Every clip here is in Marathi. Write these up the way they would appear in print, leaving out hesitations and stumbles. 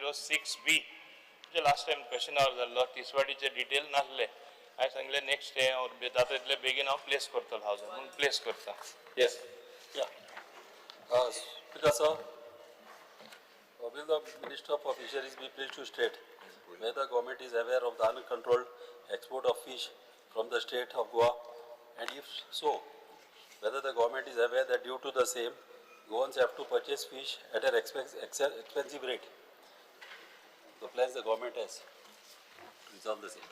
206B जे लास्ट टाइम क्वेश्चन आवर जाल्लो तिसवाडीचे डिटेल नासले हांवें सांगलें नेक्स्ट डे हांव जाता तितले बेगीन हांव प्लेस करतलो हावजान म्हणून प्लेस करता. Yes Speaker sir, will the Minister for Fisheries be pleased to state whether the government is aware of the uncontrolled export of fish from the state of Goa, and if so, whether the government is aware that due to the same, Goans have to purchase fish at an expensive rate. The plans the government has to resolve the same.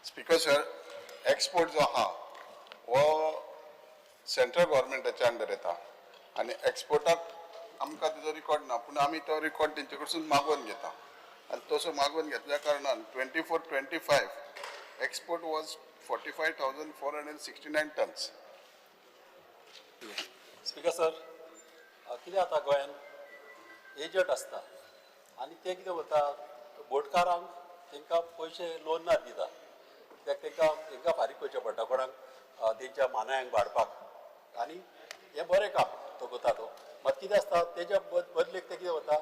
Speaker sir, export जो हा वो सेंट्रल गव्हर्मेंटाच्या अंडर येता आणि एक्सपोर्टाक आमकां तेजो रिकॉर्ड ना पूण आमी तो रिकॉर्ड तेंचे कडसून मागोवन घेता आनी तसो मागोवन घेतल्या कारणान 24-25 export was 45,469 tons. Speaker sir, कितें जाता गोंयान एजंट आसता आनी ते कितें करता बोटकारांक तांकां पयशे लोनार दिता कित्याक तांकां फारीक करचें पडटा कोणाक तेंच्या मानायांक वाडपाक आनी हें बरें काम तो करता तो मात कितें आसता तेज्या बदलेक ते कितें करता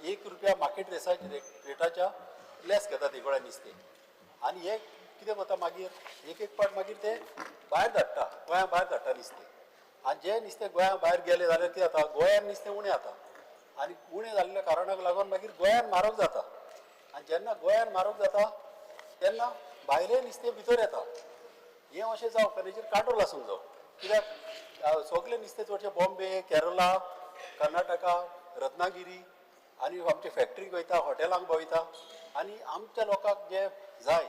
₹1 मार्केट रेटाच्या लेस घेता ते गोंयान नुस्तें आनी हे कितें करता मागीर एक पाट मागीर ते भायर धाडटा गोंया भायर धाडटा नुस्तें आनी जें नुस्तें गोंया भायर गेलें जाल्यार कितें जाता गोंयान नुस्तें उणें जाता आनी उणें जाल्ल्या कारणाक लागून मागीर गोंयान म्हारग जाता आनी जेन्ना गोंयान म्हारग जाता तेन्ना भायलें नुस्तें भितर येता. हें अशें जावप तेजेर कंट्रोल आसूंक जाय कित्याक सगळें नुस्तें चडशें बॉम्बे केरला कर्नाटका रत्नागिरी आनी आमचे फॅक्टरीक वयता हॉटेलांक वयता आनी आमच्या लोकांक जें जाय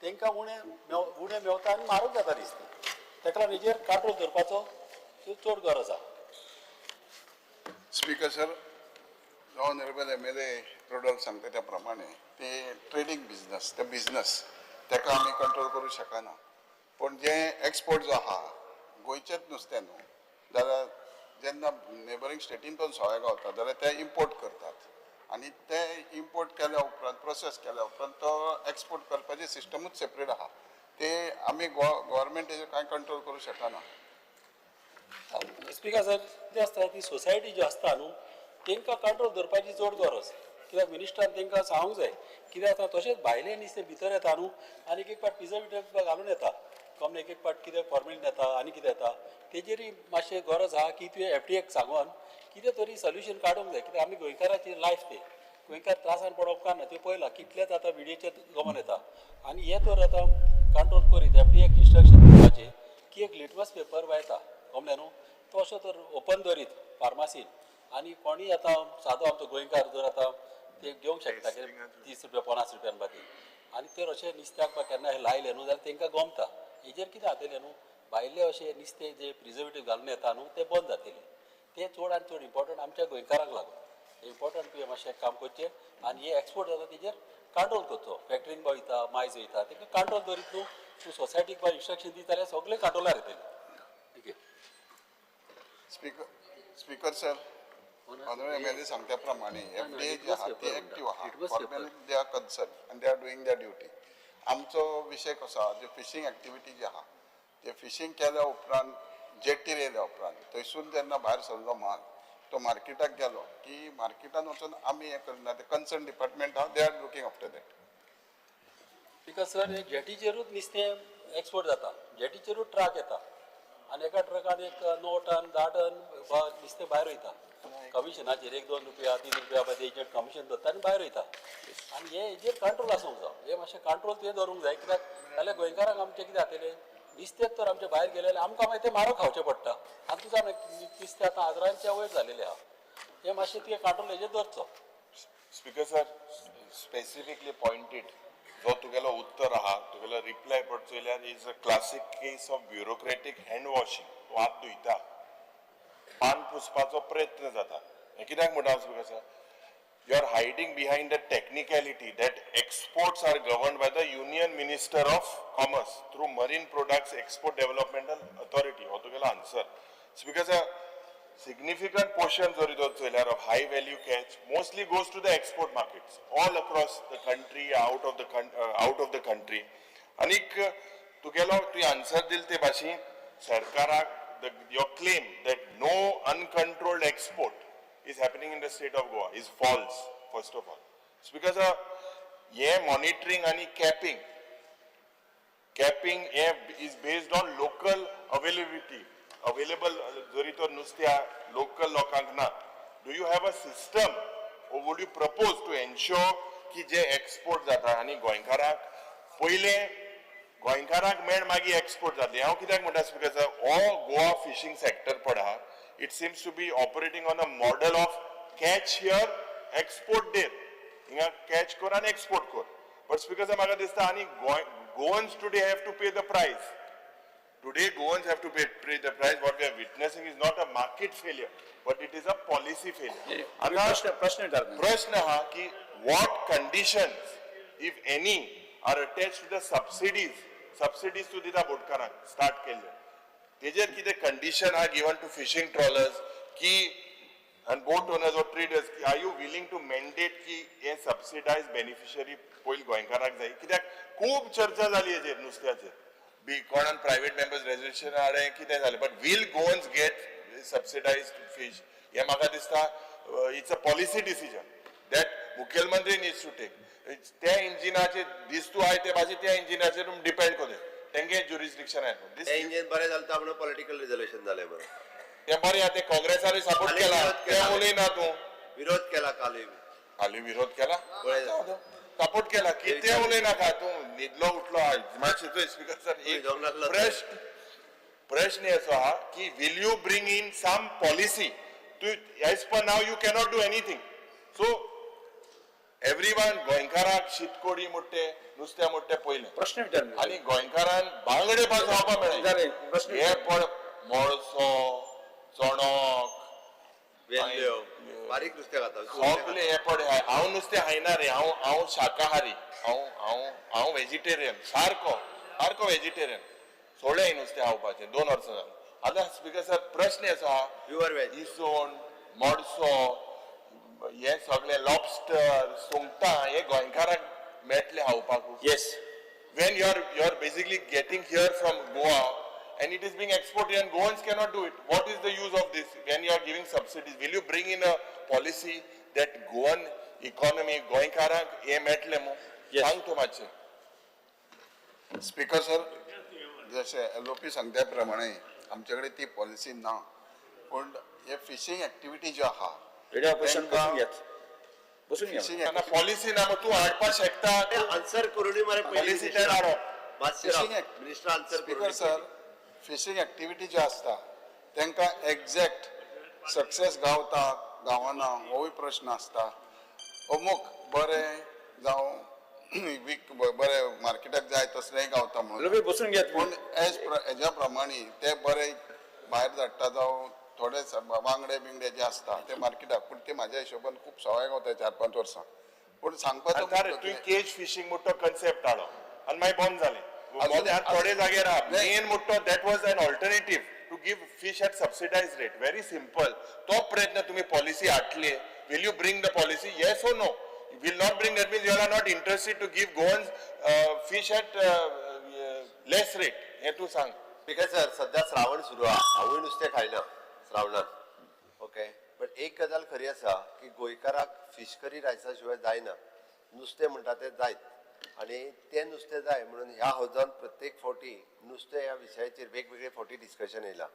तांकां उणें मेवता आनी म्हारग जाता नुस्तें ताका लागून हेजेर कंट्रोल करपाचो चड गरज आसा. Speaker sir, honourable MLA product सांगता त्या प्रमाणे ते ट्रेडिंग बिझनस ते बिझनस ताका आमी कंट्रोल करूं शकना पण जे एक्सपोर्ट जो आहा गोंयचेंच नुस्तें न्हू जाल्यार जेन्ना नेबरींग स्टेटींतून सवाय गावता जाल्यार ते इम्पोर्ट करतात आनी ते इम्पोर्ट केल्या उपरांत प्रोसेस केल्या उपरांत तो एक्सपोर्ट करपाचें सिस्टमूच सेपरेट आहा ते आमी गव्हर्मेंट हेजेर कांय कंट्रोल करूं शकना. स्पीकर सर, कितें आसता ती सोसायटी ज्यो आसता न्हू तांकां कंट्रोल करपाची चड गरज कित्याक मिनिस्टरान तांकां सांगूंक जाय कित्याक जाता तशेंच भायलें नुस्तें भितर येता न्हू आनी एक पाट प्रिजर्वेटिव्ह घालून येता कमन एक पाट कितें फॉर्मेलिन येता आनी कितें येता तेजेरय मातशें गरज आहा की तुवें FTAक सांगून कितें तरी सोल्युशन काडूंक जाय कित्याक आमी गोंयकाराची लायफ ते गोंयकार त्रासान पडप उपकारना ते पळयलां कितलेच आतां विडियोचेर गमन येता आनी हे तर आतां कंट्रोल करीत FTAक इंस्ट्रक्शन दिवपाचें की एक लिटमस पेपर वयता कमलें न्हू तो असो तर ओपन दवरीत फार्मासीन आनी कोणीय आतां सादो आमचो गोंयकार जर आतां ते घेवंक शकता ₹30 ₹50 बाकी आनी तर अशें नुस्त्याक केन्ना हे लायले न्हू जाल्यार तांकां गमता हेजेर कितें जातलें न्हू भायले अशें नुस्तें जे प्रिजर्वेटिव्ह घालून येता न्हू ते बंद जातलें ते चड आनी चड इम्पॉर्टंट आमच्या गोंयकारांक लागून इम्पॉर्टंट तुवें मातशें काम करचें आनी हे एक्सपोर्ट जाता तेजेर कंट्रोल करचो फॅक्टरीन वयता मायज वयता तांकां कंट्रोल करीत न्हू तूं सोसायटीक बाय इंस्ट्रक्शन दिता जाल्यार सगळें कंट्रोलार येतलें. स्पीकर सर, ऑनरेबल MLA सांगता प्रमाणे FTA जे आहा ते एक्टिव्ह आहा गव्हर्मेंट दे आर कन्सर्न आनी they are doing their duty. आमचो विशय कसो आहा जे फिशींग एक्टिविटी जी आहा ते फिशींग केल्या उपरांत जेटीर येयल्या उपरांत थंयसून जेन्ना भायर सरलो माल तो मार्केटाक गेलो की मार्केटान वचून आमी हें करना ते कन्सर्न डिपार्टमेंट आहा they are looking after that. Because sir हे जेटीचेरूच नुस्तें एक्सपोर्ट जाता जेटीचेरूच ट्रक येता आनी एका ट्रकान एक 9 टन 10 टन नुस्तें भायर वयता कमिशनाचेर ₹1-2 ₹3 पळय एजंट कमिशन धरता आनी भायर वयता आनी हे हेजेर कंट्रोल आसूंक जाय हे मातशें कंट्रोल तुवें धरूंक जाय कित्याक जाल्यार गोंयकारांक आमचें कितें जातलें नुस्तें तर आमचें भायर गेलें जाल्यार आमकां मागीर तें म्हारग खावचें पडटा आनी तुका नुस्तें आतां आजरांच्या वयर जालेलें आहा हें मातशें तुवें कंट्रोल हेजेर धरचो. स्पीकर सर, स्पेसिफिकली पॉइंटेड जो तुगेलो उत्तर आहा तुगेलो रिप्लाय पळयल्यार is a classic case of bureaucratic hand washing. तूं हात धुयता पान पुसपाचो प्रयत्न जाता हें कित्याक म्हणटा speaker sir you are hiding behind the technicality that exports are governed by the union minister of commerce through marine products export developmental authority हो तुगेलो answer. Speaker sir, significant portion of high value catch mostly goes to the export markets all across the country, out of the country. Anik tugelo tu answer dil te bashi sarkarak your claim that no uncontrolled export is happening in the state of Goa is false, first of all. It's because monitoring and capping is based on local availability. Available जरी तो नुस्त्या local लोकांक ना. Do you have a system or would you propose to ensure की जे export जाता आणि गोंयकाराक पहिले गोंयकाराक मेळ मागीर export जातले. हांव कित्याक म्हणटा because all Goa fishing sector पडा it seems to be operating on a model of catch here, export there. हिंगा catch कर आणि export कर. But because म्हाका दिसता आणि Goans today have to pay the price. Today Goans have to pay the price. What we are witnessing is not a market failure, but it is a policy failure. प्रश्न हा की what conditions, if any, are attached to the subsidies to दिता बोटकारांक start केले. तेजेर कितें condition are given to fishing trawlers की and boat owners or traders, are you willing to mandate की हे subsidized beneficiary पयली गोंयकाराक जाय? कित्याक खूब चर्चा जाली हेजेर नुस्त्याचेर. कोणान प्रायव्हेट मेंबर्स रेजोल्युशन हाडलें कितें जालें, but will Goans get subsidised fish? हे म्हाका दिसता it's a policy decision that मुखेलमंत्री नीड्स टू टेक. त्या इंजिनाचे दिसतू आय ते भाजी त्या इंजिनाचेर डिपेंड कोते तेंगे ज्युरिस्डिक्शन आहे. इंजिन बरें जालें म्हणून पॉलिटिकल रिझोल्युशन जालें बरं. ते बरें आहा, ते काँग्रेसानूय सपोर्ट केला, ते उलयना तूं. विरोध केला काली विरोध केला, सपोर्ट केला की ते उलयनाका तूं न्हिदलो उठलो मातशें तुवें स्पीकर सर एक प्रश्न असो आहा की will you bring in some policy to as per now you cannot do anything. So everyone गोंयकाराक शीतकोडी मोठे नुस्त्या मोठे पयलें प्रश्न विचार आनी गोंयकारान बांगडे भात खावपाक मेळ्ळे. हे पड मोळसो चणक बारीक नुस्तें खाता सगळे हे पड हांव नुस्तें खायना रे. हांव शाकाहारी, हांव वेजिटेरियन, सारको वेजिटेरियन. सोडलें नुस्तें खावपाचें 2 वर्सां जालीं. आतां स्पीकर सर प्रश्न असो आहा, प्युअर वेज इसवण मोडसो हे सगळे लॉबस्टर सुंगटां हे गोंयकाराक मेळटले खावपाक? Yes. When you are basically getting here from Goa and it is being exported and Goans cannot do it. What is the use of this when you are giving subsidies? Will you bring in a policy that Goan economy, गोंयकाराक हे मेळटले मो? सांग तूं मातशें. स्पीकर सर, जसे LOP सांगत्या प्रमाणे आमच्याकडे ती पॉलिसी ना, पण हे फिशिंग ऍक्टिव्हिटी ज्यो आहा रेडिओ ऑपरेशन बसून घ्या. फिशिंग पॉलिसी ना मग तू हाडपाक शकता. आन्सर करूनी मरे पॉलिसी तर हाडप. Minister answer speaker sir, fishing activity ज्यो आसता तांकां एक्झॅक्ट सक्सेस गावता गावना होय प्रश्न आसता. अमूक बरें जावं वीक बरें मार्केटाक जाय तसलेंय गावता म्हणून, बसून घ्या. पूण हेज्या प्रमाणे ते बरें भायर धाडटा जावं थोडे बांगडे बिंगडे जे आसता ते मार्केटाक, पूण ते म्हाज्या हिशोबान खूब सवाय गावता 4-5 वर्सां. पूण सांगपाचो तुवें केज फिशिंग मोठो कन्सेप्ट हाडलो आनी मागीर बंद जालें. थोडे जाग्यार आहा मेन मोठो that was an alternative to give fish at subsidised rate. Very simple. तो प्रयत्न तुम्ही पॉलिसी हाडले. Will you bring the policy? Yes or no? will not bring, that means you are not interested to give Goans fish at less rate. हे तू सांग. बिकॉज सर सध्या श्रावण सुरू आहा, हांवूय नुस्तें खायना श्रावणात. ओके, बट एक गजाल खरी आसा की गोंयकाराक फिश करी रायसा शिवाय जायना. नुस्तें म्हणटा तें जायत आनी तें नुस्तें जाय म्हणून ह्या हावजान प्रत्येक फावटी नुस्तें ह्या विशयाचेर वेगवेगळे फावटी डिस्कशन येयलां.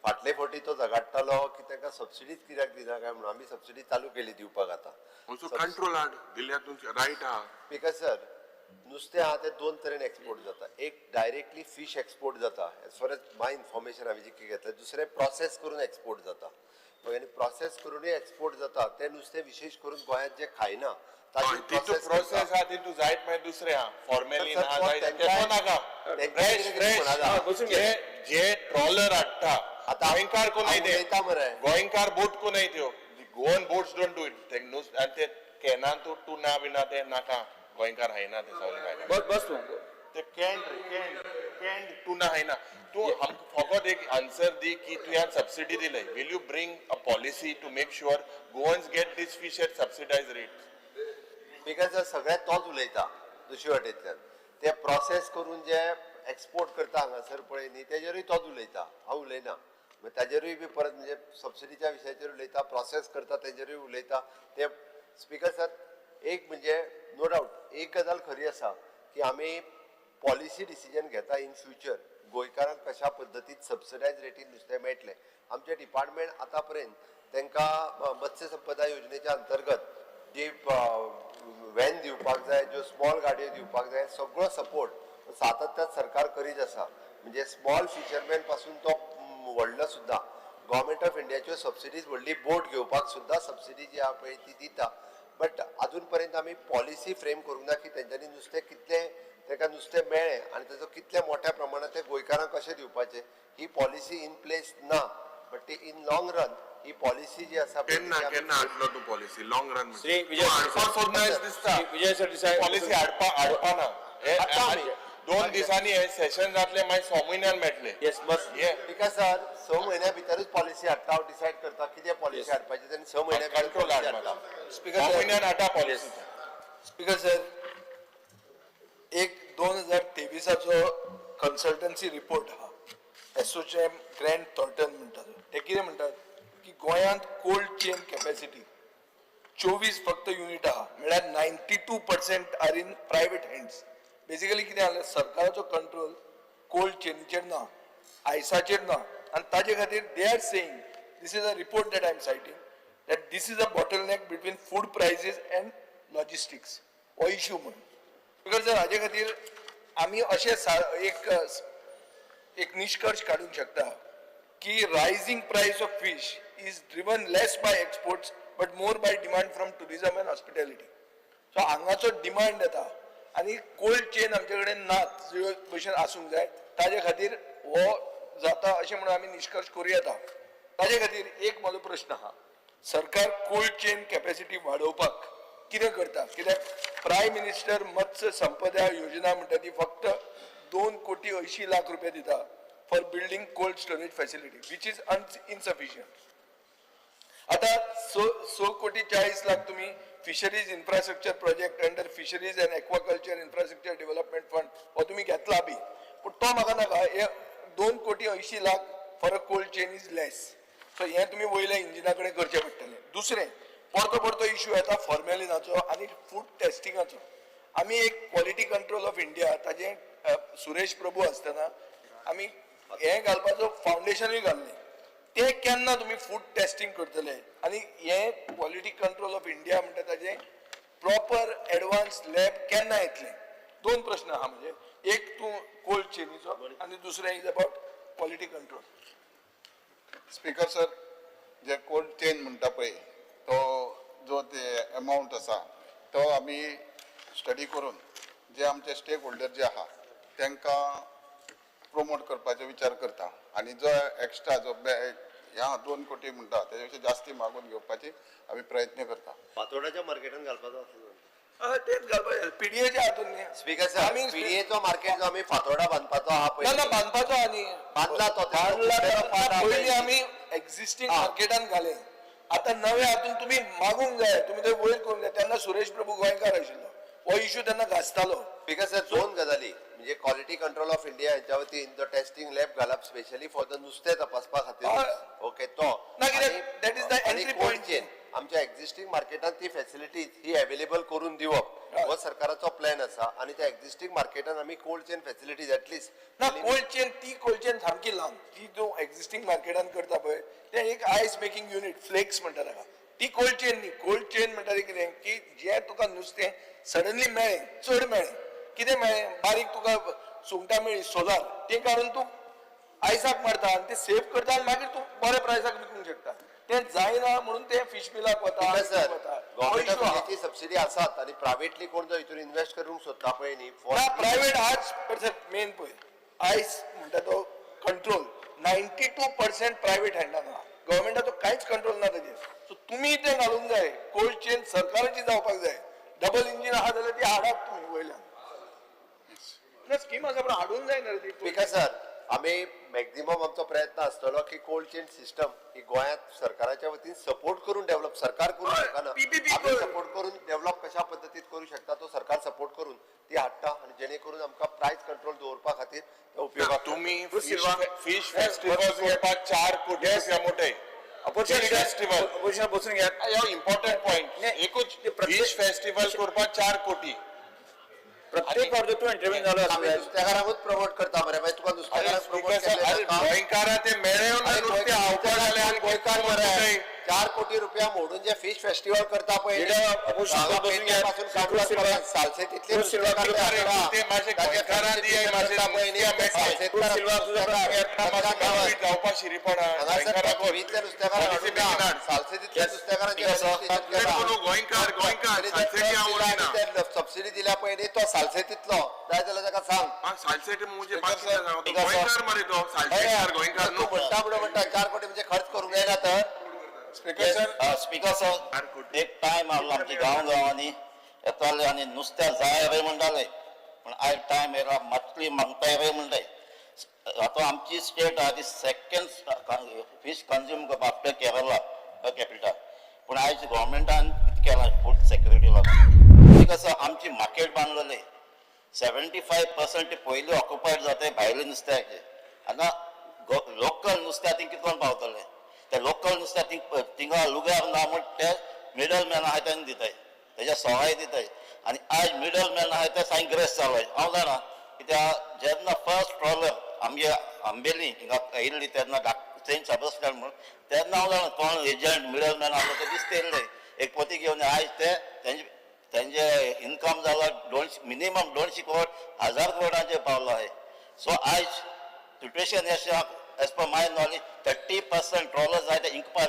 फाटले फावटी तो झगडटालो की तांकां सबसिडीज कित्याक दिना काय म्हणून. आमी सबसिडी चालू केली दिवपाक आतां. कंट्रोल हाड दिल्यार तुमचें रायट आहा. बिकॉज सर नुस्तें आहा तें 2 तरेन एक्सपोर्ट जाता. एक डायरेक्टली फीश एक्सपोर्ट जाता, एज फार एज माय इन्फॉर्मेशन हांवें जी घेतलें. दुसरें प्रोसेस करून एक्सपोर्ट जाता. आनी प्रोसेस करूनय एक्सपोर्ट जाता तें नुस्तें विशेश करून गोंयांत जे खायना तितू प्रोसेस आहा तितू जायत मागीर दुसरें आहा फॉर्मेलिन आहा जायत नाका. जे ट्रॉलर हाडटा गोंयकार कोण नाही ते. गोंयकार बोट कोण नाही त्यो. Goan boats don't do it. आनी ते कॅनान तू टुना बिना ते नाका. गोंयकार हायना ते सगळे बस ते कॅन्ड टुना हायना. तू फकत एक आन्सर दी की तुवें सबसिडी दिलय. Will you bring a policy to make sure Goans get this fish at subsidised rate? Because सगळ्यात तोच उलयता दुसरे वाटेंतल्यान. ते प्रोसेस करून जे एक्सपोर्ट करता हांगासर पळय न्ही तेजेरूय तोच उलयता, हांव उलयना. मागीर ताजेरूय बी परत म्हणजे सबसिडीच्या विशयाचेर उलयता प्रोसेस करता तेजेरूय उलयता ते स्पीकर सर एक म्हणजे नो डावट एक गजाल खरी आसा की आमी पॉलिसी डिसिजन घेता इन फ्युचर गोंयकारांक कशा पद्दतीन सबसिडायज रेटीन नुस्तें मेळटलें आमचें डिपार्टमेंट आतां पर्यंत तांकां मत्स्य संपदा योजनेच्या अंतर्गत जी व्हॅन दिवपाक जाय ज्यो स्मॉल गाडयो दिवपाक जाय सगळो सपोर्ट सातत्यान सरकार करीत आसा म्हणजे स्मॉल फिशरमॅन पासून तो व्हडलो सुद्दां गव्हर्मेंट ऑफ इंडियाच्यो सबसिडीज व्हडली बोट घेवपाक सुद्दां सबसिडी जी आहा पळय ती दिता बट अजून पर्यंत आमी पॉलिसी फ्रेम करूंक ना की तेंच्यांनी नुस्तें कितलें ताका नुस्तें मेळ्ळें आनी ताचो कितल्या मोठ्या प्रमाणात ते गोंयकारांक कशें दिवपाचें ही पॉलिसी इन प्लेस ना बट ती इन लॉंग रन ही पॉलिसी जी आसा केन्ना हाडलो तू policy long run Shri Vijay हाडपाक सोदना दिसता श्री विजय सरदेसाय पॉलिसी हाडपाना आतां आमी- 2 दिसांनी हे सेशन जातले मागीर 6 म्हयन्यान मेळटले येस मस्ट हे बिकॉज सर 6 म्हयन्या भितरूच पॉलिसी हाडटा हांव डिसायड करता कितें पॉलिसी हाडपाची आनी 6 म्हयन्या भितर कंट्रोल policy हाडपाक हाडटा. 6 म्हयन्यान हाडा पॉलिसी स्पीकर सर एक 2023चो कन्सल्टन्सी रिपोर्ट आहा एसोचॅम ग्रँड थॉर्टन म्हणटा तो. ते कितें म्हणटात की गोंयांत कोल्ड चेन कॅपॅसिटी 24 फक्त युनिट आहा म्हळ्यार 92% are in private hands basically कितें जालें सरकाराचो कंट्रोल कोल्ड चेनीचेर ना आयसाचेर ना आनी ताजे खातीर they are saying this is a report that I am citing that this is a bottleneck between food prices and logistics हो इश्यू म्हणून बिकॉज जर हाजे खातीर आमी अशें एक निष्कर्श काडूंक शकता की rising price of fish is driven less by exports but more by demand from tourism and hospitality so हांगाचो डिमांड येता आनी कोल्ड चेन आमचे कडेन नात ज्यो भशेन आसूंक जाय ताजे खातीर हो जाता अशें म्हणून आमी निष्कर्श करूं येता ताजे खातीर एक म्हाजो प्रश्न आहा सरकार कोल्ड चेन कॅपॅसिटी वाडोवपाक कितें करता कित्याक प्रायम मिनिस्टर मत्स्य संपदा योजना म्हणटा ती फक्त 2,80,00,000 रुपया दिता for building cold storage facility which is insufficient आता 6,40,00,000 तुमी fisheries infrastructure project under fisheries and aquaculture infrastructure development fund हो तुमी घेतला बी पूण तो म्हाका नाका 2,80,00,000 for a cold chain is less so हे तुमी वयल्या इंजिना कडेन करचें पडटलें दुसरें परतो इश्यू येता फॉर्मेलिनाचो आनी फूड टेस्टिंगाचो आमी एक क्वॉलिटी कंट्रोल ऑफ इंडिया ताजे सुरेश प्रभू आसतना आमी हें घालपाचो फावंडेशनूय घाल्लें ते केन्ना तुमी फूड टेस्टिंग करतले आनी हे क्वॉलिटी कंट्रोल ऑफ इंडिया म्हणटा ताजे प्रॉपर एडवान्स लॅब केन्ना येतले 2 प्रश्न आहा म्हणजे एक तूं कोल्ड चेनीचो आनी दुसरें is about quality control speaker sir जे कोल्ड चेन म्हणटा पळय तो जो ते अमावंट आसा तो आमी स्टडी करून जे आमचे स्टेक होल्डर जे आहा तांकां प्रमोट करपाचो विचार करता आनी जो एक्स्ट्रा जो ह्या 2 कोटी म्हणटा तेच्या पेक्षा जास्ती मागून घेवपाचे आमी प्रयत्न करता फातोड्याच्या मार्केटान घालपाचो तेच घालपाचें पीडीएच्या हातून न्ही स्पीकर सर आमी पीडीएचो मार्केट जो आमी फातोडा बांदपाचो आहा ना पळय ना बांदपाचो आनी बांदला तो पयलीं आमी एक्झिस्टिंग मार्केटान घाले आता नवे हातून तुम्ही मागूंक जाय तुम्ही ते वयर करूंक जाय तेन्ना सुरेश प्रभू गोंयकार आशिल्लो हो इश्यू तेन्ना घासतालो बिकॉज सर 2 गजाली म्हणजे क्वालिटी कंट्रोल ऑफ इंडिया हांच्या वतीन जो टेस्टिंग लॅब घालप स्पेशली फॉर द नुस्तें तपासपा खातीर ओके तो ना कित्याक that is the entry point. Chain आमच्या एक्झिस्टिंग मार्केटात ती फॅसिलिटीज ही अवेलेबल करून दिवप हो सरकाराचो प्लॅन आसा आणि त्या एक्झिस्टिंग मार्केटान आमी कोल्ड चेन फॅसिलिटीज एटलीस्ट ना कोल्ड चेन सामकी लांब ती जो एक्झिस्टिंग मार्केटान करता पळय ते एक आयस मेकिंग युनिट फ्लेक्स म्हणटा ताका ती कोल्ड चेन न्ही कोल्ड चेन म्हणटा ती कितें की जें तुका नुस्तें सडनली मेळ्ळें चड मेळ्ळें कितें मेळ्ळें बारीक तुका सुंगटां मेळ्ळी सोलार तें काडून तूं आयसाक मारता आनी ते सेव करता आनी मागीर तूं बऱ्या प्रायसाक विकूंक शकता ते जायना म्हणून ते फिश मिलाक वता सर गव्हर्मेंट ऑफ इंडियाची सबसिडी आसात आणि प्रायव्हेटली कोण जो हितून इन्व्हेस्ट करूंक सोदता पळय न्ही प्रायव्हेट आज मेन पळय आयस म्हणटा तो कंट्रोल 92% प्रायव्हेट हँडान आहा गव्हर्मेंटाचो कांयच कंट्रोल ना ताजेर सो तुमी ते घालूंक जाय कोल्ड चेन सरकाराची जावपाक जाय डबल इंजीन आहा जाल्यार ती हाडात तुमी वयल्यान स्कीम आसा पण हाडूंक जाय ना ती बिकॉज सर आमी मॅक्झिमम आमचो प्रयत्न आसतलो की कोल्ड चेन सिस्टम ही गोंयांत सरकाराच्या वतीन सपोर्ट करून डेव्हलप सरकार करू शकना PPP आमी सपोर्ट करून डेव्हलप कशा पद्दतीत करू शकता तो सरकार सपोर्ट करून ती हाडटा आनी जेणे करून आमकां प्रायस कंट्रोल दवरपा खातीर उपयोगाक तुम्ही तुम्ही Bruce Silva. फिश फेस्टिवल करपाक 4 कोटी रुपया मोठे अपोजिशन Fish festival. अपोजिशन बसून घ्या ह्यो इम्पॉर्टंट पॉइंट नाही, एकूच ते प्रत्येक- फिश फेस्टिवल करपाक 4 कोटी प्रत्येक ऑर्डर तू इंटरव्यू झालो आम्ही असं नुस्तेकारांकूच प्रमोट करता मरे मागीर तुका नुस्तेकारांक प्रमोट केलें गोंयकारां ते मेळ्ळें नुस्तें हावपा जाल्यार आनी गोंयकार मरे 4 कोटी रुपया मोडून जे फिश फेस्टिवल करता पळय सालसेतीतले ते मातशें गोंयकारां दिये जावपा शिरीपणा टिव्हीतल्या नुस्तेकारांक सालसेतीतल्या गोंयकार सालसेटी हांव उलयना नुस्तेकारांक सबसिडी दिल्या पळय न्ही तो सालसेतीतलो जाय जाल्यार ताका सांग सालसेटी म्हणजे बाकी गोंयकार मरे तो सालसेटी गोंयकार तूं म्हणटा 4 कोटी म्हणजे खर्च करूंक जायना तर स्पीकर सर स्पीकर सर एक टायम आसलो आमच्या गांवांनी येताले आनी नुस्त्या जाय रे म्हणटाले पण आयज टायम येयला मछली मागताय रे म्हणटाय आतां आमची स्टेट आहा ती सेकंड फीश कंज्यूम करता आफ्टर केरला कॅपिटल पूण आयज गव्हर्मेंटान कितें केलां फूड सेक्युरिटी लागून एक आसा आमची मार्केट बांदलेले 75% पयलीं ऑक्युपायड जाताय भायले नुस्त्याचे आतां लोकल नुस्त्या थिंग कितकोन पावतले ते लोकल नुस्त्या थिंगा लुगार ना म्हण ते मिडल मॅन आहाय तांकां दिताय तेज्या सहाय दिताय आनी आयज मिडल मॅन आहाय ते सायन ग्रेस जालोय हांव जाणा कित्याक जेन्ना फर्स्ट ट्रॉलर आमगे आंबेली हिंगा येयल्ली तेन्ना सेंट सबस्टॅन म्हण तेन्ना हांव जाणा कोण एजंट मिडल मॅन आसलो ते दिसतेले एक पोती घेवन आयज ते तेंचे इन्कम जाला मिनिमम 200 करोड 1000 करोडांचेर पावलो आहे सो आयज सिट्युएशन अशें एज पर माय नॉलेज 30% ट्रॉलर्स जाय ते इंकपा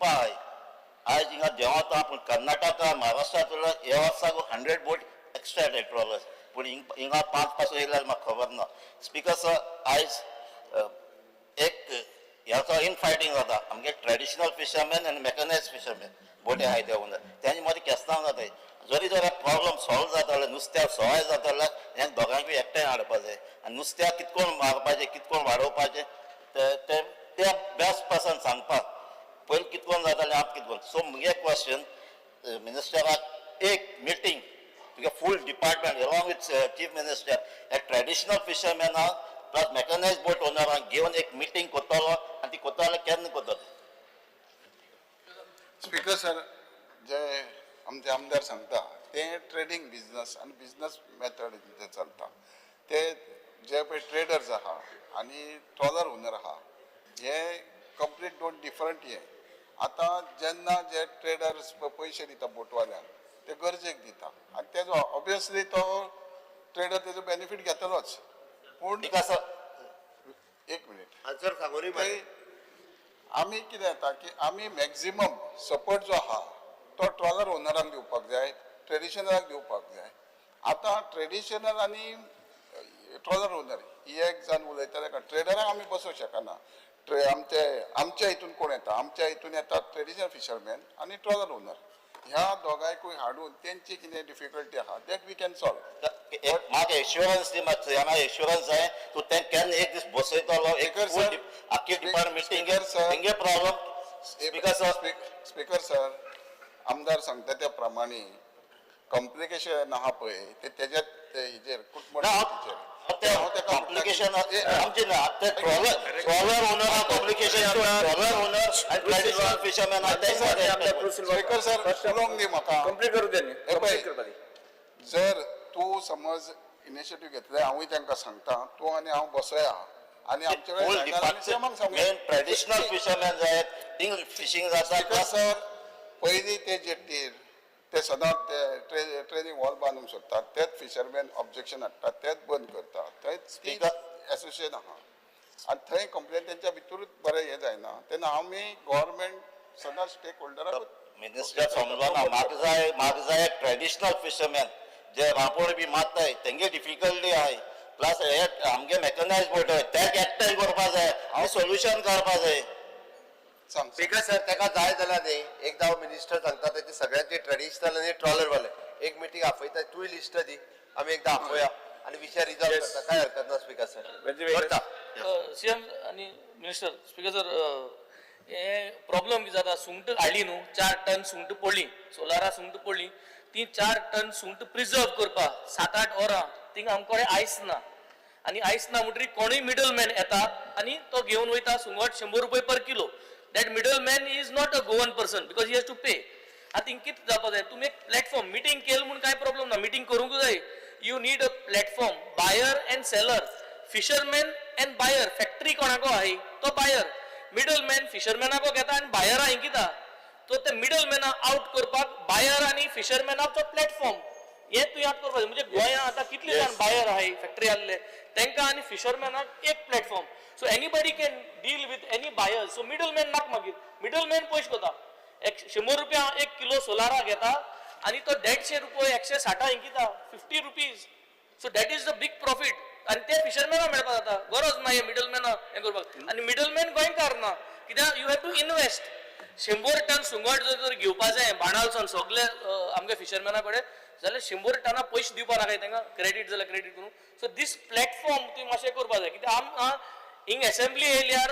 आहाय आयज हिंगा देंवता पूण कर्नाटका महाराष्ट्रांतलो ह्या वर्साक 100 बोट एक्स्ट्रा येताय ट्रॉलर्स पूण हिंगा 5 पासून येयल्यार म्हाका खबर ना स्पीकर सर आयज एक ह्याचो इन फायटींग जाता आमगे ट्रेडिशनल फिशरमॅन आनी मेकनायज फिशरमॅन बोटे आहाय ते उंदर तेंचे मदीं केस्तांव जाताय जरी जर प्रॉब्लम सॉल्व जाताले नुस्त्याक सवाय जाताले हे दोगांकूय एकठांय हाडपा जाय आनी नुस्त्याक कितकोन मारपाचें कितकोन वाडोवपाचें ते बेस्ट पर्सन सांगपाक पयलीं कितकोन जातालें आतां कितकोन सो मुगे क्वेश्चन मिनिस्टराक एक मिटींग तुगे full department along with chief minister हे ट्रेडिशनल फिशरमॅनाक प्लस मेकनायज बोट ओनरांक घेवन एक मिटींग करतलो आनी ती करतलो केन्ना करतलो स्पीकर सर जे आमचे आमदार सांगता ते ट्रेडींग बिझनस आनी बिझनस मेथड जे चलता ते जे पळय ट्रेडर्स आहा आनी ट्रॉलर ओनर आहा हे कंप्लीट दोन डिफरंट हे आतां जेन्ना जे ट्रेडर्स पयशे दिता बोटवाल्यांक ते गरजेक दिता आनी तेजो ऑब्वियसली तो ट्रेडर तेजो बेनिफीट घेतलोच पूण एक मिनीट आन्सर सांगूनी आमी कितें जाता की आमी मॅक्झिमम सपोर्ट जो आहा तो ट्रॉलर ओनरांक दिवपाक जाय ट्रेडिशनलाक दिवपाक जाय आतां ट्रेडिशनल आनी ट्रॉलर ओनर ही एक जावन उलयताले कारण ट्रेडराक आमी बसोवंक शकना आमच्या हितून कोण येता आमच्या हितून येता ट्रेडिशनल फिशरमॅन आनी ट्रॉलर ओनर ह्या दोगांयकूय हाडून तेंची कितें डिफिकल्टी आहा दॅट वी कॅन सॉल्व म्हाका एश्युरन्स दी मातसो हांगा एश्युरन्स जाय तूं तें केन्ना एक दीस बसयतलो एक आख्खी डिपार्टमेंट मिटींगेर तेंगे प्रॉब्लम स्पीकर सर आमदार सांगता त्या प्रमाणे कॉम्प्लिकेशन आहा पळय ते तेज्यात हेजेर कॉम्प्लिकेशन आमचे ना ते trawler owner complication trawler owner आनी ट्रेडिशनल फिशरमॅन स्पीकर सर उलोवंक दी म्हाका कंप्लीट करू त्यांनी हे कंप्लीट पळय करपाक जर तूं समज इनिशिएटीव घेतले हांवूय तांकां सांगता तूं आनी हांव बसया आनी आमचे कडेन मेन ट्रेडिशनल फिशरमॅन जाय थिंग फिशिंग जाता सर पयलीं ते जेट्टीर ते सदांच ते ट्रेनिंग हॉल बांदूंक सोदतात तेच फिशरमॅन ऑब्जेक्शन हाडटात तेच बंद करतात थंय एसोसिएशन आहा आनी थंय कंप्लेन तेंच्या भितरूच बरें हें जायना तेन्ना आमी गव्हर्मेंट सदांच स्टेक होल्डराक मिनिस्टर समजना म्हाका जाय ट्रेडिशनल फिशरमॅन जे रांपोळ बी मारताय तेंगे डिफिकल्टी आहाय प्लस हे आमगे मेकनायज बोट तेका एकठांय करपा जाय हांव सोल्युशन काडपा जाय सांग स्पीकर सर ताका जाय जाल्यार न्ही एकदा हांव मिनिस्टर सांगता तेचे सगळ्यांचे ट्रेडिशनल आनी ट्रॉलर वाले एक मिटींग आपयता तूंय लिस्ट दी आमी एकदा आपया आनी विशय रिजॉल्व करता काय हरकत ना स्पीकर सर करता सीएम आणि मिनिस्टर स्पीकर सर हे प्रॉब्लेम कितें जाता सुंगट हाडली न्हू 4 टन सुंगट पडली सोलारा सुंगट पडली ती 4 टन सुंगट प्रिजर्व करपा 7-8 वरां थिंगा आमचे कडेन आयस ना आणि आयस ना म्हणटरी कोणूय मिडल मॅन येता आणि तो घेवन वयता सुंगट 100 रुपये per kilo. That middle man is not a Goan person because he has to pay. आतां हिंग कितें जावपा जाय, तुमी एक प्लॅटफॉर्म मिटींग केलं म्हणून काय प्रॉब्लेम ना, मिटींग करूंक जाय. You need a platform, buyer and seller, fisherman and buyer. Factory कोणाको आहाय तो बायर, मिडल मॅन फिशरमॅनाको घेता आनी बायरा हिंग किता. तो ते मिडल मॅना आउट करपाक बायर आनी फिशरमॅनाचो प्लॅटफॉर्म हे तूं याद करपाक जाय. म्हणजे गोंयांत आतां कितले जाण बायर आहाय फॅक्टरी आहले तांकां आनी फिशरमॅनाक एक platform. So anybody can deal with any buyer. So middle man नाक मागीर. मिडल मॅन पयशे कोता 100 रुपया 1 किलो सोलारा घेता आणि तो 150 रुपये 160 हिंग किता 50 rupees. So that is the big profit. आणि ते फिशरमॅना मेळपाक जाता, गरज ना हे मिडलमॅना हें करपाक. आनी मिडलमॅन गोंयकार ना, कित्याक you have to invest. 100 ton सुंगट जर घेवपा जाय बाणावसून सगळे आमगे फिशरमॅना कडेन जाल्यार 100 टना पयशे दिवपा नाकाय तांकां, क्रेडीट जाल्यार क्रेडीट करून. सो दीस प्लॅटफॉर्म तुवें मातशें करपा जाय, कित्याक हिंग असेंब्ली येयल्यार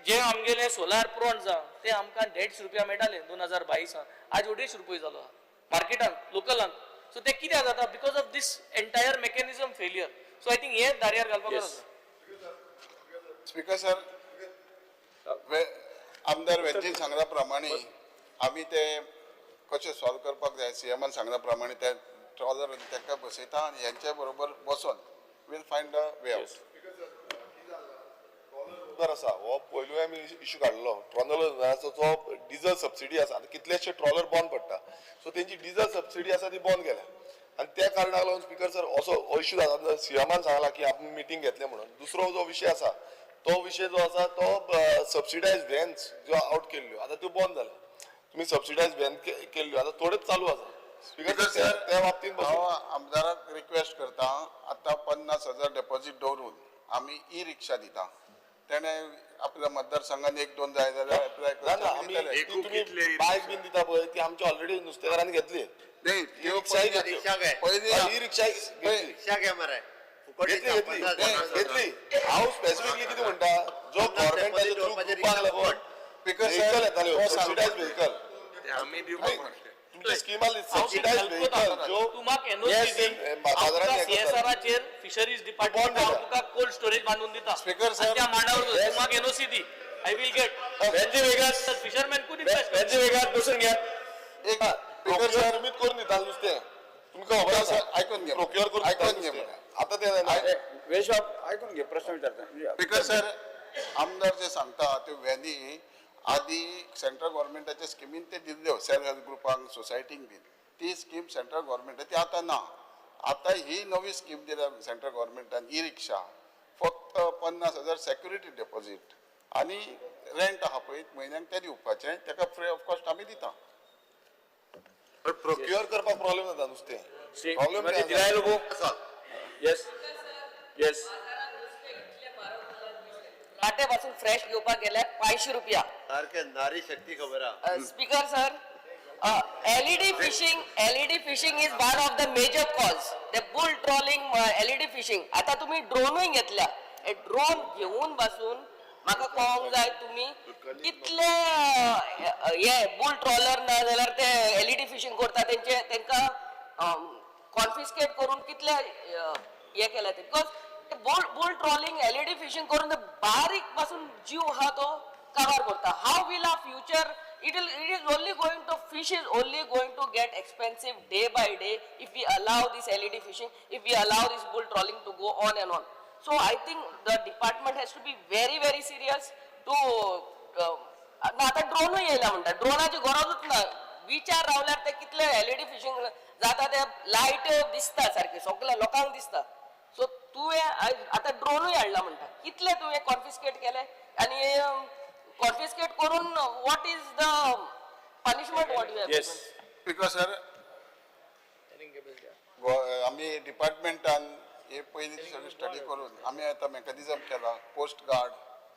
जे आमगेले सोलार प्लॉन्ट्स आहा ते आमकां 150 रुपया मेळटाले 2022 आज 250 रुपये जालो मार्केटांत लोकलांत. सो ते कित्याक जाता, because of this entire mechanism failure. So I think हे दार्यार घालपाक गरज आसा. स्पीकर सर, आमदार वेंचीन सांगल्या प्रमाणे आमी ते कशें सॉल्व करपाक जाय, सीएमान सांगल्या प्रमाणे ते ट्रॉलर तांकां बसयता आनी हेंचे बरोबर बसोन will find a way out. आसा हो पयलू आमी इश्यू काडलो ट्रॉलराचो जो डिझल सबसिडी आसा. आतां कितलेशे ट्रॉलर बंद पडटा, सो तेंची डिझल सबसिडी आसा ती बंद केल्या. आनी त्या कारणाक लागून स्पीकर सर असो इश्यू जाता. सीएमान सांगला की आमी मिटींग घेतले म्हणून. दुसरो जो विशय आसा तो विशय जो आसा तो सबसिडायज व्हॅन्स ज्यो आउट केल्ल्यो आतां त्यो बंद जाल्या. तुमी सबसिडायज व्हॅन केल्ल्यो आतां थोड्योच चालू आसा. स्पीकर सर त्या बाबतींत हांव आमदाराक रिक्वेस्ट करता, आतां 50,000 डेपॉझीट दवरून आमी ई रिक्षा दिता. तेणे आपल्या मतदारसंघात 1-2 जाय जाल्यार एप्लाय तुम्ही बायक बीन दिता पळय ती आमची ऑलरेडी नुस्तेकारांनी घेतली. ई रिक्षा घेतली. हांव स्पेसिफिकली कितें म्हणटा, जो गव्हर्नमेंटाच्या थ्रू ग्रुपाक लागून व्हेकल येताल्यो सबसिडायज व्हेकल तुमची स्कीम आसली सबसिडायज व्हेकल ज्यो सीएसआराचेर फिशरीज डिपार्टमेंट तुका कोल्ड स्टोरेज बांधून दिता. स्पीकर सर, त्या मांडावर तुमाक एनओसी दी. आय विल गेट वेंजी वेगात फिशरमॅन कुड इन्वेस्ट. वेंजी वेगात बसून घ्या. एक स्पीकर सर तुमीच करून दिता नुस्तें. तुमकां खबर आसा आयकून घे, प्रोक्युअर करून आयकून घे म्हणे. आतां ते जायना. वेशॉप ऐकून घे, प्रश्न विचारता. स्पीकर सर, आमदार जे सांगता त्यो व्हॅनी आदी सेंट्रल गव्हर्मेंटाच्या स्किमीन ते दिल्ल्यो सेल्फ हेल्प ग्रुपांक सोसायटींक बीन. ती स्कीम सेंट्रल गव्हर्मेंटाची आतां ना. आतां ही नवी स्कीम दिल्या सेंट्रल गव्हर्मेंटान ई रिक्षा. फक्त 50,000 सेक्युरिटी डेपॉझीट आनी रेंट आहा पळय म्हयन्याक ते दिवपाचें, ताका फ्री ऑफ कॉस्ट आमी दिता. प्रोक्युअर करपाक प्रॉब्लेम जाता नुस्तें. प्रॉब्लेम दिलाय लोगो. Yes yes. घाटे पासून फ्रेश घेवपाक गेल्यार 500 रुपया. सारखे नारी शक्ती खबर आहा. Speaker sir, LED fishing is one of the major cause. The bull trolling, LED fishing. आता तुम्ही ड्रोनूय घेतल्या. ड्रोन घेऊन बसून म्हाका कळोंक जाय तुम्ही कितले हे बुल ट्रॉलर ना जाल्यार ते LED फिशिंग करता तांकां कॉन्फिस्केट करून कितले हे केल्या ते. Because bull trolling LED fishing करून बारीक पासून जीव हा तो कवर करता. How will our future it is only going to fish is only going to get expensive day by day if we allow this LED fishing, if we allow this bull trawling to go on and on. So I think the department has to be very very serious to आता ड्रोन येयला म्हणटा. ड्रोनाची गरजूच ना. विचार रावल्यार ते कितले LED फिशिंग जाता ते लायट दिसता सारखे सगळ्या लोकांक दिसता. सो तुवें आता ड्रोनूय हाडला म्हणटा. कितले तुवें कॉन्फिस्केट केले आनी कॉन्फिस्केट करून what is the punishment what you have given. Speaker sir, आमी डिपार्टमेंटान हे पयलीं सगळी स्टडी करून आमी आतां मेकॅनिझम केला. कोस्ट गार्ड,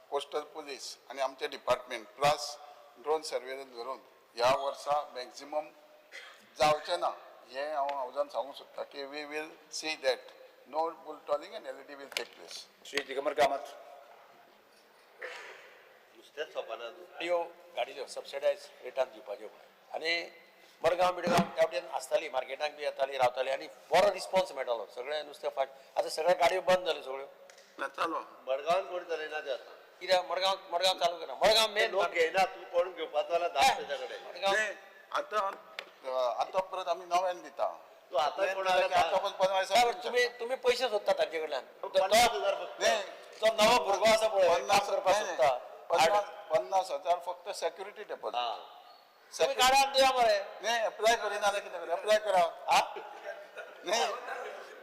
कोस्टल पुलीस आनी आमचे डिपार्टमेंट प्लस ड्रोन सर्वेलन्स धरून ह्या वर्सा मॅक्झिमम जावचें ना हें हांव हावजान सांगूंक सोदता की we will see that no bull trawling and LED will take place. Shri Digambar Kamat. नुस्तेंच सोंपना. ह्यो गाडयो सबसिडायज रेटान दिवपाच्यो आनी मडगांव बिडगांव त्या वटेन आसताली, मार्केटाक बी येताली रावताली आनी बरो रिस्पॉन्स मेळटालो. सगळे नुस्तें फाट. आतां सगळ्यो गाडयो बंद जाल्यो सगळ्यो. ना चालू मडगांवान कोण चलयना ते आता कित्याक मडगांव चालू करा मडगांव मेन लोक घेयना तू कोण घेवपाचो जाल्यार धाड तेच्या कडेन नाही, आता परत आम्ही नव्यान दिता तू आता कोण आला आता पण बनवायचा तुम्ही पैसे सोदता तांचे कडल्यान 50,000 फक्त नाही, तो नवो भुरगो आसा पळय काम करपाक नाही, सोदता 50,000 फक्त सेक्युरिटी डेपोजिट तुम्ही काढा आनी दिया मरे नाही अप्लाय करिना जाल्यार कितें करा अप्लाय करा नाही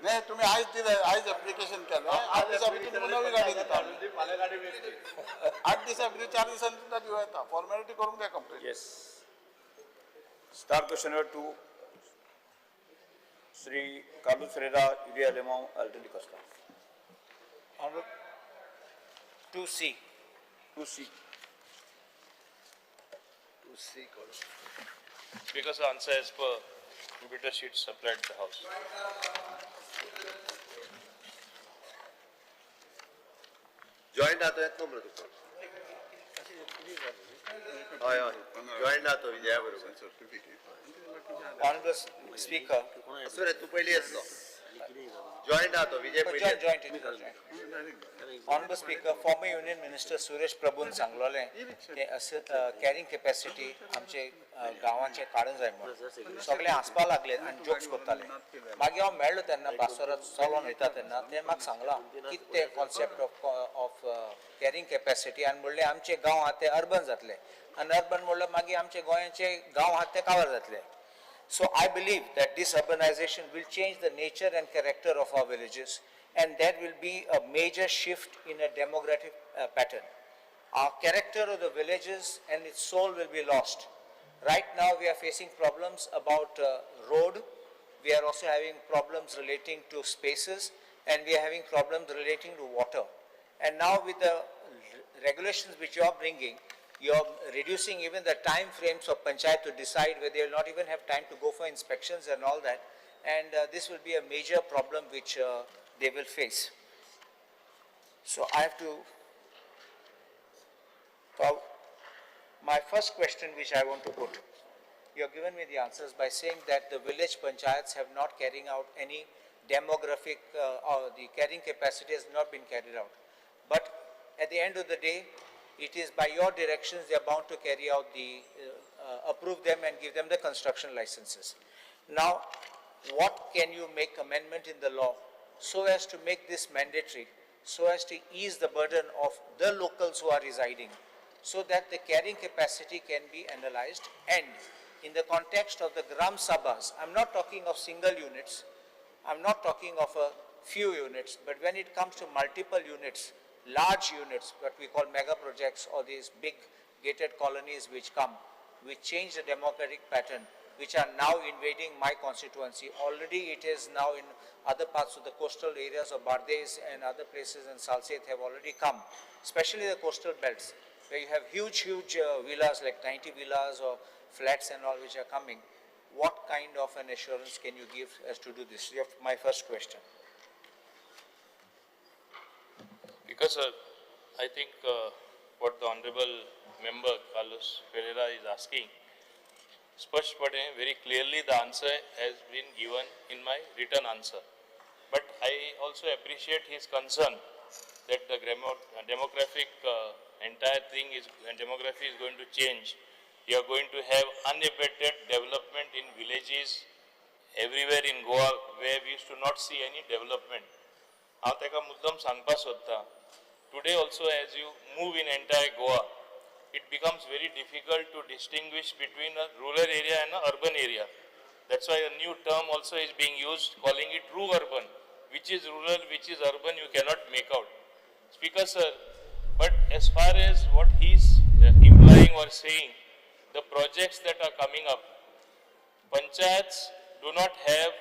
नाही तुम्ही आयज दिले आयज एप्लिकेशन केलं 8 दिसा भितर तुम्ही नवी गाडी दिता फाल्यां गाडी मेळटली 8 दिसा भितर 4 दिसांनी सुद्धा दिवं येता फॉर्मॅलिटी करूंक जाय complete Yes. Start question number 2. Sri Carlos Ferreira, Uriah Lemão, Alton Costa. Honorable 2C 2C. तू सी कोण Because the answer as per computer sheet supplied to the house. Joint आतो येतो मरे तुका हय हय जॉईंट आतो विजया बरोबर Honorable Speaker असो रे तू पयली येतलो जॉईंट आतो विजय पयली Honorable Speaker, former Union Minister Suresh Prabhun सांगलोलें की कॅरिंग कॅपॅसिटी आमचे गांवांचे काडून जाय म्हणून सगळे हांसपा लागले आनी जोक्स करताले मागीर हांव मेळ्ळो तेन्ना बासोरात चलोन वयता तेन्ना ते म्हाका सांगलां कितें ते कॉन्सेप्ट ऑफ कॅरिंग कॅपॅसिटी आनी म्हणलें आमचे गांव आहा ते अर्बन जातले आनी अर्बन म्हणल्यार मागीर आमचे गोंयाचे गांव आहा ते कावर जातले. So I believe that this urbanization will change the nature and character of our villages, and there will be a major shift in a demographic pattern. Our character of the villages and its soul will be lost. Right now we are facing problems about road, we are also having problems relating to spaces, and we are having problems relating to water. And now with the regulations which you are bringing, you're reducing even the time frames of panchayat to decide whether they will not even have time to go for inspections and all that. And this will be a major problem which they will face. So I have to, my first question which I want to put, you have given me the answers by saying that the village panchayats have not carrying out any demographic, or the carrying capacity has not been carried out. But at the end of the day, it is by your directions they are bound to carry out the, approve them and give them the construction licenses. Now, what can you make amendment in the law so as to make this mandatory, so as to ease the burden of the locals who are residing, so that the carrying capacity can be analyzed, and in the context of the Gram Sabhas, I'm not talking of single units, I'm not talking of a few units, but when it comes to multiple units, large units, what we call mega projects, or these big gated colonies which come, which change the democratic pattern, which are now invading my constituency. Already it is now in other parts of the coastal areas of Bardes and other places in Salsette have already come, especially the coastal belts, where you have huge villas like 90 villas or flats and all which are coming. What kind of an assurance can you give as to do this? My first question. Because I think what the honorable member Carlos Ferreira is asking, Spashpade, very clearly the answer has been given in my written answer. But I also appreciate his concern that the demographic entire thing is, demography is going to change. You are going to have unabated development in villages everywhere in Goa where we used to not see any development. हांव तेका मुद्दम सांगपाक सोदतां. Today also as you move in entire Goa, it becomes very difficult to distinguish between a rural area and an urban area. That's why a new term also is being used, calling it Ru-urban. Which is rural, which is urban, you cannot make out. Speaker sir, but as far as what he is implying or saying, the projects that are coming up, panchayats do not have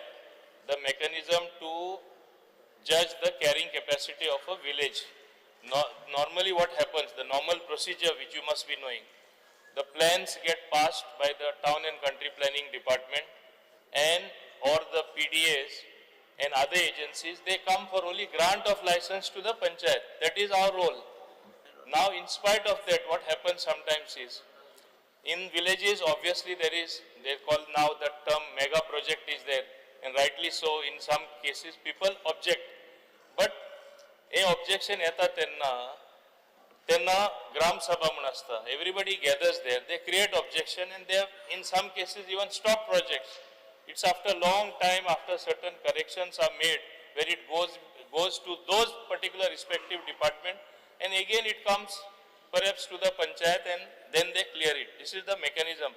the mechanism to judge the carrying capacity of a village. Normally what happens, the normal procedure which you must be knowing, the plans get passed by the town and country planning department and or the PDAs and other agencies, they come for only grant of license to the panchayat. That is our role. Now in spite of that, what happens sometimes is, in villages obviously there is, they call now the term mega project is there, and rightly so in some cases people object. But हे ऑब्जेक्शन येता तेन्ना ग्राम सभा म्हण आसता, everybody gathers there, they create objection and they have in some cases even stopped projects. It's after long time, after certain corrections are made, where it goes to those particular respective department, and again it comes perhaps to the panchayat and then they clear it. This is the mechanism.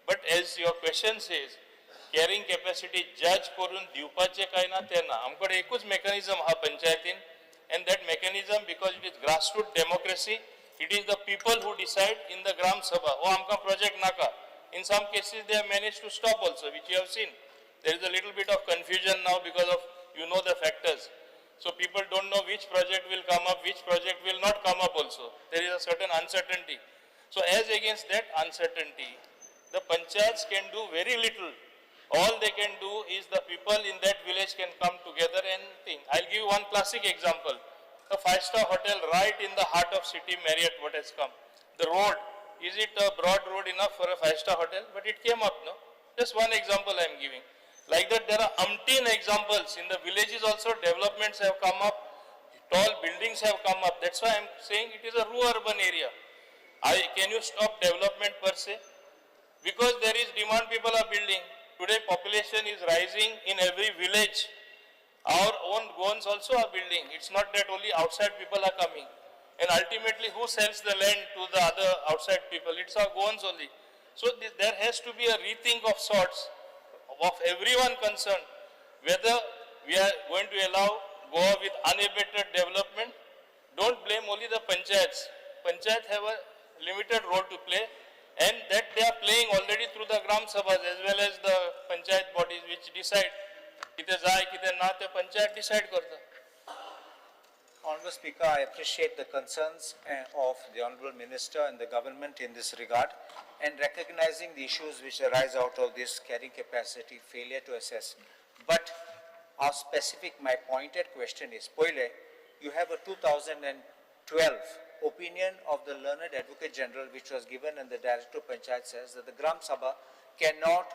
But as your question says, carrying capacity judge करून दिवपाचे काय ना तेन्ना आमकडे एकूच mechanism हा पंचायतीन, and that mechanism, because it is grassroots democracy, it is the people who decide in the gram sabha. Oh, amka project naka. In some cases they have managed to stop also, which you have seen. There is a little bit of confusion now because of, you know, the factors. So people don't know which project will come up, which project will not come up also. There is a certain uncertainty. So as against that uncertainty, the panchayats can do very little. All they can do is the people in that village can come together and think. I'll give you one classic example. A 5-star hotel right in the heart of city, Marriott, what has come. The road, is it a broad road enough for a 5-star hotel? But it came up, no? Just one example I am giving. Like that, there are umpteen examples. In the villages also, developments have come up. Tall buildings have come up. That's why I am saying it is a rural urban area. Can you stop development per se? Because there is demand, people are building. Today population is rising in every village. Our own Goans also are building. It's not that only outside people are coming. And ultimately who sells the land to the other outside people? It's our Goans only. So there has to be a rethink of sorts of everyone concerned. Whether we are going to allow Goa with unabated development, don't blame only the panchayats. Panchayats have a limited role to play. And that they are playing already through the Gram Sabhas as well as the panchayat bodies which decide. Kite jai, kite na, te panchayat decide karta. Honourable Speaker, I appreciate the concerns of the Honourable Minister and the government in this regard, and recognizing the issues which arise out of this carrying capacity failure to assess. But my pointed question is, Poile, you have a 2012 opinion of the learned Advocate General which was given, and the Director of Panchayat says that the Gram Sabha cannot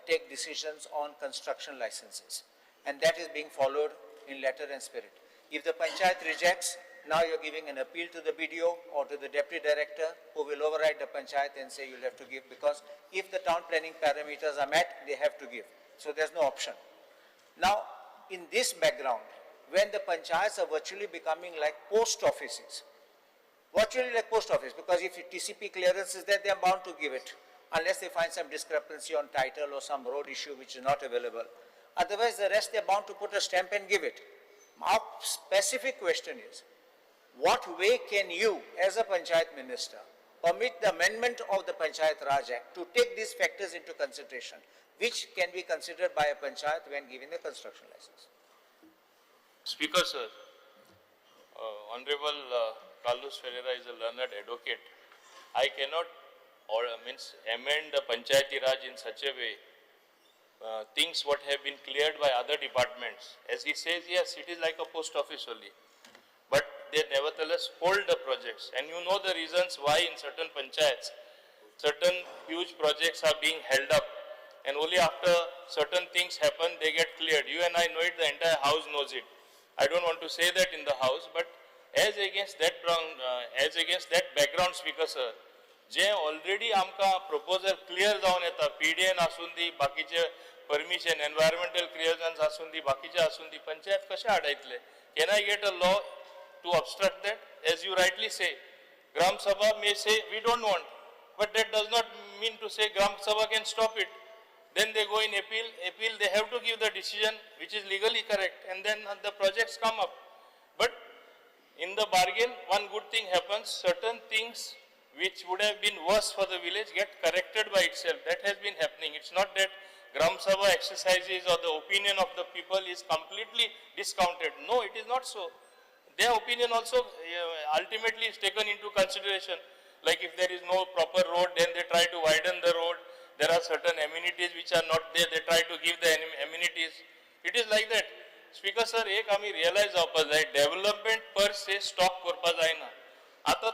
take decisions on construction licenses, and that is being followed in letter and spirit. If the Panchayat rejects, now you're giving an appeal to the BDO or to the Deputy Director, who will override the Panchayat and say you'll have to give, because if the town planning parameters are met, they have to give. So there's no option. Now, in this background, when the Panchayats are virtually becoming like post offices, because if TCP clearance is there, they are bound to give it, unless they find some discrepancy on title or some road issue which is not available. Otherwise, the rest they are bound to put a stamp and give it. Our specific question is, what way can you, as a Panchayat Minister, permit the amendment of the Panchayat Raj Act to take these factors into consideration, which can be considered by a Panchayat when giving the construction license? Speaker, sir, Honorable Carlos Ferreira is a learned advocate. I cannot amend the Panchayati Raj in such a way, things what have been cleared by other departments. As he says, yes, it is like a post office only. But they nevertheless hold the projects. And you know the reasons why in certain panchayats, certain huge projects are being held up. And only after certain things happen, they get cleared. You and I know it, the entire house knows it. I don't want to say that in the house, but as against that background, Speaker sir, जे already आमका proposal clear जावन येता, PDN आसून दी, बाकीचे permission, environmental clearance आसून दी, बाकीचे आसून दी, पंचायत कशे हाडायतले? Can I get a law to obstruct that? As you rightly say, Gram Sabha may say we don't want, but that does not mean to say Gram Sabha can stop it. Then they go in appeal, they have to give the decision which is legally correct, and then the projects come up. But in the bargain, one good thing happens, certain things which would have been worse for the village get corrected by itself. That has been happening. It's not that Gram Sabha exercises or the opinion of the people is completely discounted. No, it is not so. Their opinion also ultimately is taken into consideration. Like if there is no proper road, then they try to widen the road. There are certain amenities which are not there, they try to give the amenities. It is like that. Speaker sir, एक आम्ही realize जावपाक जाय, development per se stop करपा जायना. आता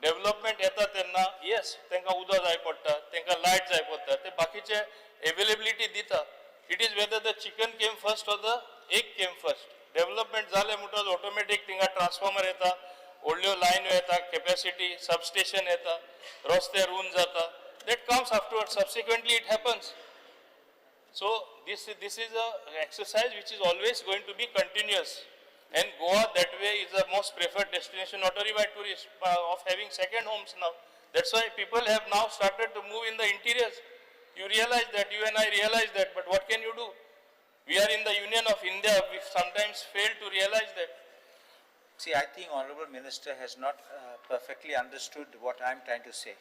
development येता तेन्ना yes, तेंका उदक जाय पडटा, तेंका light जाय पडटा, ते बाकीचे availability दिता. It is whether the chicken came first or the egg came first. Development जाले म्हणटच ऑटोमॅटिक थिंगा ट्रान्सफॉर्मर येता, व्हडल्यो लायन्यो येता, कॅपॅसिटी सबस्टेशन येता, रस्ते रूंद जाता. That comes afterwards. Subsequently, it happens. So this is a exercise which is always going to be continuous. And Goa that way is the most preferred destination, not only by tourists, of having second homes now. That's why people have now started to move in the interiors. You realize that, you and I realize that, but what can you do? We are in the Union of India, we sometimes fail to realize that. See, I think Honorable Minister has not perfectly understood what I am trying to say.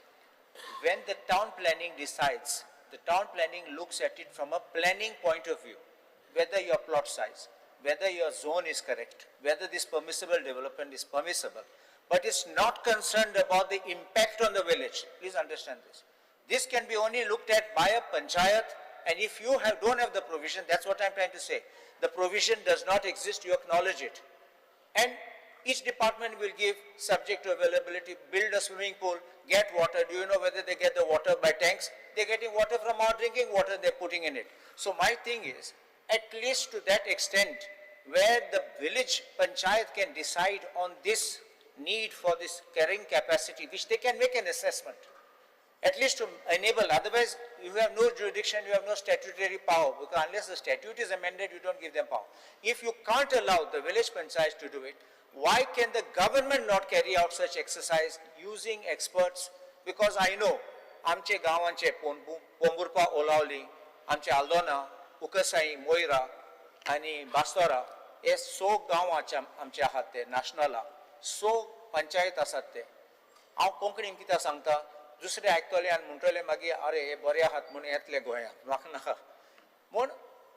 When the town planning decides, the town planning looks at it from a planning point of view, whether your plot size, whether your zone is correct, whether this permissible development is permissible, but it's not concerned about the impact on the village. Please understand this. This can be only looked at by a panchayat, and if you don't have the provision, that's what I'm trying to say. The provision does not exist, you acknowledge it. And each department will give, subject to availability, build a swimming pool, get water. Do you know whether they get the water by tanks? They're getting water from our drinking water, they're putting in it. So my thing is, at least to that extent, where the village panchayat can decide on this need for this carrying capacity, which they can make an assessment, at least to enable. Otherwise, you have no jurisdiction, you have no statutory power, because unless the statute is amended, you don't give them power. If you can't allow the village panchayat to do it, why can the government not carry out such exercise using experts? Because I know, आमचे गावांचे पोंबुर्पा ओलावली, आमचे आल्दोना, उकसाई, मोयरा आणि बास्तोरा हे 100 गांव आमचे आहात ते नॅशनला 100 पंचायत आसात ते. हांव कोंकणीन कित्याक सांगता, दुसरे आयकतले आनी म्हणटले मागीर अरे हे बरे आहात म्हणून येतले गोंयांत, म्हाका नाका. म्हूण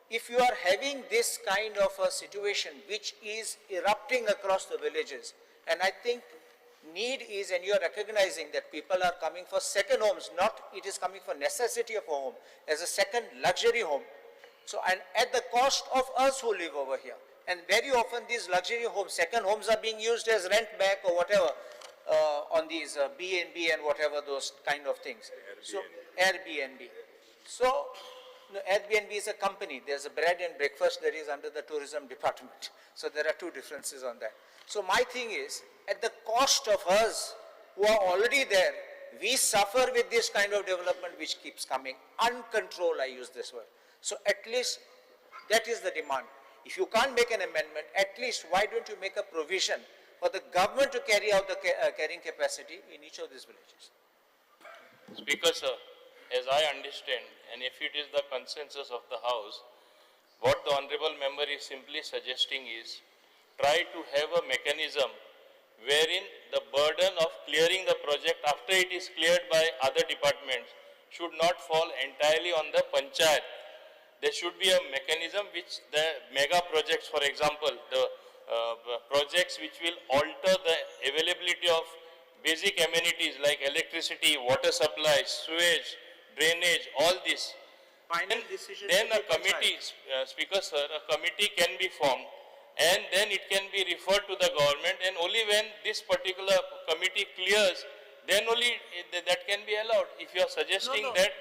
if you are having this kind of a situation which is erupting across the villages, and I think need is, and you are recognizing that people are coming for second homes, not it is coming for necessity of a home, as a second luxury home. So, and at the cost of us who live over here. And very often these luxury homes, second homes are being used as rent back or whatever, on these B&B and whatever those kind of things. So, Airbnb. So, no, Airbnb is a company. There's a bread and breakfast that is under the tourism department. So there are two differences on that. So my thing is, at the cost of us who are already there, we suffer with this kind of development which keeps coming. Uncontrolled, I use this word. So at least that is the demand. If you can't make an amendment, at least why don't you make a provision for the government to carry out the carrying capacity in each of these villages? Speaker, sir, as I understand, and if it is the consensus of the House, what the Honorable Member is simply suggesting is try to have a mechanism wherein the burden of clearing the project after it is cleared by other departments should not fall entirely on the panchayat. There should be a mechanism which the mega projects, for example, the projects which will alter the availability of basic amenities like electricity, water supply, sewage, drainage, all this. Final decision. Then a committee, Speaker sir, a committee can be formed and then it can be referred to the government, and only when this particular committee clears, then only that can be allowed. If you are suggesting No. that,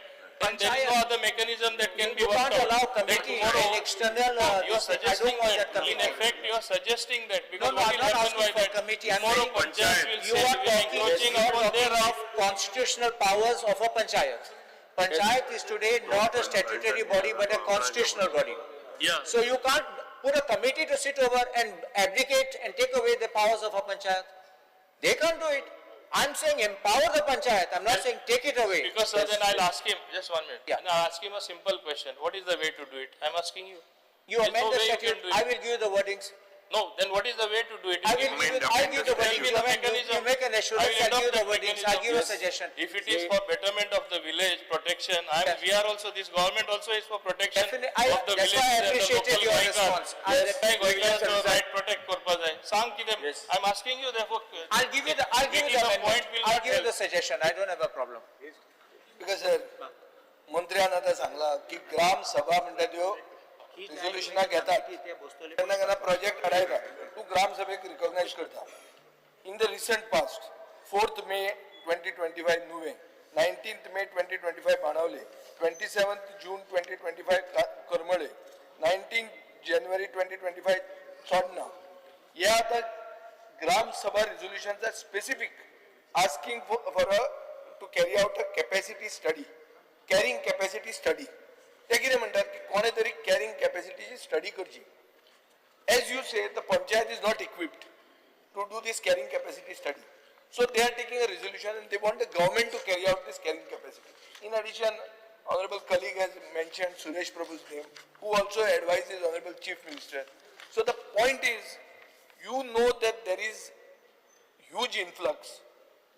then there is no other mechanism that can be You worked can't out. allow That committee tomorrow- and external. You are suggesting I don't want that, that in committee. effect, you are suggesting that, because No, what I'm will not happen asking by for that? committee. I'm Tomorrow saying panchayat will you say are we are encroaching upon their talking right. of constitutional powers of a panchayat. Panchayat is today not a statutory body but a constitutional body. Yeah. So you can't put a committee to sit over and abdicate and take away the powers of a panchayat. They can't do it. I'm saying empower the panchayat. I'm not saying take it away. Because sir, then I'll ask him, just 1 minute. Yeah. And I'll ask him a simple question. What is the way to do it? I'm asking you. You There's amend no the way you statute. can do it. I will give you the wordings. No, then what is the way to do it? I will give you the Tell me wordings. the mechanism. You make an assurance, I will I'll give you adopt the that wordings. mechanism. I'll give you a Yes. suggestion. If it is for betterment of the village protection, Yes. we are also, this government also is for protection Definitely. of the That's village why I and the appreciated local your goikas. response. Right protect purpose hai. Sang ki them- Yes. I'm asking you therefore. I'll give you the Getting the amendment. point will I'll not give you the help. suggestion. I don't have a problem. Because sir मंत्र्यान आतां सांगला की ग्राम सभा म्हणटा त्यो रिजोल्युशनां घेतात केन्ना केन्ना प्रोजेक्ट हाडायता तूं ग्राम सभेक रिकॉग्नायज करता in the recent past 4th May 2025 Nuvem 19th May 2025 Benaulim 27th June 2025 Karmale 19th January 2025 सोडना हे आता ग्राम सभा resolutions are specific asking for to carry out a capacity study, carrying capacity study. ते कितें म्हणटात की कोणे तरी carrying capacity ची study करची. As you say, the panchayat is not equipped to do this carrying capacity study. So they are taking a resolution and they want the government to carry out this carrying capacity. In addition, Honorable colleague has mentioned Suresh Prabhu's name, who also advises Honorable Chief Minister. So the point is, you know that there is huge influx,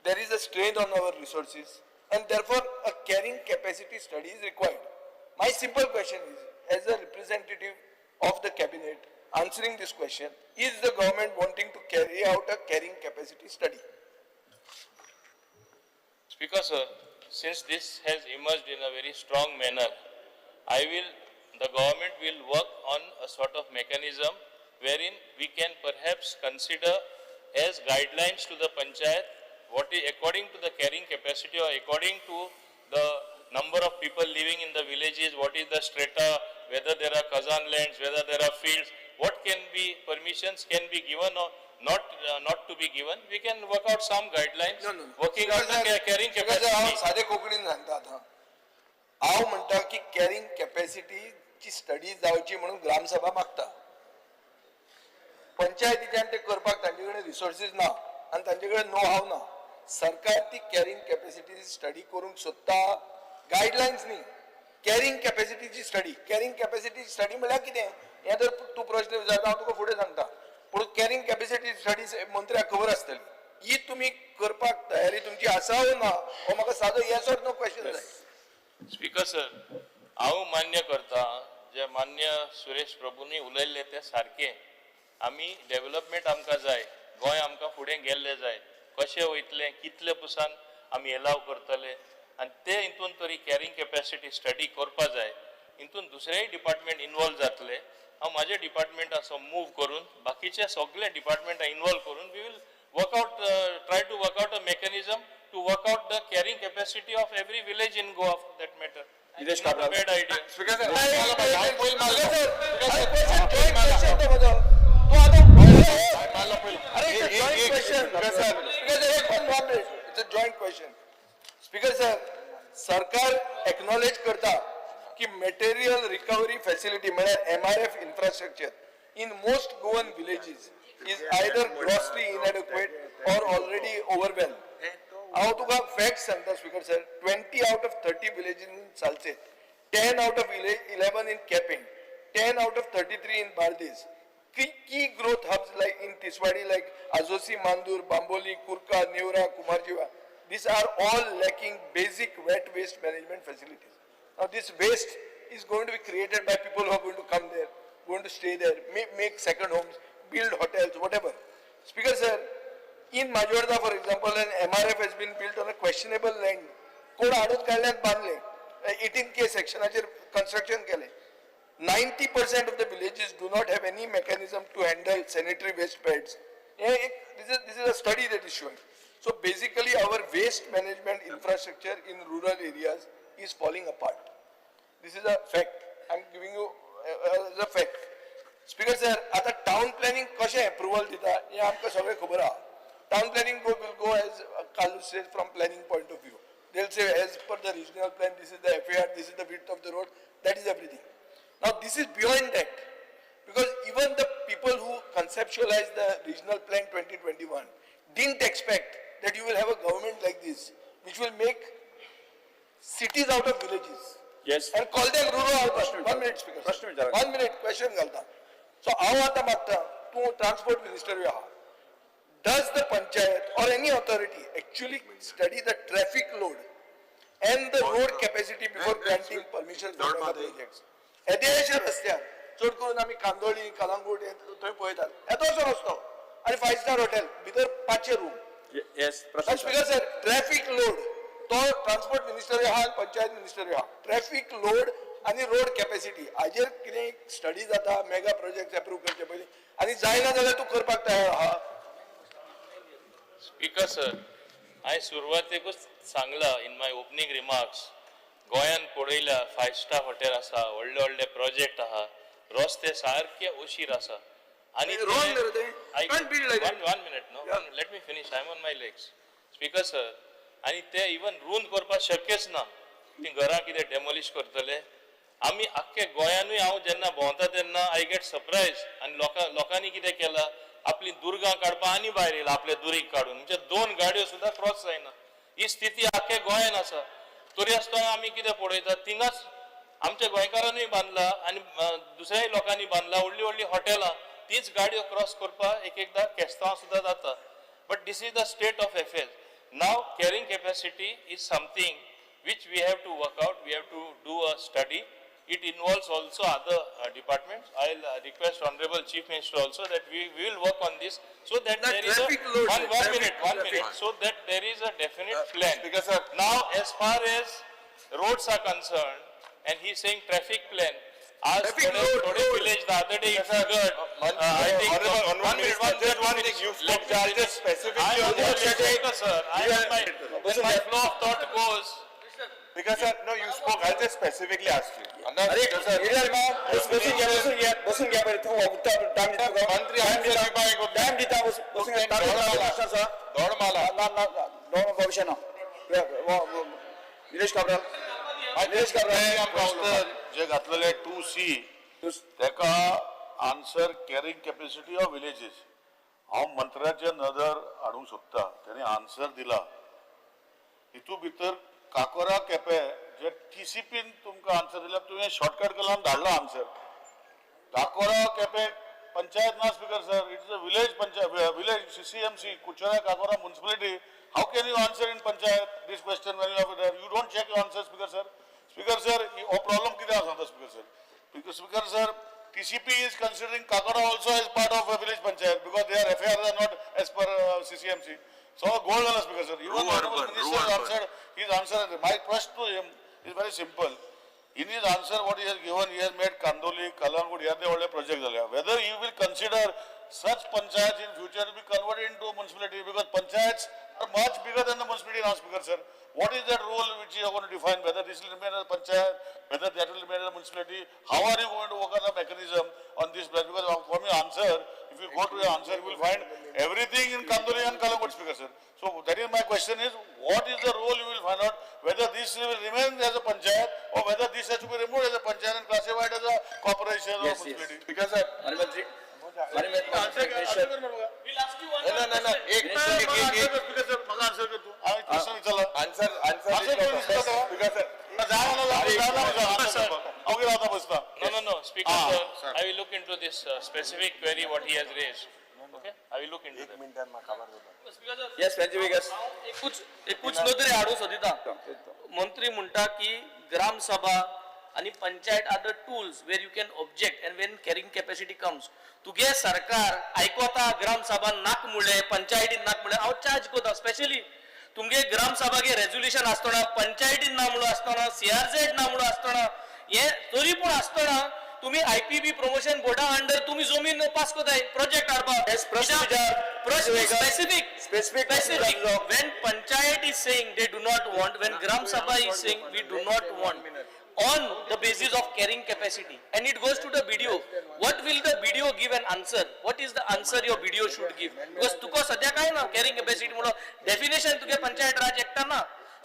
there is a strain on our resources, and therefore a carrying capacity study is required. My simple question is, as a representative of the cabinet, answering this question, is the government wanting to carry out a carrying capacity study? Speaker, sir, since this has emerged in a very strong manner, the government will work on a sort of mechanism wherein we can perhaps consider as guidelines to the panchayat what is according to the carrying capacity or according to the number of people living in the villages, what is the strata, whether there are khazan lands, whether there are fields, what can be permissions can be given or not to be given. We can work out some guidelines working on the carrying Because हांव capacity. सादे कोंकणीन सांगता आतां. हांव म्हणटा की कॅरिंग कॅपॅसिटीची स्टडी जावची म्हणून ग्रामसभा मागता. पंचायतीच्यान ते करपाक तांचे कडेन रिसोर्सीस ना आनी तांचे कडेन नो हाव ना. सरकार ती कॅरिंग कॅपॅसिटीची स्टडी करूंक सोदता. गायडलायन्स न्ही, कॅरिंग कॅपॅसिटीची स्टडी. कॅरिंग कॅपॅसिटी स्टडी म्हळ्यार कितें? हें जर तूं प्रश्न विचारता हांव तुका फुडें सांगता. पूण कॅरिंग कॅपॅसिटी स्टडी मंत्र्याक खबर आसतली. ही तुमी करपाक तयारी तुमची आसा ओ ना हो म्हाका सादो येस ऑर नो क्वेश्चन जाय. स्पीकर सर, हांव मान्य करता जे मान्य सुरेश प्रभूनी उलयल्ले ते सारकें. आमी डेव्हलपमेंट आमकां जाय, गोंय आमकां फुडें गेल्लें जाय, कशें वयतलें, कितले पुसान आमी एलाव करतले आनी ते हितून तरी कॅरिंग कॅपॅसिटी स्टडी करपा जाय. हितून दुसरेय डिपार्टमेंट इन्वॉल्व जातले. हांव म्हाजे डिपार्टमेंटाचो मूव करून बाकीचे सगळे डिपार्टमेंटा इन्वॉल्व करून we will work out, try to work out a mechanism to work out the carrying capacity of every village in Goa for that matter. Nilesh Not a Kabra. bad idea. Speaker sir, it's a joint question. Speaker sir, सरकार acknowledge करता की material recovery facility म्हळ्यार MRF infrastructure in most Goan villages is either grossly inadequate or already overwhelmed. हांव तुका facts सांगता speaker sir. 20 out of 30 villages in Salchet, 10 out of 11 in Kepping, 10 out of 33 in Baldis. Key growth hubs like in Tiswadi like Azosi, Mandur, Bamboli, Kurka, Neura, Kumarjiva. These are all lacking basic wet waste management facilities. Now this waste is going to be created by people who are going to come there, going to stay there, make second homes, build hotels, whatever. Speaker sir, in Majorda for example, an MRF has been built on a questionable land. कोण हाडून काडल्यात बांदले. 18K sectionाचेर construction केले. 90% of the villages do not have any mechanism to handle sanitary waste beds. This is a study that is showing. So basically our waste management infrastructure in rural areas is falling apart. This is a fact. I am giving you as a fact. Speaker sir, आता town planning कशें approval दिता हे आमकां सगळें खबर आहा. Town planning will go as Kalu says from planning point of view. They'll say as per the regional plan, this is the FAR, this is the width of the road, that is everything. Now this is beyond that, because even the people who conceptualized the regional plan 2021 didn't expect that you will have a government like this, which will make cities out of villages. Yes. And call them rural urban. 1 minute, speaker. Prashna विचारा. 1 minute, question घालता. So हांव आतां मागता, तूं transport minister आहा. Does the panchayat or any authority actually study the traffic load and the road capacity before granting permission for mega projects? येदेशे रस्त्यार चड करून आमी कांदोळी, कलंगूट थंय पळयतात. येदोसो रस्तो आनी 5-star हॉटेल भितर 500 room. Yes, But Prashna. speaker sir, traffic load तो ट्रान्सपोर्ट मिनिस्टर आहा पंचायत मिनिस्टर आहा. ट्रॅफिक लोड आनी रोड कॅपॅसिटी हाजेर कितें स्टडी जाता मेगा प्रोजेक्ट अप्रूव्ह करचे पयलीं आनी जायना जाल्यार तूं करपाक तयार आहा. स्पीकर सर, हांवें सुरवातेकूच सांगला इन माय ओपनिंग रिमार्क्स, गोंयान पळयल्या 5-star हॉटेल आसा, व्हडले व्हडले प्रोजेक्ट आहा, रस्ते सारके उशीर आसा. आणि It's wrong, ते- they can't build like that. one minute, no, let me finish, I am on my legs. Speaker sir, आणि ते even रुंद करपाक शक्यच ना, ती घरां कितें डेमोलिश करतले. आमी आख्खे गोंयानूय हांव जेन्ना भोंवता तेन्ना आय गेट सरप्रायज आनी लोकांनी कितें केलां, आपली दुर्गां काडपा आनी भायर येयला आपले दुरीग काडून, म्हणजे 2 गाडयो सुद्दां क्रॉस जायना. ही स्थिती आख्खे गोंयान आसा. तरी आसतना आमी कितें पळयता, थिंगाच आमच्या गोंयकारांनी बांदला आनी दुसऱ्याय लोकांनी बांदला व्हडली व्हडली हॉटेलां, तीच गाडयो क्रॉस करपाक एकदां केस्तांव सुद्दां जाता. But this is the state of affairs. Now carrying capacity is something which we have to work out, we have to do a study. It involves also other departments. I'll request Honorable Chief Minister also that we will work on this so that The there is a, traffic load, one traffic, minute, traffic. so that there is a definite plan. Speaker sir. Now, as far as roads are concerned, and he's saying traffic plan, as Traffic load, Tode load. village the other day it figured, I think, Honorable one minute, one thing, you spoke just specifically I on am the only speaker, sir. When my flow of thought goes, Because sir, no, you spoke, I'll just specifically ask you. अरे इधर बसून घ्या बरं तू उत्तर टाइम देतो का मंत्री आमचे विभाग होते. टाइम देता बसून घ्या दौडमाला. दोन भविष्य ना निलेश काब्राल क्वेश्चन जे घातलेले 2C तेका answer carrying capacity of villages हांव मंत्र्याचे नदर हाडूंक सोदता. तेणी आन्सर दिला. हितू भितर काकोरा केपे जे TCPन तुमकां आन्सर दिला, तुवें शॉर्टकट केला आनी धाडला आन्सर. काकोरा केपे पंचायत ना speaker sir, it is a village panchayat, village CCMC, कुचरा काकोरा municipality. How can you answer in panchayat this question when you have there? You don't check your answer, Speaker sir. Speaker sir, हो problem किती आसा Speaker sir? Because Speaker sir, TCP is considering Kakara also as part of a village panchayat because their affairs are not as per CCMC. So goal on Speaker sir. Even honorable minister answered his answer. My question to him is very simple. In his answer, what he has given, he has made Kandoli, Kalangud, here they all project. Whether he will consider such panchayats in future to be converted into a municipality because panchayats are much bigger than the municipality now, Speaker sir. What is that role which you are going to define? Whether this will remain as a panchayat, whether that will remain as a municipality? How are you going to work on the mechanism on this place? Because from your answer, if you go to your answer, you will find everything in Kandoli and Kalangud, Speaker sir. So that is my question is, what is the role you will find out? Whether this will remain as a panchayat or whether this has to be removed as a panchayat and classified as a corporation or municipality? Because sir, मंत्री ना एक स्पीकर सर माझा आन्सर कर तू. आम्ही प्रश्न विचारला. answer because sir, no, Speaker sir, I will look into this specific query what he has raised. Okay, I will look into that. Yes पंचविकास एकूच नदरे हाडूं सोदिता. मंत्री म्हणटा की ग्राम सभा आणि panchayat are the tools where you can object and when carrying capacity comes. तुगे सरकार आयकोता ग्राम सभा नाक मुळे पंचायतीन नाक मुळे हांव चार्ज कोता. स्पेशली तुमगे ग्राम सभागे रेझोल्युशन आसतना पंचायतीन ना म्हणून आसतना CRZ ना म्हणून आसतना हे तरी पूण आसतना तुम्ही IPB प्रमोशन बोर्डा अंडर तुम्ही जमीन पास कोताय प्रोजेक्ट हाडपाक specific when panchayat is saying they do not want, when gram sabha is saying we do not want, on the basis of carrying capacity, and it goes to the BDO. What will the BDO give an answer? What is the answer your BDO should give? Because तुका सध्या काय ना carrying capacity म्हणून definition तुगे पंचायत राज एक्टा ना.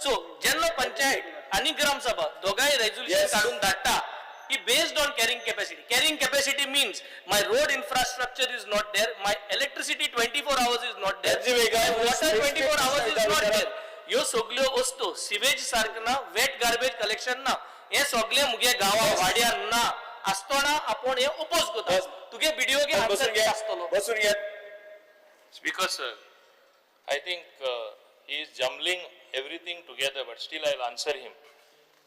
So जेन्ना पंचायत आणि ग्राम सभा दोगांय रेझोल्युशन काढून धाडटा, he based on carrying capacity. Carrying capacity means my road infrastructure is not there, my electricity 24 hours is not there, my water 24 hours is not there. ह्यो सगळ्यो वस्तू सिवेज सारखना वेट गार्बेज कलेक्शन ना हे सगळे मुगे गावा वाड्या ना आसतना आपण हे ओपोज करता. तुगे व्हिडिओ गे आन्सर आसतलो. बसून घ्या. Speaker sir, I think he is jumbling everything together, but still I will answer him.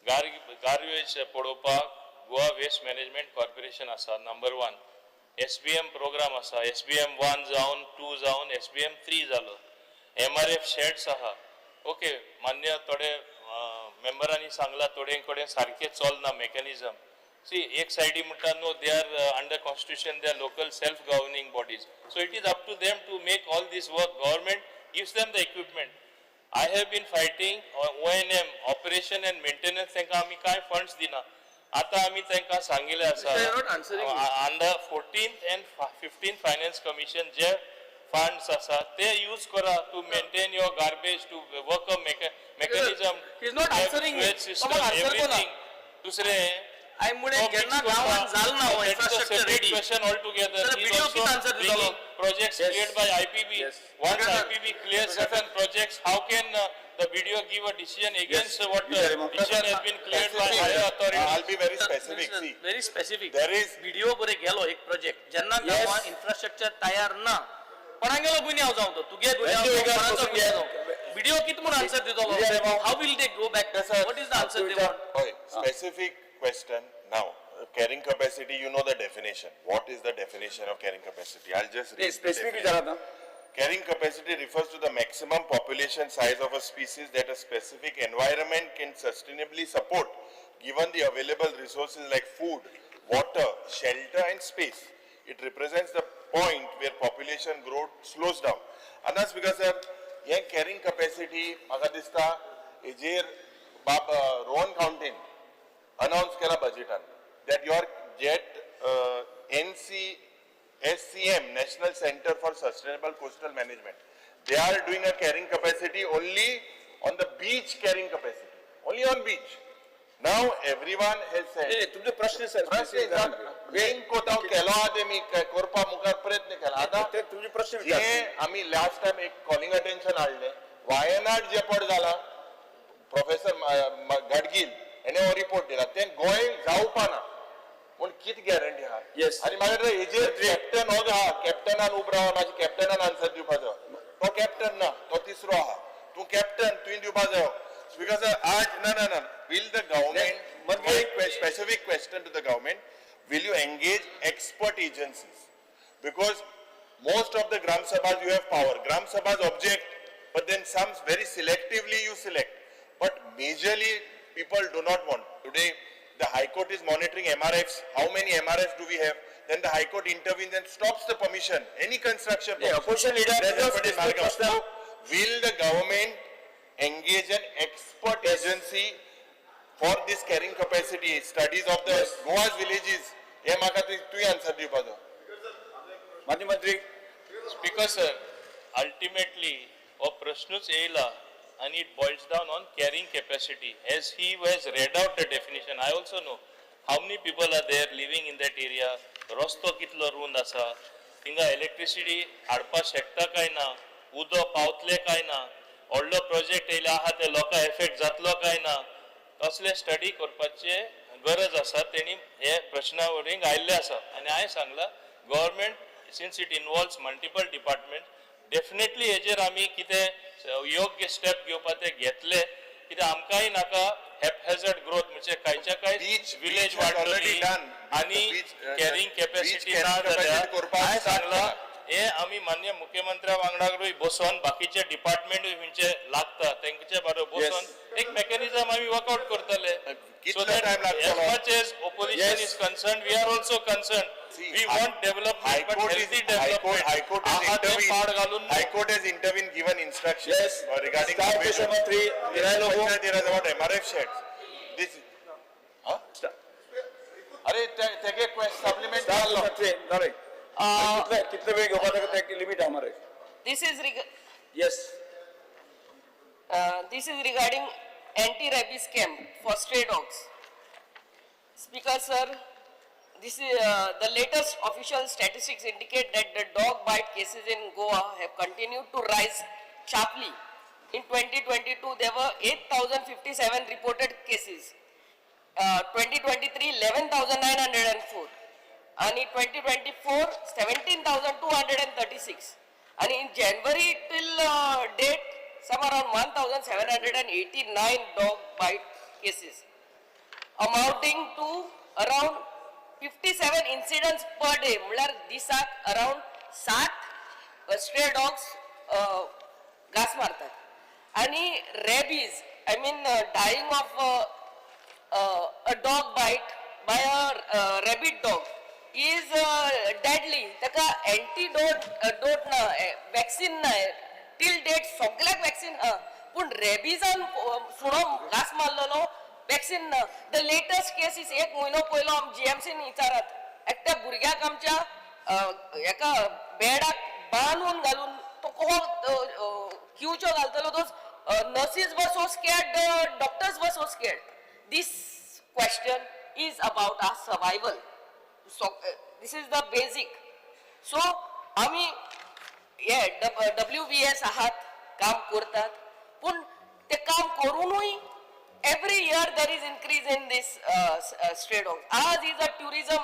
Garbage पडोवपाक गोवा वेस्ट मॅनेजमेंट कॉर्पोरेशन आसा नंबर 1. SBM प्रोग्राम आसा. SBM 1 जावन 2 जावन SBM 3 जालो. MRF शेड्स आहा. ओके, मान्य थोडे मेंबरांनी सांगला थोडे कडेन सारखे चलना मेकॅनिझम. सी एक सायडी म्हणटा no they are under constitution, they are local self governing bodies. So it is up to them to make all this work. Government gives them the equipment. I have been fighting ONM, operation and maintenance, तांकां आमी कांय फंड्स दिना. आता आम्ही तांकां सांगिल्लें आसा They are not answering you. Under 14th and 15th finance commission जे फंड्स आसा ते यूज करा to maintain your garbage to work a mechanism He is not answering you. System Come on, answer कोणा? एवरीथिंग दुसरें आय मुळे जेन्ना गांवांत जाल ना हो इन्फ्रास्ट्रक्चर रेडी question altogether. तर He's video also किती answer दितलो? bringing projects cleared by IPB. Yes. Once Together. IPB clears certain projects, how can the video give a decision against what decision has been cleared by higher authority? I'll be very specific. See, very specific there is- video बरे गेलो एक प्रोजेक्ट जेन्ना गांवांत इन्फ्रास्ट्रक्चर तयार ना कोणागेलो गुन्यांव जावं तो तुगे गुन्यांव व्हिडिओ किती म्हूण आन्सर दितलो how will they go back what is the answer they want okay, specific question now. Carrying capacity, you know the definition. What is the definition of carrying capacity? I'll just read the specific definition. विचारा आता Carrying capacity refers to the maximum population size of a species that a specific environment can sustainably support given the available resources like food, water, shelter and space. It represents the point where population growth slows down. And that's because yeah, carrying capacity, म्हाका दिसता हेजेर बाब रोहन काउंटीन announce केला budgetan that your jet NCSCM National Center for Sustainable Coastal Management, they are doing a carrying capacity only on the beach carrying capacity, only on beach. Now everyone has said तुमचे प्रश्न सर बेन कोताव केलो हा ते मी करपा मुखार प्रयत्न केला आता ते तुमचे प्रश्न जे विचार आम्ही लास्ट टाइम एक कॉलिंग अटेन्शन हाडले वायनाड जे पड जाला प्रोफेसर गडगील हेणे हो रिपोर्ट दिला ते गोंय जावपा ना पूण कित गॅरंटी आहा Yes. आनी म्हाका हेजेर कॅप्टन हो जो आहा कॅप्टनान उब रावा माझ्या कॅप्टनान आन्सर दिवपाचो तो कॅप्टन ना तो तिसरो आहा तू कॅप्टन तुवें दिवपा जायो बिकॉज आज ना will the government specific question to the government will you engage expert agencies because most of the gram sabhas you have power gram sabhas object but then some very selectively you select but majorly people do not want today the high court is monitoring MRFs how many MRFs do we have then the high court intervenes and stops the permission any construction permission. opposition leader That's because what is this Margam. question- So, will the government engage an expert agency for this carrying capacity studies of the Goa's villages हे म्हाका तुवें आन्सर दिवपाचो माजी मंत्री Speaker sir, ultimately हो प्रश्नच येयला and it boils down on carrying capacity. As he has read out the definition, I also know how many people are there living in that area. रस्तो कितलो रुंद आसा, थिंगा electricity हाडपा शकता काय ना, उदो पावतले काय ना, व्हडलो प्रोजेक्ट येयला आहा ते लोकां एफेक्ट जातलो काय ना, तसले स्टडी करपाचे गरज आसा तेणी हे प्रश्नावळीक आयिल्ले आसा आनी हांवें सांगला government since it involves multiple department definitely हेजेर आमी कितें योग्य स्टेप घेवपाक ते घेतले कित्याक आमकांय नाका हॅपहॅझर्ड ग्रोथ म्हणजे खंयच्या खंय विलेज वाडटली आनी कॅरिंग कॅपॅसिटी ना जाल्यार हांवें सांगला हे आमी मान्य मुख्यमंत्र्या वांगडारूय बसोन बाकीचे डिपार्टमेंटूय खंयचे लागता तेंचे बरोबर बसोन एक मेकॅनिझम आमी वर्कआउट करतले so that as much as opposition is concerned we are also concerned we want development but healthy development High Court has intervened given instructions regarding Star Station मंत्री निरायलो हो there is about MRF sheds this अरे तेगे supplement स्टार घालो मंत्री नाही कितने वेळ घेवपाक जाता ते लिमिट हमारे This is yes regarding anti-rabies camp for stray dogs. Speaker sir, this is the latest official statistics indicate that the dog bite cases in Goa have continued to rise sharply. In 2022, there were 8,057 reported cases. 2023, 11,904. And in 2024, 17,236. And in January till date, some around 1,789 dog bite cases, amounting to around 57 incidents per day. म्हळ्यार दिसाक around 7 stray dogs घास मारतात. आणि rabies, I mean dying of a dog bite by a rabid dog is deadly. ताका antidote ना, vaccine ना. टिल डेट सगळ्याक वॅक्सिन पूण रेबिजान सुणो घास मारलेलो वॅक्सिन ना द लेटेस्ट केसीस एक म्हयनो पयलो GMCन विचारात एकट्या भुरग्याक आमच्या एका बेडाक बांदून घालून तो कहो क्यूच्यो घालतलो दोस nurses were so scared, the doctors were so scared. This question is about our survival. So this is the basic. So आम्ही WVS आहात काम करतात पण ते काम करूनही every year there is increase in this stray dogs. आज is a tourism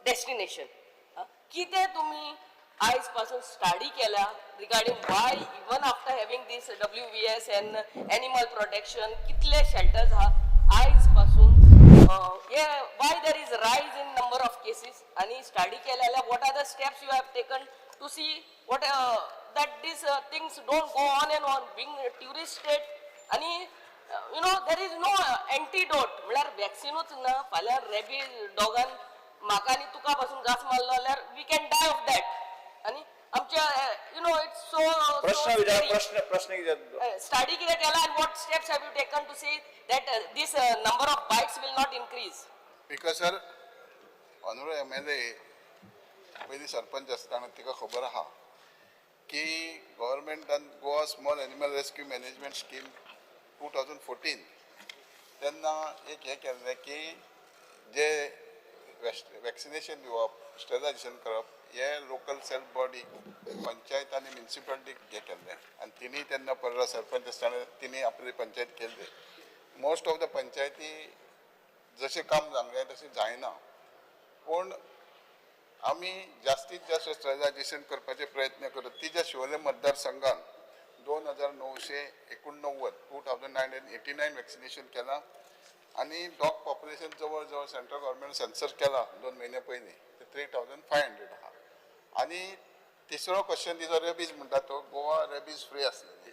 destination. किती तुम्ही आजपासून स्टडी केला regarding why even after having this WVS and animal protection कितले shelters हा आजपासून why there is rise in number of cases आणि स्टडी केलेल्या what are the steps you have taken to see what that these things don't go on and on being a tourist state आणि you know there is no antidote म्हळ्यार वॅक्सिनूच ना फाल्यां रेबीज डॉगान म्हाका आनी तुका पासून घास मारलो जाल्यार we can die of that आणि आमच्या you know it's so प्रश्न विचार प्रश्न विचार study किती केला and what steps have you taken to see that this number of bites will not increase because sir honourable MLA पयलीं सरपंच आसतना तिका खबर आहा की गव्हर्मेंटान Goa small animal rescue management scheme 2014 तेन्ना एक हें केल्लें की जे वॅक्सिनेशन दिवप स्टेरिलायझेशन करप हे लोकल सेल्फ बॉडी पंचायत आनी म्युनिसिपालिटीक हें केल्लें आनी तिणी तेन्ना परत सरपंच आसतना तिणी आपली पंचायत केल्ली मोस्ट ऑफ द पंचायती जशें काम जावंक जाय तशें जायना पूण आमी जास्तीत जास्त स्टेरिलायझेशन करपाचे प्रयत्न करत ती ज्या शिवोले मतदारसंघान 2989 2089 वॅक्सिनेशन केलां आनी डॉग पॉप्युलेशन जवळ जवळ सेंट्रल गव्हर्मेंट सेन्सस केला 2 म्हयने पयलीं ते 3500 आहा आनी तिसरो क्वेश्चन तिचो रेबीज म्हणटा तो गोवा रेबीज फ्री आसलेली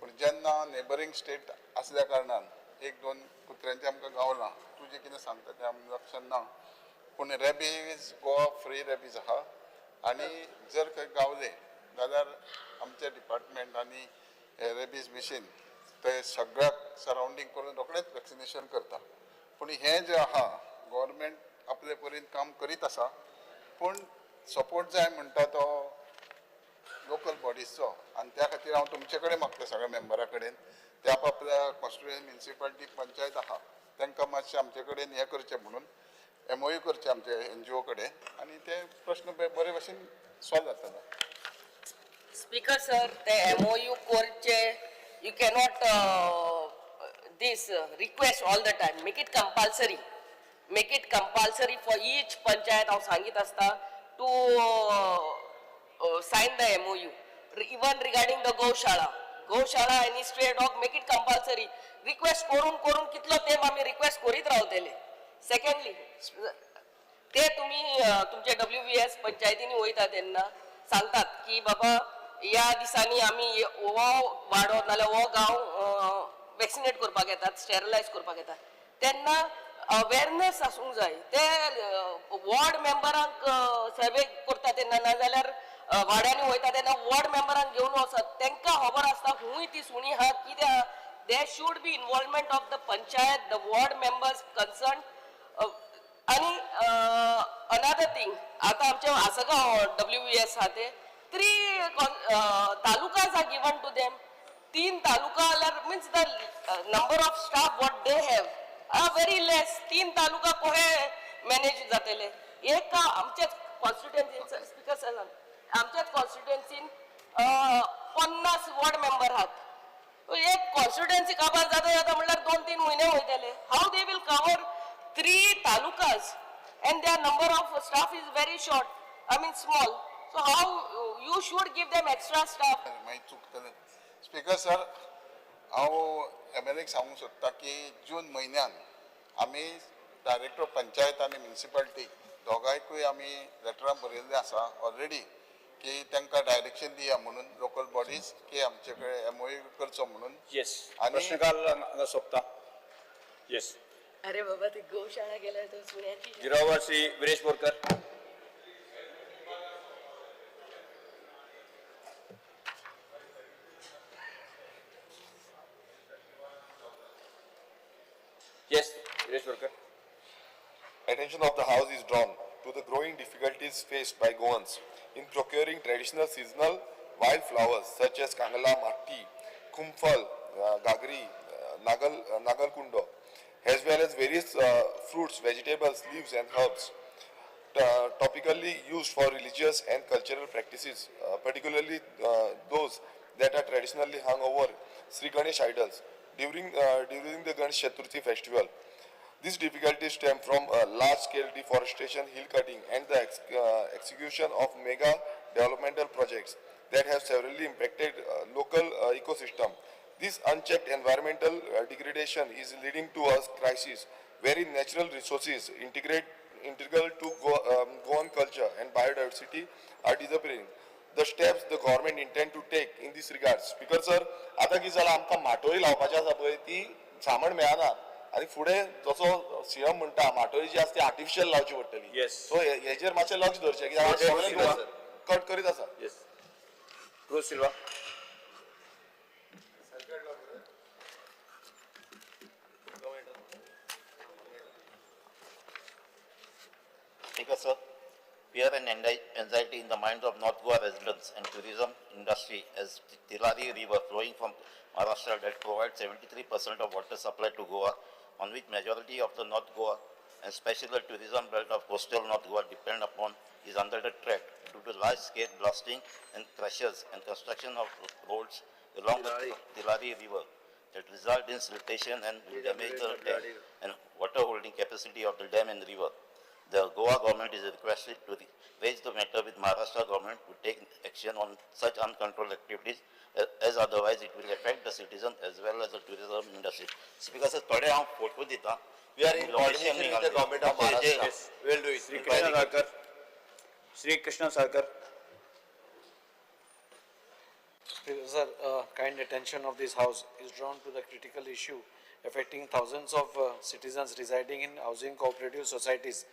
पूण जेन्ना नेबरींग स्टेट आसल्या कारणान 1-2 कुत्र्यांचे आमकां गावलां तुजें कितें सांगता तें आमकां लक्षात ना पूण रेबीज गोवा फ्री रेबीज आहा आनी जर खंय गावले जाल्यार आमचे डिपार्टमेंट आनी रेबीज मिशीन ते सगळ्याक सरावंडींग करून रोखडेंच वॅक्सिनेशन करता पूण हें जें आहा गव्हर्मेंट आपले परीन काम करीत आसा पूण सपोर्ट जाय म्हणटा तो लोकल बॉडीजचो आनी त्या खातीर हांव तुमचे कडेन मागता सगळ्या मेंबरा कडेन ते आपल्या कॉन्स्टिट्युएन्सी म्युनिसिपालिटी पंचायत आहा तांकां मातशें आमचे कडेन हें करचें म्हणून MOU करचें आमचे NGO कडेन आनी ते प्रश्न बरे भशेन सॉल्व जातलो स्पीकर सर ते MOU करचे you cannot this request all the time make it compulsory for each panchayat हांव सांगीत आसता to sign the MOU even regarding the गौशाळा any stray dog make it compulsory request करून कितलो तेंप आमी रिक्वेस्ट करीत रावतले सेकंडली ते तुम्ही तुमचे WVS पंचायतींनी वयता तेन्ना सांगतात की बाबा या दिसांनी आमी हो वाडो नाल्यार हो गांव वॅक्सिनेट करपाक येतात स्टेरिलायज करपाक येतात तेन्ना अवेरनेस आसूंक जाय ते वॉर्ड मेंबरांक सर्वे करता तेन्ना नाजाल्यार वाड्यांनी वयता तेन्ना वॉर्ड मेंबरांक घेवन वचत तांकां खबर आसता हुंय ती सुणी आहा कित्याक there should be involvement of the panchayat the ward members concerned आणि another thing आता आमचे आसगांव WVS आहा ते 3 talukas are given to them 3 taluka means the number of staff what they have are very less 3 तालुका कोहे मॅनेज जातले एक आमच्या कॉन्स्टिट्युएन्सीन स्पीकर सर आमच्या कॉन्स्टिट्युएन्सीन 50 वॉर्ड मेंबर आहात एक कॉन्स्टिट्युएन्सी काबार जाता म्हणल्यार 2-3 महिने वयतले how they will cover 3 talukas and their number of staff is very short I mean small so how you should give them extra staff speaker sir हांव MLAक सांगूंक सोदता की जून म्हयन्यान आमी डायरेक्टर पंचायत आनी म्युनिसिपालिटी दोगांयकूय आमी लेटरां बरयल्लीं आसा ऑलरेडी की तांकां डायरेक्शन दिया म्हणून लोकल बॉडीज की आमचे कडेन MOU करचो म्हणून येस प्रश्नकाल सोंपता येस अरे बाबा ती गौशाळा गेल्यार तर सुण्याची जिरावर Shri Viresh Borkar attention of the House is drawn to the growing difficulties faced by Goans in procuring traditional seasonal wildflowers such as Kangala, Matti, Kumfal, Gagri, Nagalkundo, as well as various fruits, vegetables, leaves and herbs topically used for religious and cultural practices, particularly those that are traditionally hung over Sri Ganesh idols during the Ganesh Chaturthi festival. These difficulties stem from large-scale deforestation, hill cutting, and the execution of mega developmental projects that have severely impacted local ecosystem. This unchecked environmental degradation is leading to a crisis wherein natural resources integral to Goan culture and biodiversity are disappearing. The steps the government intend to take in this regard. Speaker sir, आता की जाला आमकां माटोळी लावपाची आसा पळय ती सामण मेळना आनी फुडें जसो सीएम म्हणटा माटोळी जी आसा ती आर्टिफिशियल लावची पडटली. Yes. सो हेजेर मातशें लक्ष धरचें कित्याक सगळे कट करीत आसा. Yes. Rose Silva. Speaker, sir, fear and anxiety in the minds of North Goa residents and tourism industry as the Tilari River flowing from Maharashtra that provides 73% of water supply to Goa, on which majority of the North Goa and especially the tourism belt of coastal North Goa depend upon, is under the threat due to large-scale blasting and crushes and construction of roads along the Tilari River that result in siltation and will damage the dam and water holding capacity of the dam and river. The Goa government is requested to raise the matter with Maharashtra government to take action on such uncontrolled activities, as otherwise it will affect the citizens as well as the tourism industry. Speaker, sir, today I have photo dita. We are in coordination with the government of Maharashtra. We will do it. Sri Krishna Sarkar. Sri Krishna Sarkar. Sir, kind attention of this House is drawn to the critical issue affecting thousands of citizens residing in housing cooperative societies.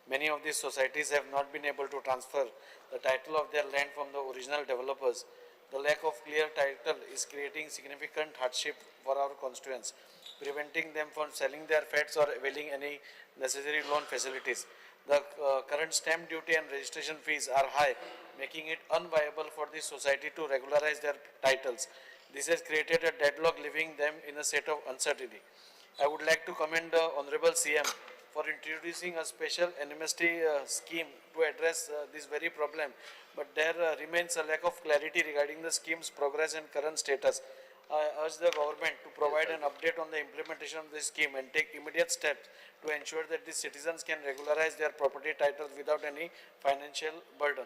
Many of these societies have not been able to transfer the title of their land from the original developers. The lack of clear title is creating significant hardship for our constituents, preventing them from selling their flats or availing any necessary loan facilities. The current stamp duty and registration fees are high, making it unviable for the society to regularize their titles. This has created a deadlock, leaving them in a state of uncertainty. I would like to commend the Honorable CM for introducing a special amnesty scheme to address this very problem, but there remains a lack of clarity regarding the scheme's progress and current status. I urge the government to provide an update on the implementation of this scheme and take immediate steps to ensure that the citizens can regularize their property titles without any financial burden.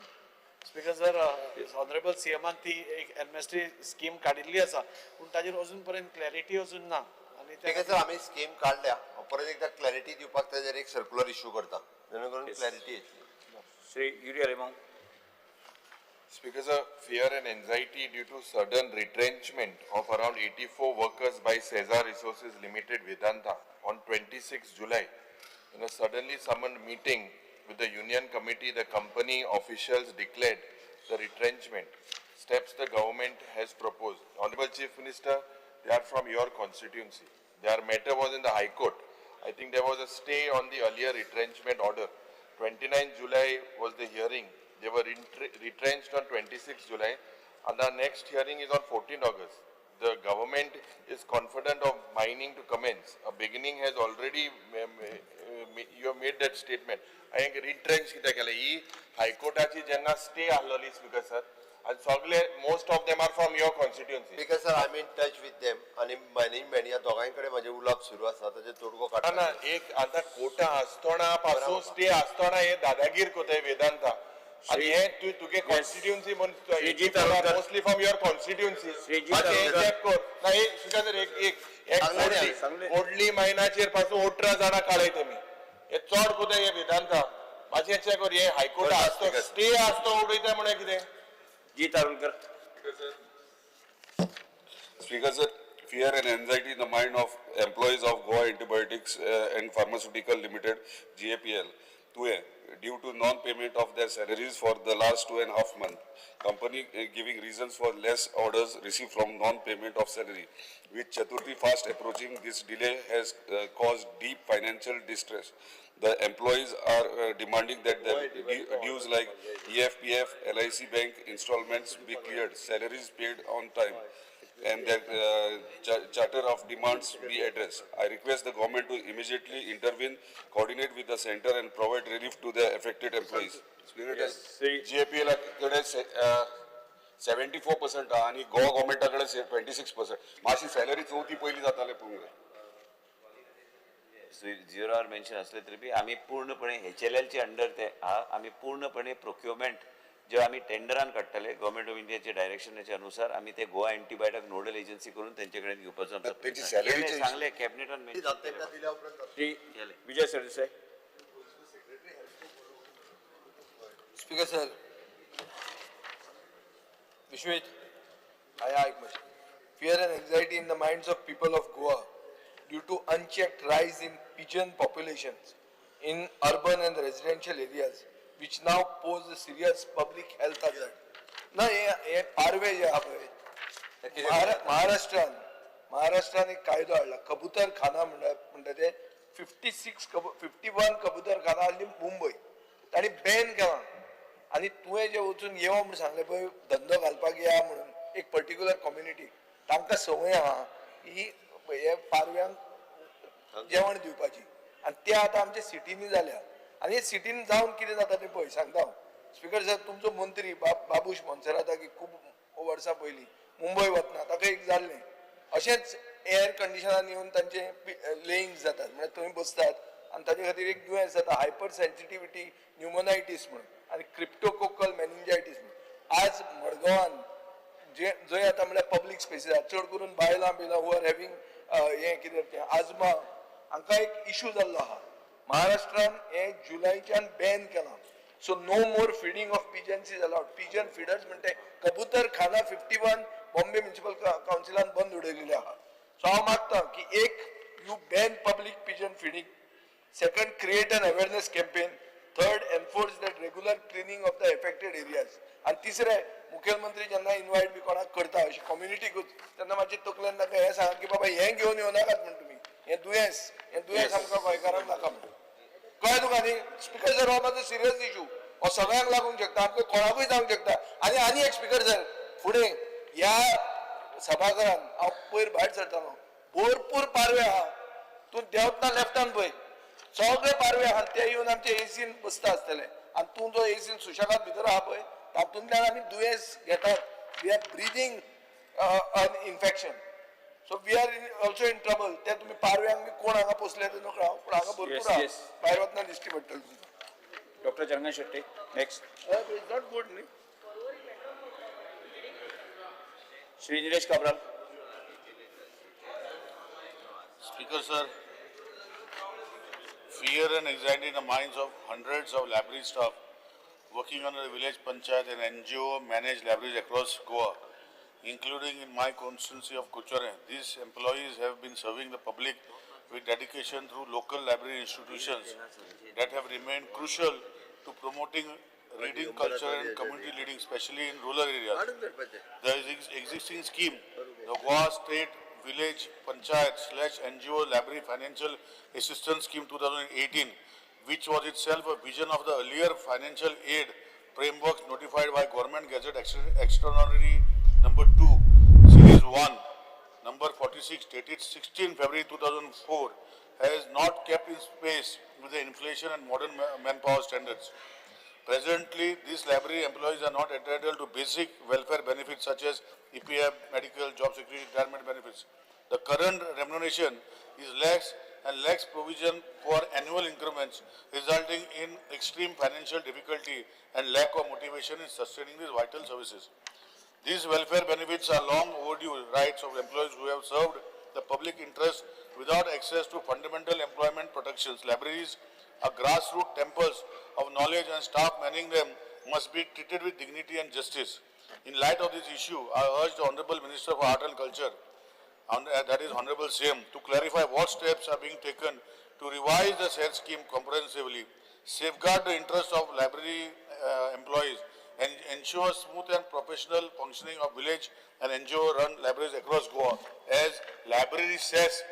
Speaker sir, Honorable CM ती एक amnesty scheme काढिल्ली आसा, पण ताजेर अजून पर्यंत clarity अजून ना. ठीक आहे सर, आम्ही स्कीम काढल्या, परत एकदा क्लॅरिटी दिवपाक ताजेर एक सर्क्युलर इश्यू करता, जेणेकरून क्लॅरिटी येतली. Sri Yuri Alimon. Speaker sir, fear and anxiety due to sudden retrenchment of around 84 workers by Cesar Resources Limited Vedanta on 26 July. In a suddenly summoned meeting with the union committee, the company officials declared the retrenchment steps the government has proposed. Honorable Chief Minister, they are from your constituency. Their matter was in the High Court. I think there was a stay on the earlier retrenchment order. 29 July was the hearing. They were retrenched on 26 July, and the next hearing is on 14 August. The government is confident of mining to commence. A beginning has already, you have made that statement. I think retrench kita kela. He High Court achi jenna stay ahlali, Speaker sir. And most of them are from your constituency. Speaker sir, I'm in touch with them. आणि many या दोघांकडे माझे उलाप सुरू आसा, ताचे तोडगो काडटा. ना एक आता कोटा आसतना पासून स्टे आसतना हे दादागीर कोताय वेदांता. आणि हे तुगे constituency mostly from your constituency. Codli मायनाचेर पासून 18 जाणां काडय तुमी. हे चड कोताय हे वेदांता. मातशें चेक कर, हे हायकोर्ट आसतो स्टे आसतो उडयता म्हणे कितें. Jeet Arulkar. Speaker sir, fear and anxiety in the mind of employees of Goa Antibiotics and Pharmaceutical Limited (GAPL) due to non-payment of their salaries for the last 2.5 months. Company giving reasons for less orders received from non-payment of salary. With Chaturthi fast approaching, this delay has caused deep financial distress. The employees are demanding that their dues like EFPF, LIC bank installments be cleared, salaries paid on time, and their charter of demands be addressed. I request the government to immediately intervene, coordinate with the center and provide relief to the affected employees. GAPL कडे 74% आणि गोवा गव्हर्मेंटाकडे 26%. माशी सॅलरी चौथी पहिली जाताले पळोवंक झिरोवर मेन्शन असले तरी बी आम्ही पूर्णपणे HLLच्या अंडर ते आम्ही पूर्णपणे प्रोक्युरमेंट जे आम्ही टेंडरान काडटले गव्हर्मेंट ऑफ इंडियाचे डायरेक्शनाच्या अनुसार आम्ही ते गोवा एंटीबायोटिक नोडल एजन्सी करून त्यांच्याकडे घेवपाचो सांगले कॅबिनेटान विजय Sardesai. Speaker sir, Vishwit, fear and anxiety in the minds of people of Goa due to unchecked rise in pigeon populations in urban and residential areas, which now pose a serious public health hazard. ना हे पारवे जे आहा पळय महाराष्ट्रान एक कायदो हाडला कबूतर खाना म्हणटा ते 51 कबूतर खाना हाडली मुंबय ताणी बॅन केला आणि तुवें जे वचून येवं म्हणून सांगले पळय धंदो घालपाक या म्हणून एक पर्टिक्युलर कम्युनिटी तांकां संवय आहा ही हे पारव्यांक जेवण दिवपाची आणि ते आतां आमच्या सिटीनी जाल्या आणि हे सिटीन जावन कितें जाता तें पळय सांगता हांव. स्पीकर सर तुमचो मंत्री बाबूश मोन्सेरात की खूब वर्सां पयलीं मुंबय वतना ताका एक जाल्लें अशेंच एअर कंडिशनान येवन तांचे लेईंग्स जातात म्हणजे थंय बसतात आणि ताचे खातीर एक दुयेंस जाता हायपर सेन्सिटिविटी न्युमोनायटीस म्हणून आणि क्रिप्टोकोकल मेनिंजायटीस म्हणून. आज मडगांवान जंय आतां म्हळ्यार पब्लीक स्पेसीस आहा चड करून बायलां बिलां हू आर हॅविंग हें कितें तें आजमा हांकां एक इशू जाल्लो आहा. महाराष्ट्रान हे जुलयच्यान बॅन केलां. So no more feeding of pigeons is allowed. Pigeon feeders म्हणटे कबूतर खाना 51 बॉम्बे म्युनिसिपल कावन्सिलान बंद उडयलेले आहा. सो हांव मागतां की एक you ban public pigeon feeding. Second, create an awareness campaign. Third, enforce that regular cleaning of the affected areas. And तिसरे, मुख्यमंत्री जेन्ना इन्वाइट बी कोणाक करता अशी कम्युनिटी तेन्ना मातशें तकलेन ताका हें सांगा की बाबा हें घेवन येवनाकात म्हण तुमी हें दुयेंस आमकां गोंयकारांक नाका म्हण. कळ्ळें तुका न्ही स्पीकर सर हो मातसो सिरियस इशू हो सगळ्यांक लागूंक शकता आमकां कोणाकूय जावंक शकता. आनी एक स्पीकर सर फुडें ह्या सभाघरान हांव पयर भायर सरतालो भरपूर पारवे आहा. तूं देंवतना लेफ्टान पळय सगळे पारवे आहा ते येवन आमचे एसीन बसता आसतले आणि तूं जो एसीन सुशेगाद भितर आहा पळय तातूंतल्यान आमी दुयेंस घेतात. We are breathing an infection. So we are also in trouble. ते तुमी पारव्यांक बी कोण हांगा पोसले ते नकळो पूण हांगा भरपूर आहा भायर वतना दिश्टी पडटलें तुमकां. Doctor Changan Shetty next. It's not good न्ही. Shri Nilesh Cabral. Speaker sir, fear and anxiety in the minds of hundreds of library staff working under the village panchayat and NGO managed libraries across Goa, including in my constituency of Kochare. These employees have been serving the public with dedication through local library institutions that have remained crucial to promoting reading culture and community leading, especially in rural areas. The existing scheme, the Goa State Village Panchayat / NGO Library Financial Assistance Scheme 2018, which was itself a vision of the earlier financial aid framework notified by Government Gazette Extraordinary number 2, Series 1, number 46, dated 16 February 2004, has not kept in pace with the inflation and modern manpower standards. Presently, these library employees are not entitled to basic welfare benefits such as EPF, medical, job security, retirement benefits. The current remuneration is less and lacks provision for annual increments, resulting in extreme financial difficulty and lack of motivation in sustaining these vital services. These welfare benefits are long overdue rights of employees who have served the public interest without access to fundamental employment protections. Libraries are grassroots temples of knowledge and staff manning them must be treated with dignity and justice. In light of this issue, I urge the Honorable Minister for Art and Culture, that is Honorable CM, to clarify what steps are being taken to revise the said scheme comprehensively, safeguard the interests of library employees, and ensure smooth and professional functioning of village and NGO-run libraries across Goa. As library says,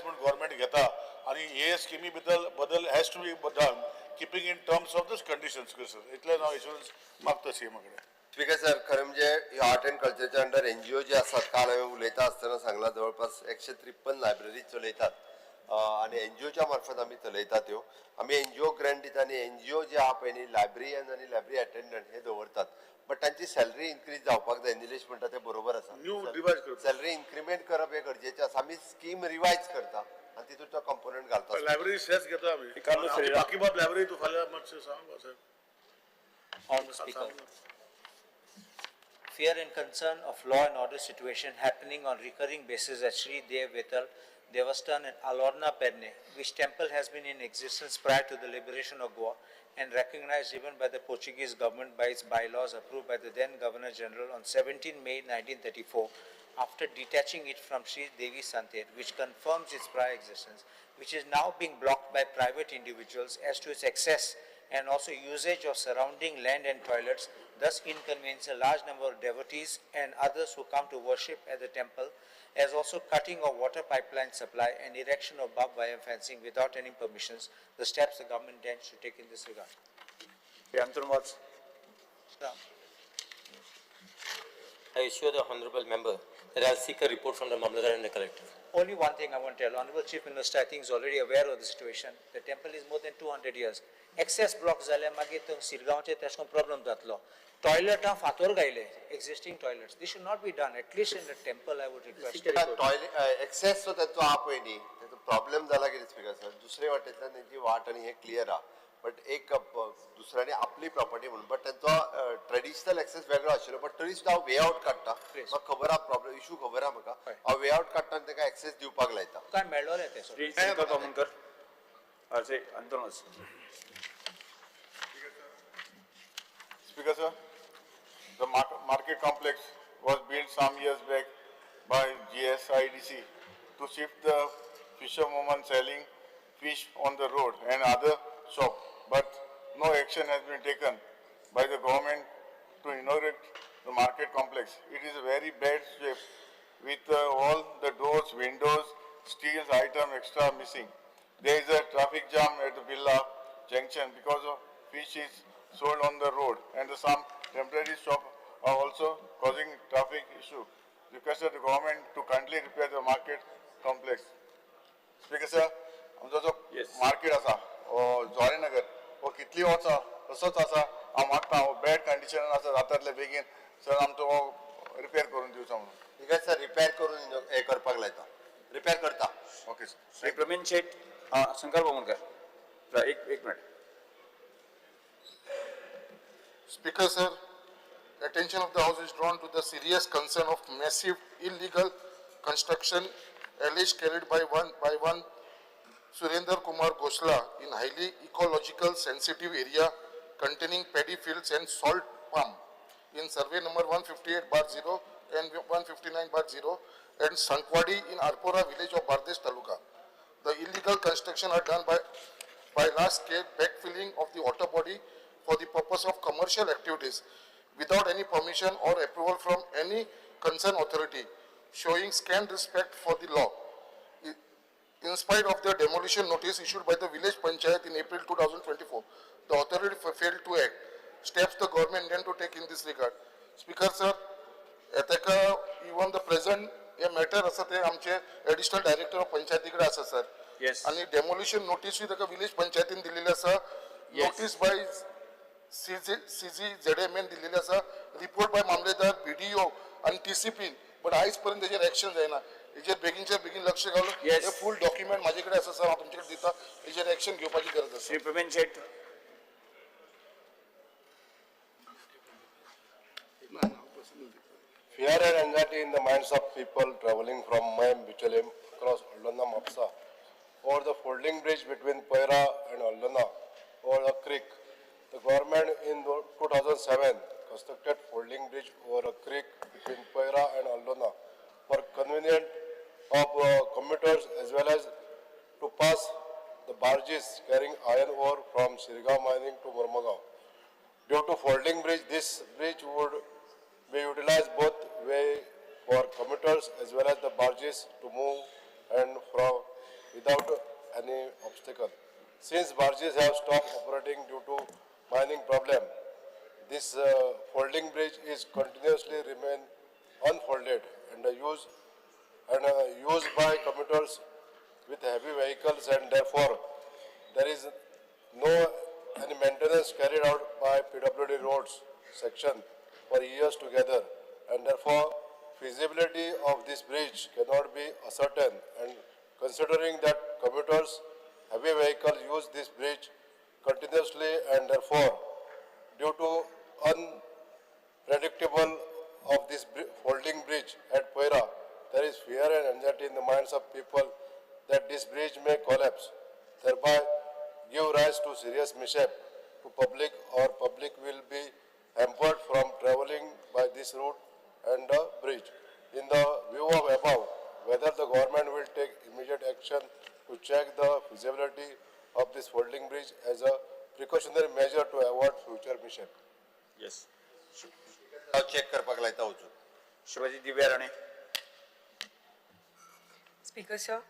when government geta, आणि हे स्किमी बदल has to be done keeping in terms of this conditions sir इतले हांव एश्युरन्स मागता सीएमा कडेन. स्पीकर सर, खरं म्हणजे आर्ट अँड कल्चरच्या अंडर एनजीओ जे असतात, काल हांवें उलयता आसतना सांगला जवळपास 153 लायब्ररी चलयतात आणि एनजीओच्या मार्फत आमी चलयतात त्यो. आमी एनजीओ ग्रँट दिता आणि एनजीओ जे आहा पळय न्ही, लायब्ररीयन आणि लायब्ररी अटेंडंट हे दवरतात, बट तांची सॅलरी इन्क्रीज जावपाक जाय. निलेश म्हणटा ते बरोबर आसा. सॅलरी इन्क्रिमेंट करप हे गरजेचें आसा. आमी स्कीम रिवायज करता आणि तितून तो कंपोनंट घालता. लायब्ररी सेस घेता आमी बाकी बाब लायब्ररी तूं फाल्यां मातशें सांग साहेब. Honourable Speaker, fear and concern of law and order situation happening on recurring basis at Sri Dev Vital, Devastan and Alorna Perne, which temple has been in existence prior to the liberation of Goa and recognized even by the Portuguese government by its bylaws approved by the then Governor General on 17 May 1934, after detaching it from Sri Devi Santet, which confirms its prior existence, which is now being blocked by private individuals as to its access and also usage of surrounding land and toilets, thus inconvenience a large number of devotees and others who come to worship at the temple, as also cutting of water pipeline supply and erection of barbed wire fencing without any permissions, the steps the government intends to take in this regard. I assure the honourable member that I'll seek a report from the Mamlatdar and the collector. Only one thing I want to tell, Honourable Chief Minister, I think is already aware of the situation. The temple is more than 200 years. Excess blocks जाल्या मागीर थंय सिरगांवचे तेशकोन problem जातलो. Toiletaं फातर गायले, existing toilets. This should not be done, at least in the temple I would request. Toilet access जो त्यांचो आहा पळय न्ही, तेचो प्रॉब्लेम जाला कितें स्पीकर सर, दुसरे वाटेंतल्यान तेंची वाट आनी हे क्लियर आहा, बट एक दुसऱ्यांनी आपली प्रॉपर्टी म्हणून, बट त्यांचो ट्रेडिशनल एक्सेस वेगळो आशिल्लो, बट तरी सुद्दां हांव वे आउट काडटा. म्हाका खबर आहा प्रॉब्लेम इशू खबर आहा म्हाका. हांव वे आउट काडटा आनी ताका एक्सेस दिवपाक लायता. काय मेळ्ळोलें तें Speaker sir, the market complex was built some years back by GSIDC to shift the fisherwomen selling fish on the road and other shop, but no action has been taken by the government to inaugurate the market complex. It is a very bad shape with all the doors, windows, steel item extra missing. There is a traffic jam at the Villa Junction because of fish is sold on the road and some temporary shop are also causing traffic issue. Requested the government to kindly repair the market complex. Speaker sir, आमचो जो मार्केट आसा ज्वारीनगर हो कितली वर्सां तसोच आसा. हांव मागता हांव बॅड कंडिशनान आसा, जातातले बेगीन सर आमचो रिपेर करून दिवचो म्हणून. ठीक आहे सर, रिपेर करून हे करपाक लायता, रिपेर करता. Okay sir. श्री प्रवीण शेठ, शंकर बावनकर, एक minute. Speaker sir, attention of the House is drawn to the serious concern of massive illegal construction alleged carried by one Surendra Kumar Gosla in highly ecological sensitive area containing paddy fields and salt palm in survey number 158/0 and 159/0 and Sankwadi in Arpora village of Bardesh Taluka. The illegal construction are done by large scale backfilling of the water body for the purpose of commercial activities without any permission or approval from any concerned authority, showing scant respect for the law. In spite of the demolition notice issued by the village panchayat in April 2024, the authority failed to act. Steps the government intend to take in this regard. Speaker sir, even the present matter asa te amche additional director of panchayati kade asa sir. Yes. आणि डेमोलिशन नोटीस ताका विलेज पंचायतीन दिलेली आसा. नोटीस बाय CGZMN दिलेली आसा, रिपोर्ट बाय मामलेदार BDO आणि TCP, बट आयज पर्यंत तेजेर एक्शन जायना. हेजेर बेगीनच्या बेगीन लक्ष घालून हे फुल डॉक्युमेंट माझे कडेन आसा सर, हांव तुमचे कडेन दिता. हेजेर एक्शन घेवपाची गरज आसा. श्री प्रवीण शेठ. Fear and anxiety in the minds of people traveling from Mayam Bichalim across Allona Mapsa over the folding bridge between Poira and Allona over the creek. The government in 2007 constructed folding bridge over a creek between Poira and Allona for convenience of commuters as well as to pass the barges carrying iron ore from Sirgaon mining to Mormugao. Due to folding bridge, this bridge would be utilized both way for commuters as well as the barges to move and from without any obstacle. Since barges have stopped operating due to mining problem, this folding bridge is continuously remain unfolded and used by commuters with heavy vehicles, and therefore there is no any maintenance carried out by PWD roads section for years together, and therefore feasibility of this bridge cannot be ascertained, and considering that commuters heavy vehicles use this bridge continuously, and therefore due to unpredictable of this folding bridge at Poira, there is fear and anxiety in the minds of people that this bridge may collapse, thereby give rise to serious mishap to public, or public will be hampered from travelling by this route and the bridge. In the view of above, whether the government will take immediate action to check the feasibility of this folding bridge as a precautionary measure to avoid future mishap. Yes. Check करपाक लायता वचून. Shivaji Divya Rane. Speaker, sir,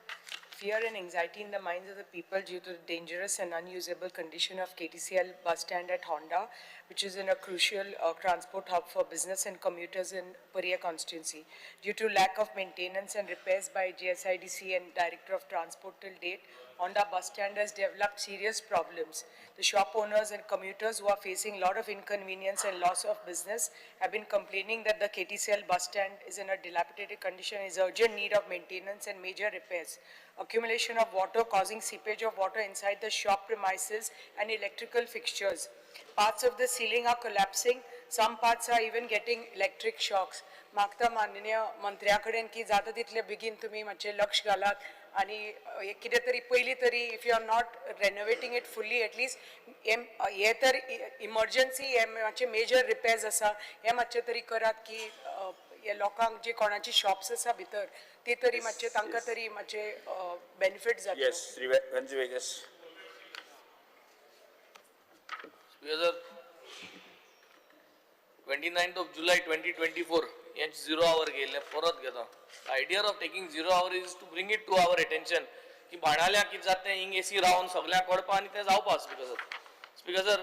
fear and anxiety in the minds of the people due to the dangerous and unusable condition of KTCL bus stand at Honda, which is in a crucial transport hub for business and commuters in Paria constituency. Due to lack of maintenance and repairs by GSIDC and Director of Transport till date, Honda bus stand has developed serious problems. The shop owners and commuters who are facing a lot of inconvenience and loss of business have been complaining that the KTCL bus stand is in a dilapidated condition, is urgent need of maintenance and major repairs. Accumulation of water causing seepage of water inside the shop premises and electrical fixtures. Parts of the ceiling are collapsing. Some parts are even getting electric shocks. मागता माननीय मंत्र्याकडेन की जाता तितले बेगीन तुम्ही मातशें लक्ष घालात आणि कितें तरी पयलीं तरी if you are not renovating it fully at least हे तर इमर्जन्सी हे मातशे मेजर रिपेर्स आसा हे मातशे तरी करात की हे लोकांक जे कोणाची शॉप्स आसा भितर ते तरी मातशे तांकां तरी मातशे बेनिफिट जातले. Yes, Wendy Vegas. Sir, 29th of July 2024, यांची 0 hour गेले परत घेता. The idea of taking 0 hour is to bring it to our attention की भाणाल्या कितें जाता हिंग AC रावन सगळ्यांक कळपा आनी तें जावपा. Speaker sir,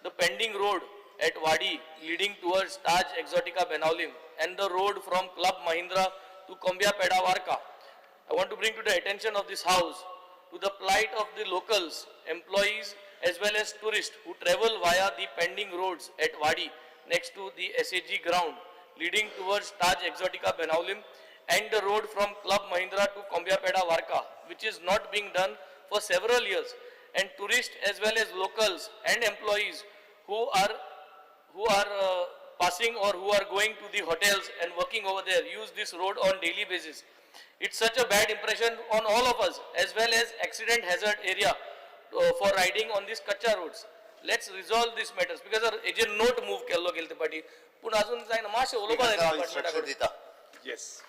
the pending road at Wadi leading towards Taj Exotica Benaulim and the road from Club Mahindra to Kombia Peda Varka. I want to bring to the attention of this house to the plight of the locals, employees as well as tourists who travel via the pending roads at Wadi next to the SAG ground leading towards Taj Exotica Benaulim and the road from Club Mahindra to Kombia Peda Varka, which is not being done for several years, and tourists as well as locals and employees who are passing or who are going to the hotels and working over there use this road on daily basis. It's such a bad impression on all of us as well as accident hazard area for riding on these kacha roads. Let's resolve these matters because heje note move kello gelte party pun ajun जायना मातशे उलोवपा जाय department. Yes.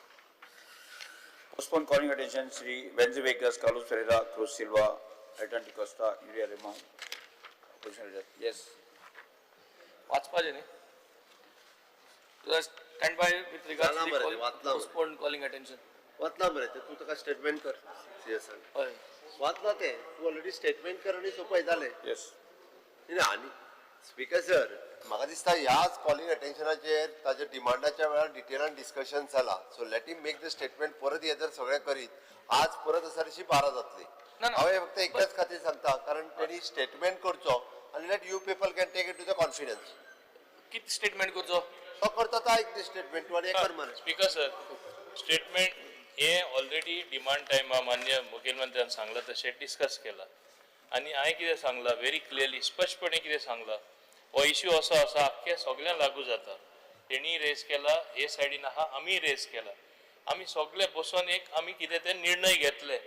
Postpone calling attention Shri Wendy Vegas, Carlos Ferreira, Cruz Silva, Alton Costa, Yuria Rema. Yes. वाचपाचे न्ही. Stand by with regards to the postpone calling attention. वाचला मरे तू ताका स्टेटमेंट कर सीएसआर. हय. वाचला ते तू ऑलरेडी स्टेटमेंट कर आणि सोपय जाले. Yes. आणि स्पीकर सर म्हाका दिसता ह्याच कॉलिंग अटेन्शनाचेर ताच्या डिमांडाच्या वेळार डिटेलान डिस्कशन जाला. So let him make the statement परत हे जर सगळें करीत आज परत असारशी 12 जातली. हांव फक्त एकच खातीर सांगता कारण तेणी स्टेटमेंट करचो आणि let you people can take it to the confidence. किती स्टेटमेंट करचो तो करता तो ऐक स्टेटमेंट आणि कर मरे. स्पीकर सर स्टेटमेंट हे ऑलरेडी डिमांड टायमा मान्य मुखेलमंत्र्यान सांगला तशें डिस्कस केला आणि हांवें कितें सांगला व्हेरी क्लियरली स्पश्टपणे कितें सांगला हो इश्यू असो आसा अख्खे सगळ्यांक लागू जाता. तेणी रेज केला हे सायडीन आहा आमी रेज केला. आमी सगळे बसून एक आमी कितें ते निर्णय घेतले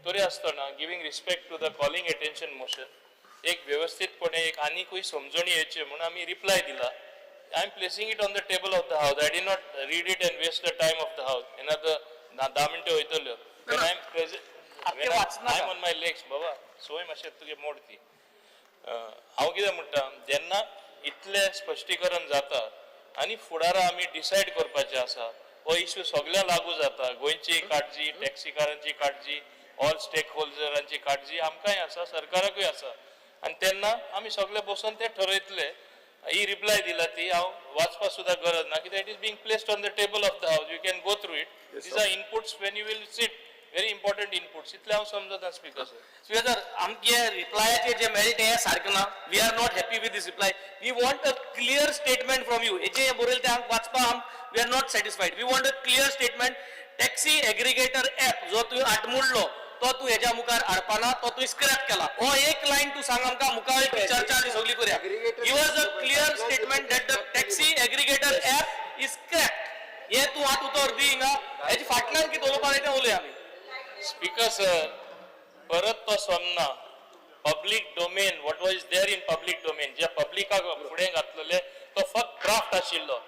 तरी आसतना giving respect to the calling attention motion एक व्यवस्थितपणे एक आनीकूय समजणी येवचे म्हणून आमी रिप्लाय दिला. I am placing it on the table of the house. I did not read it and waste the time of the house. Another 10 मिनटं वयतल्यो. When I am present, when I am on my legs, बाबा सोय मातशें तुगे मोड ती. हांव कितें म्हणटा जेन्ना इतलें स्पश्टीकरण जाता आनी फुडारा आमी डिसायड करपाचें आसा हो इश्यू सगळ्यांक लागू जाता. गोंयची काळजी टॅक्सीकारांची काळजी ऑल स्टेक होल्डरांची काळजी आमकांय आसा सरकाराकूय आसा आनी तेन्ना आमी सगळे बसून ते ठरयतले ही रिप्लाय दिला ती हांव वाचपाक सुद्दां गरज ना कित्याक it is being placed on the table of the house you can go through it these are inputs when you will sit very important inputs इतले हांव समजता स्पीकर सर सर आमचे रिप्लायाचे जे मेळटा हे सारकें ना we are not happy with this reply we want a clear statement from you हेजे बरयलें तें वाचपाक we are not satisfied we want a clear statement taxi aggregator app जो तुवें आटमुडलो तो तूं हेज्या मुखार हाडपाना तो तुवें स्क्रॅप केला हो एक लायन तूं सांग आमकां मुखार चर्चा आनी सगळी करूया give us a clear statement that the taxi aggregator app is scrapped हे तूं आत उतर दी हिंगा हेजे फाटल्यान कितें उलोवपा जाय तें उलया आमी स्पीकर सर परत तो सोमना public domain what was there in public domain जे पब्लिकाक फुडें घातलेले तो फक्त ड्राफ्ट आशिल्लो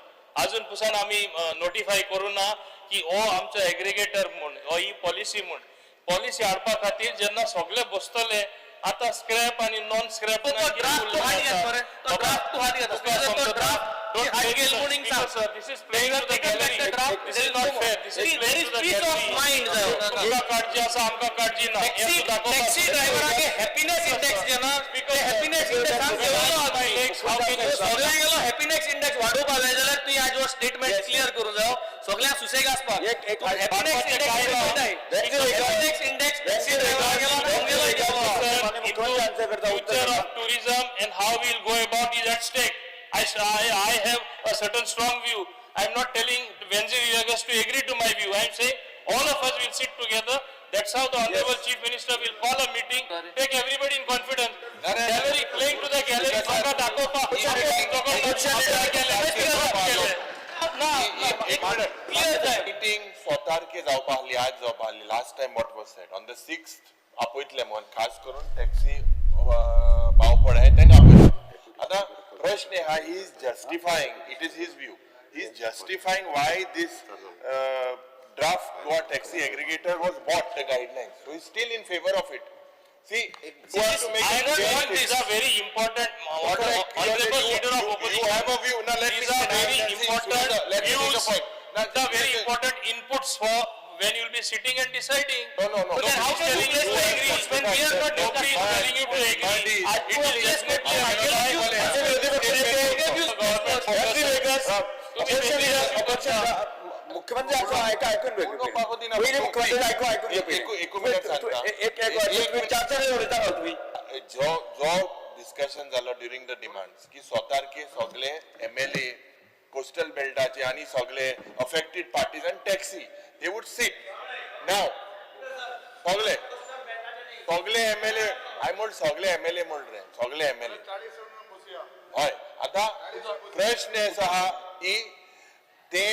अजून पसून आमी नोटिफाय करूं ना की हो आमचो एग्रिगेटर म्हूण हो ही पॉलिसी म्हूण पॉलिसी हाडपा खातीर जेन्ना सगळे बसतले आता स्क्रॅप आणि नॉन स्क्रॅप काळजी आसा आमकां काळजी ना टॅक्सी ड्रायव्हरांचे हॅपीनेस इंडेक्स जे ना ते हॅपीनेस इंडेक्स सगळ्यांक हॅपीनेस इंडेक्स वाडोवपा जाय जाल्यार तुवें हाजो स्टेटमेंट क्लियर करूं जायो सगळ्यांक सुसेग आसपाक हॅपीनेस इंडेक्स टॅक्सी ड्रायव्हरांक future of tourism and how we'll go about is at stake. I have a certain strong view. I'm not telling Venzi Vivekas to agree to my view. I'm saying all of us will sit together. That's how the Honorable Chief Minister will call a meeting, take everybody in confidence. Gallery playing to the gallery. Meeting स्वतारके जावपा आहली आज जावपा आहली last time what was said on the 6th आपयतले म्हणून खास करून टॅक्सी भाव पडाय तेन्ना आपयतले आता प्रश्न हा he is justifying it is his view he is justifying why this draft or taxi aggregator was bought the guidelines so he's still in favor of it see you have to make I don't want these are very important honorable leader of opposition you have a view now let these are very important views the very important inputs for when you'll be sitting and deciding no but then how can you just agree when we are not nobody is telling you to agree it is just not मुख्यमंत्री ऐकून जो डिस्कशन जालो ड्युरिंग द डिमांड्स की स्वतारके सगळे MLA कोस्टल बेल्टाचे आणि सगळे affected parties and taxi they would sit now सगळे MLA आय म्हण सगळे MLA म्हण रे सगळे MLA हय आता प्रश्न आसा की ते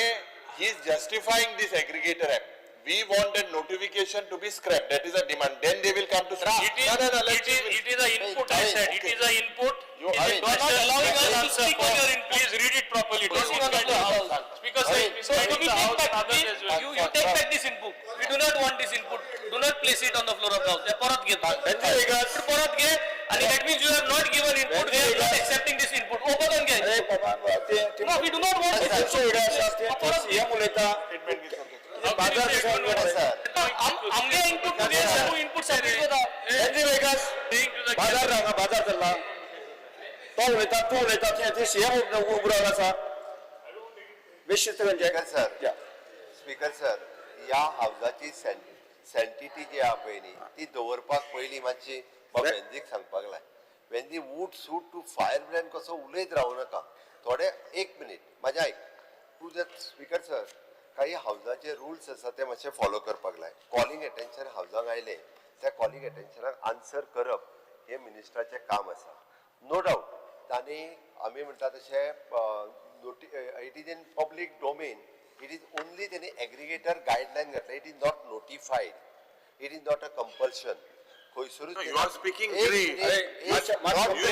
he is justifying this aggregator app. We want a notification to be scrapped. That is a demand. Then they will come to scrap. It is an input. I said it is an input. You are not allowing us to speak on your input. Please read it properly. Speaker said, so you take back this input. We do not want this input. Do not place it on the floor of the house. Parat ge. And that means you have not given input. We are not accepting this input. Open ge. No, we do not want this input. आमगे इनपुट इनपुट बाजार चालला तो उलयता तूं उलयता ते सीएम उबो आसा स्पीकर सर ह्या हावजाची सँटिटी जी आहा पळय न्ही ती दवरपाक पयलीं मातशी वेंदीक सांगपाक लाय वेंदी would suit to firebrand कसो उलयत रावूं नाका थोडे एक मिनीट म्हाजें आयक टू द स्पीकर सर काही हावजाचे रुल्स आसा ते मातशे फॉलो करपाक लाय कॉलिंग अटेन्शन हावजाक आयले त्या कॉलिंग अटेन्शनाक आन्सर करप हे मिनिस्टराचें काम आसा नो डावट तांणी आमी म्हणटा तशें it is in public domain it is only तेणी एग्रिगेटर गायडलायन घातले it is not notified it is not a compulsion खंयसरूच you are speaking green you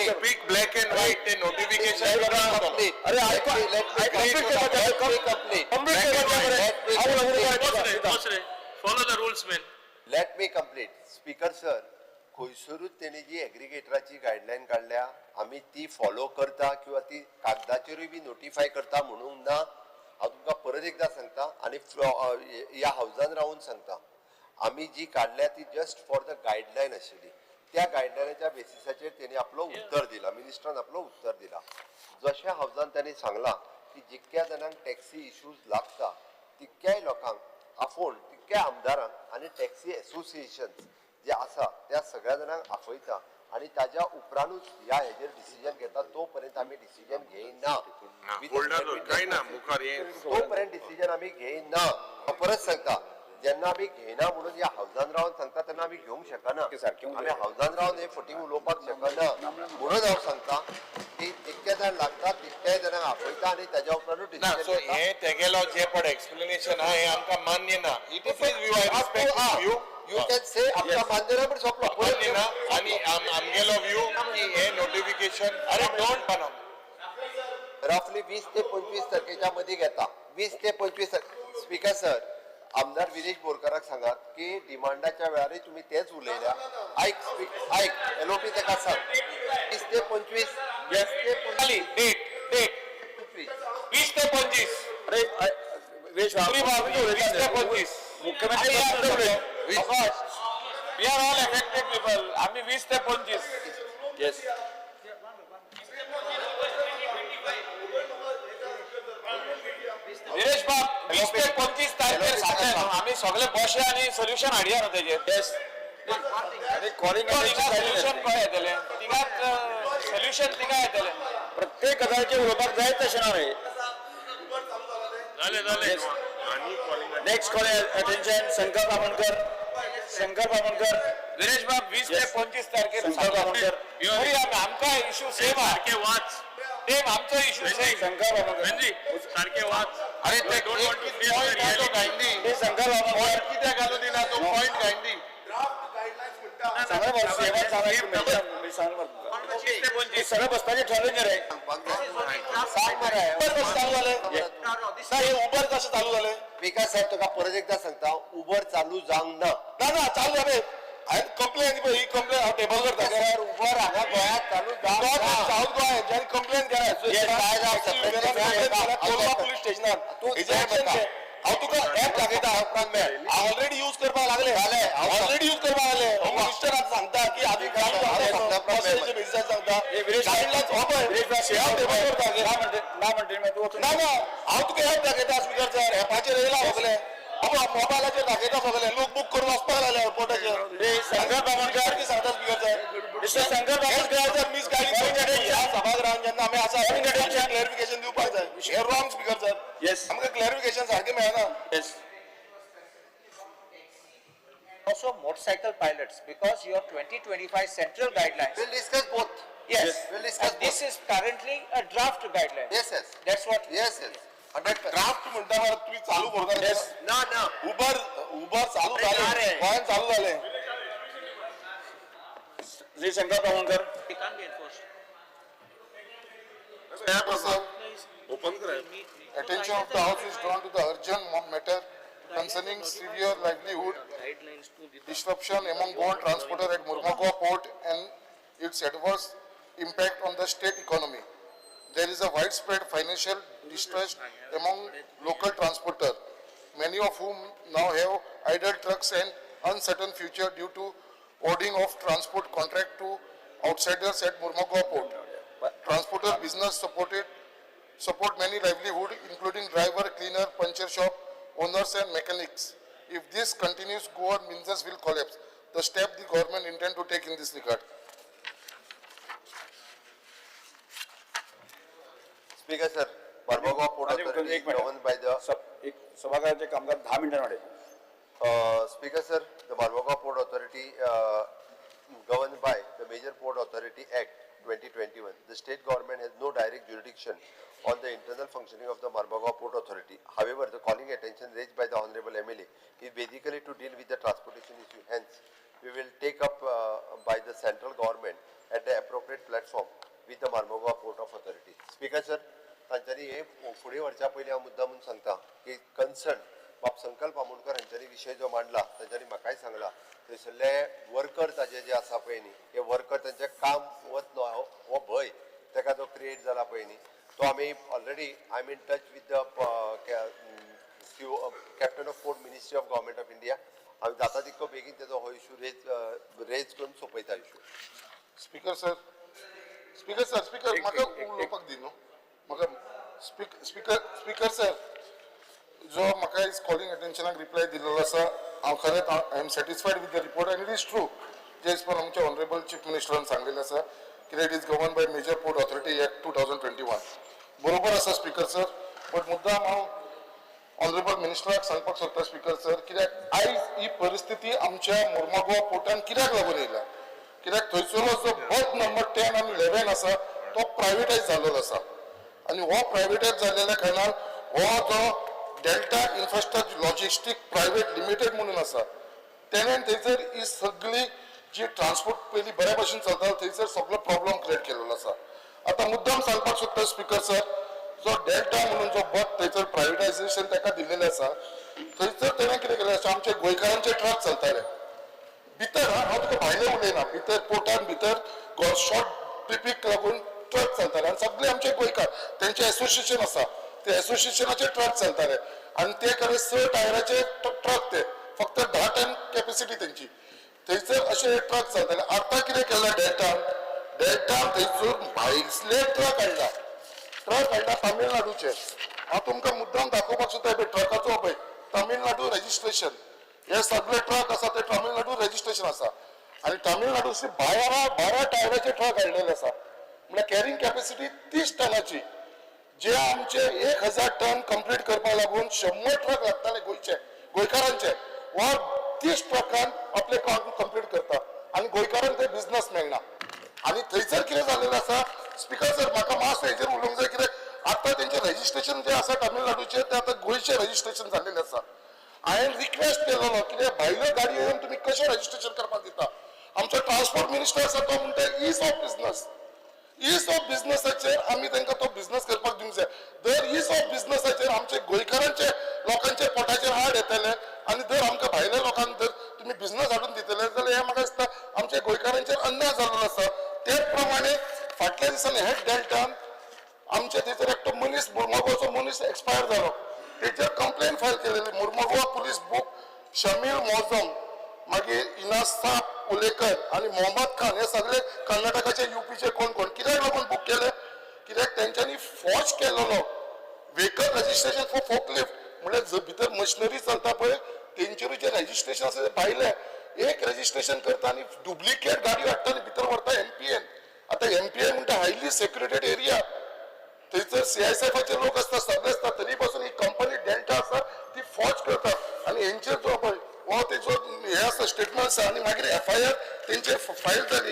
speak black and white the notification follow the rules man let me complete speaker sir खंयसरूच तेणी जी एग्रिगेटराची गायडलायन काढल्या आमी ती फॉलो करता किंवा ती कागदाचेरूय बी नोटिफाय करता म्हणून ना हांव तुमकां परत एकदा सांगता आनी ह्या हावजान रावून सांगता आम्ही जी काढल्या ती जस्ट फॉर द गायडलाईन आशिल्ली. त्या गायडलायनाच्या बेसिसाचेर तेणी आपलो उत्तर दिला, मिनिस्टरान आपलो उत्तर दिला. जशें हावजान त्यांनी सांगला की जितक्या जाणांक टॅक्सी इश्यूज लागता तितक्याय लोकांक आफोवन तितक्या आमदारांक आनी टॅक्सी एसोसिएशन जे आसा त्या सगळ्या जाणांक आपयता आनी ताज्या उपरांतूच ह्या हेजेर डिसिजन घेता. तोपर्यंत आमी डिसिजन घेयना. तोपर्यंत डिसिजन आमी घेयना. परत सांगता जेन्ना आमी घेयना म्हणून ह्या हावजान रावन सांगता तेन्ना आमी घेवंक शकना. आमी हावजान रावन हे फटींग उलोवपाक शकना. म्हणून हांव सांगता की जितके जाण लागता तितक्याय जाणांक आपयता आनी ताज्या उपरांतूच डिसिजन घेता. हे तेगेलो जे पण एक्सप्लेनेशन हा हे आमकां मान्य ना. It is you I respect you you can say आमकां मान्य ना पण सोंपलो. मान्य ना आनी आमगेलो व्यू की हे नोटिफिकेशन अरे डोंट बनव रफली 20 ते 25 तारखेच्या मदीं घेता. 20 ते 25 स्पीकर सर आमदार विरेश बोरकाराक सांगात की डिमांडाच्या वेळारय तुम्ही तेच उलयल्या. ऐक एलओपी ताका सांग 20 ते 25 डेट 20 ते 25. अरे 20 ते 25 मुख्यमंत्री we are all affected people. आम्ही 20 ते 25. येस विरेश बाब 20 ते 25 तारखेर सांगले आम्ही सगळे बसे आणि सोल्युशन हाडया न्हू तेजेर. सोल्युशन कळ्ळें येतलें तिगात सोल्युशन तिगा येतलें. प्रत्येक गजालीचेर उलोवपाक जाय तशें ना रे. जाले next call attention Shankar Bamankar. Viresh Bab 20 ते 25 तारखेर शंकर बामणकर आमकां इश्यू सेम सारखे वाच सेम आमचो इश्यू सेम. शंकर बामणकर सारखे वाच. अरे ते don't want to face the reality. ते शंकर बामणकर कित्याक घालून दिना तो पॉइंट गायंदी. सगळं बसपाचे ठरवले रे. उबर कसं चालू झालंय. विकास साहेब तुका परत एकदा सांगता उबर चालू जावंक ना. चालू झाले. कंप्लेन ही कंप्लेन हांव टेबल करता. सर उबर हांगा गोंयांत चालू जावंक ना. साऊथ गोंय ज्यांनी कंप्लेन केला पुलीस स्टेशनार हांव तुका ऍप दाखयता. ऑलरेडी यूज करपाक लागले. ऑलरेडी यूज करपाक लागले. मिनिस्टर आतां सांगता की आमी सांगता गायडलायन्स टेबल करता. ना हांव तुका ऍप दाखयता स्पीकर सर. ऍपाचेर येयला सगळे मोबायलाचेर दाखयता सगळे लोक बुक करून वचपाक लागले एअरपोर्टाचेर. शंकर बामणकर सांगता speaker sir. Mister Shankar Bamankar miss guidelines सभागृहान जेन्ना आमी आसा क्लॅरिफिकेशन दिवपाक जाय. हे रॉंग स्पीकर सर. येस आमकां क्लॅरिफिकेशन सारकें मेळना. Yes Also motorcycle pilots, because your 2025 central guidelines. We'll discuss both. Yes. We'll discuss And this is currently a draft guideline. Yes. That's what. Yes. Draft म्हणटा मरे तुम्ही चालू करता. ना उबर चालू झाले गोंयांत चालू झाले. Shri Shankar Bamankar. It can't be enforced. Attention of the House is drawn to the urgent matter concerning severe livelihood disruption among gold transporter at Murmagao port and its adverse impact on the state economy. There is a widespread financial distress among local transporters, many of whom now have idle trucks and uncertain future due to awarding of transport contract to outsiders at Murmagao port. Transporter business support many livelihood, including driver, cleaner, puncture shop owners and mechanics. If this continues, Goa business will collapse. The step the government intend to take in this regard. Speaker sir, Murmagao Port Authority is governed by the सभागृहाचे कामकाज 10 मिनिटांनी वाढेल. Speaker sir, the Murmagao Port Authority governed by the Major Port Authority Act 2021. The state government has no direct jurisdiction on the internal functioning of the Murmagao Port Authority. However, the calling attention raised by the Honorable MLA is basically to deal with the transportation issue. Hence, we will take up by the central government at the appropriate platform with the Murmagao Port of Authority. Speaker sir, तांच्यानी हे फुडें व्हरच्या पयलीं हांव मुद्दाम म्हणून सांगता की कन्सर्न बाब संकल्प बामणकर हांच्यानी विशय जो मांडला तांच्यानी म्हाकाय सांगला थंयसरले वर्कर ताजे जे आसा पळय न्ही हे वर्कर तांचें काम वत न्हू हो भंय ताका जो क्रिएट जाला पळय न्ही तो आमी already I am in touch with the captain of port ministry of government of India आमी जाता तितको बेगीन तेजो हो इशू रेज करून सोंपयता इशू. स्पीकर म्हाका उलोवपाक दी न्हू म्हाका स्पीकर सर जो म्हाका इज कॉलिंग अटेन्शनाक रिप्लाय दिल्लो आसा हांव खरेंच I am satisfied with the report and it is true जे एज पर आमच्या ऑनरेबल चीफ मिनिस्टरान सांगलेलें आसा कित्याक it is govern by major port authority act 2021 बरोबर आसा स्पीकर सर बट मुद्दाम हांव ऑनरेबल मिनिस्टराक सांगपाक सोदता स्पीकर सर कित्याक आयज ही परिस्थिती आमच्या मुर्मुगांव पोर्टान कित्याक लागून येयला कित्याक थंयसरलो जो बर्थ नंबर 10 आनी 11 आसा तो प्रायवेटायज जाल्लो आसा आनी हो प्रायवेटायज जाल्लेल्या कारणान हो जो delta infrastructure logistic private limited म्हणून आसा तेणेन थंयसर ही सगळी जी ट्रान्सपोर्ट पयलीं बऱ्या भशेन चलतालो थंयसर सगळो प्रॉब्लम क्रिएट केलेलो आसा आतां मुद्दाम सांगपाक सोदता स्पीकर सर जो डेल्टा म्हणून जो बर्थ थंयसर प्रायवेटायजेशन ताका दिल्लेलें आसा थंयसर तेणें कितें केलें आसा आमचे गोंयकारांचे ट्रक चलताले भितर हांव तुका भायलें उलयना भितर पोर्टान भितर शॉर्ट ट्रिपीक लागून ट्रक चलताले आनी सगळे आमचे गोंयकार तेंचे एसोसिएशन आसा ते एसोसिएशनाचे ट्रक चलताले आनी ते खरें 6 टायराचे ट्रक ते फक्त 10 टन कॅपेसिटी तेंची थंयसर अशे ट्रक चलताले आतां कितें केलां डेल्टान थंयसर भायले ट्रक हाडला तामिळनाडूचे हांव तुमकां मुद्दाम दाखोवपाक सोदता पळय ट्रकाचो पळय तामिळनाडू रेजिस्ट्रेशन हे सगळे ट्रक आसा ते तामिळनाडू रेजिस्ट्रेशन आसा आनी तामिळनाडू 12 टायराचे ट्रक हाडलेले आसा म्हळ्यार कॅरिंग कॅपेसिटी 30 टनाची जे आमचे 1000 टन कंप्लीट करपाक लागून 100 ट्रक लागताले गोंयकारांचे वा 30 ट्रकान आपले काम कंप्लीट करता आनी गोंयकारांक ते बिझनस मेळना आनी थंयसर कितें जाल्लेलें आसा स्पीकर सर म्हाका मातसो हेजेर उलोवंक जाय कित्याक आतां तेंचें रेजिस्ट्रेशन जें आसा तामिळनाडूचें तें आतां गोंयचें रेजिस्ट्रेशन जाल्लेलें आसा हांवें रिक्वेस्ट केलेलो कित्याक भायल्यो गाडयो येवन तुमी कशें रेजिस्ट्रेशन करपाक दिता आमचो ट्रान्सपोर्ट मिनिस्टर आसा तो म्हणटा ईज ऑफ बिझनसाचेर आमी तांकां तो बिझनस करपाक दिवंक जाय दर ईज ऑफ बिझनसाचेर आमचे गोंयकारांचे लोकांचे पोटाचेर हाड येतले आनी दर आमकां भायल्या लोकांक जर तुमी बिझनस हाडून दितले जाल्यार हें म्हाका दिसता आमच्या गोंयकारांचेर अन्याय जाल्लो आसा तेच प्रमाणे फाटल्या दिसांनी हेच डेल्टान आमचे थंयसर एकटो मनीस मुर्मुगांवचो मनीस एक्सपायर जालो तेचेर कंप्लेन फायल केलेली मुर्मुगांव पुलीस बूक शमील मोजम मागीर इनासा उलेकर आनी मोहम्मद खान हे सगळे कर्नाटकाचे यूपीचे कोण कित्याक लागून बूक केले कित्याक तेंच्यांनी फॉज केलेलो व्हेकल रेजिस्ट्रेशन फॉर फोकलिफ्ट म्हळ्यार भितर मशिनरी चलता पळय तेंचेरूय जे रेजिस्ट्रेशन आसा ते भायले एक रेजिस्ट्रेशन करता आनी डुप्लिकेट गाडयो हाडटा आनी भितर व्हरता एमपीएन आतां एमपीएन म्हणटा हायली सेक्युरेटेड एरिया थंयसर सीआयएसएफाचे लोक आसता सगळे आसता तरी पासून ही कंपनी डेल्टा आसा ती फॉज करता आनी हेंचेर जो पळय हो तेजो हे आसा स्टेटमेंट आसा आनी मागीर एफआयआर तेंचेर फायल जाली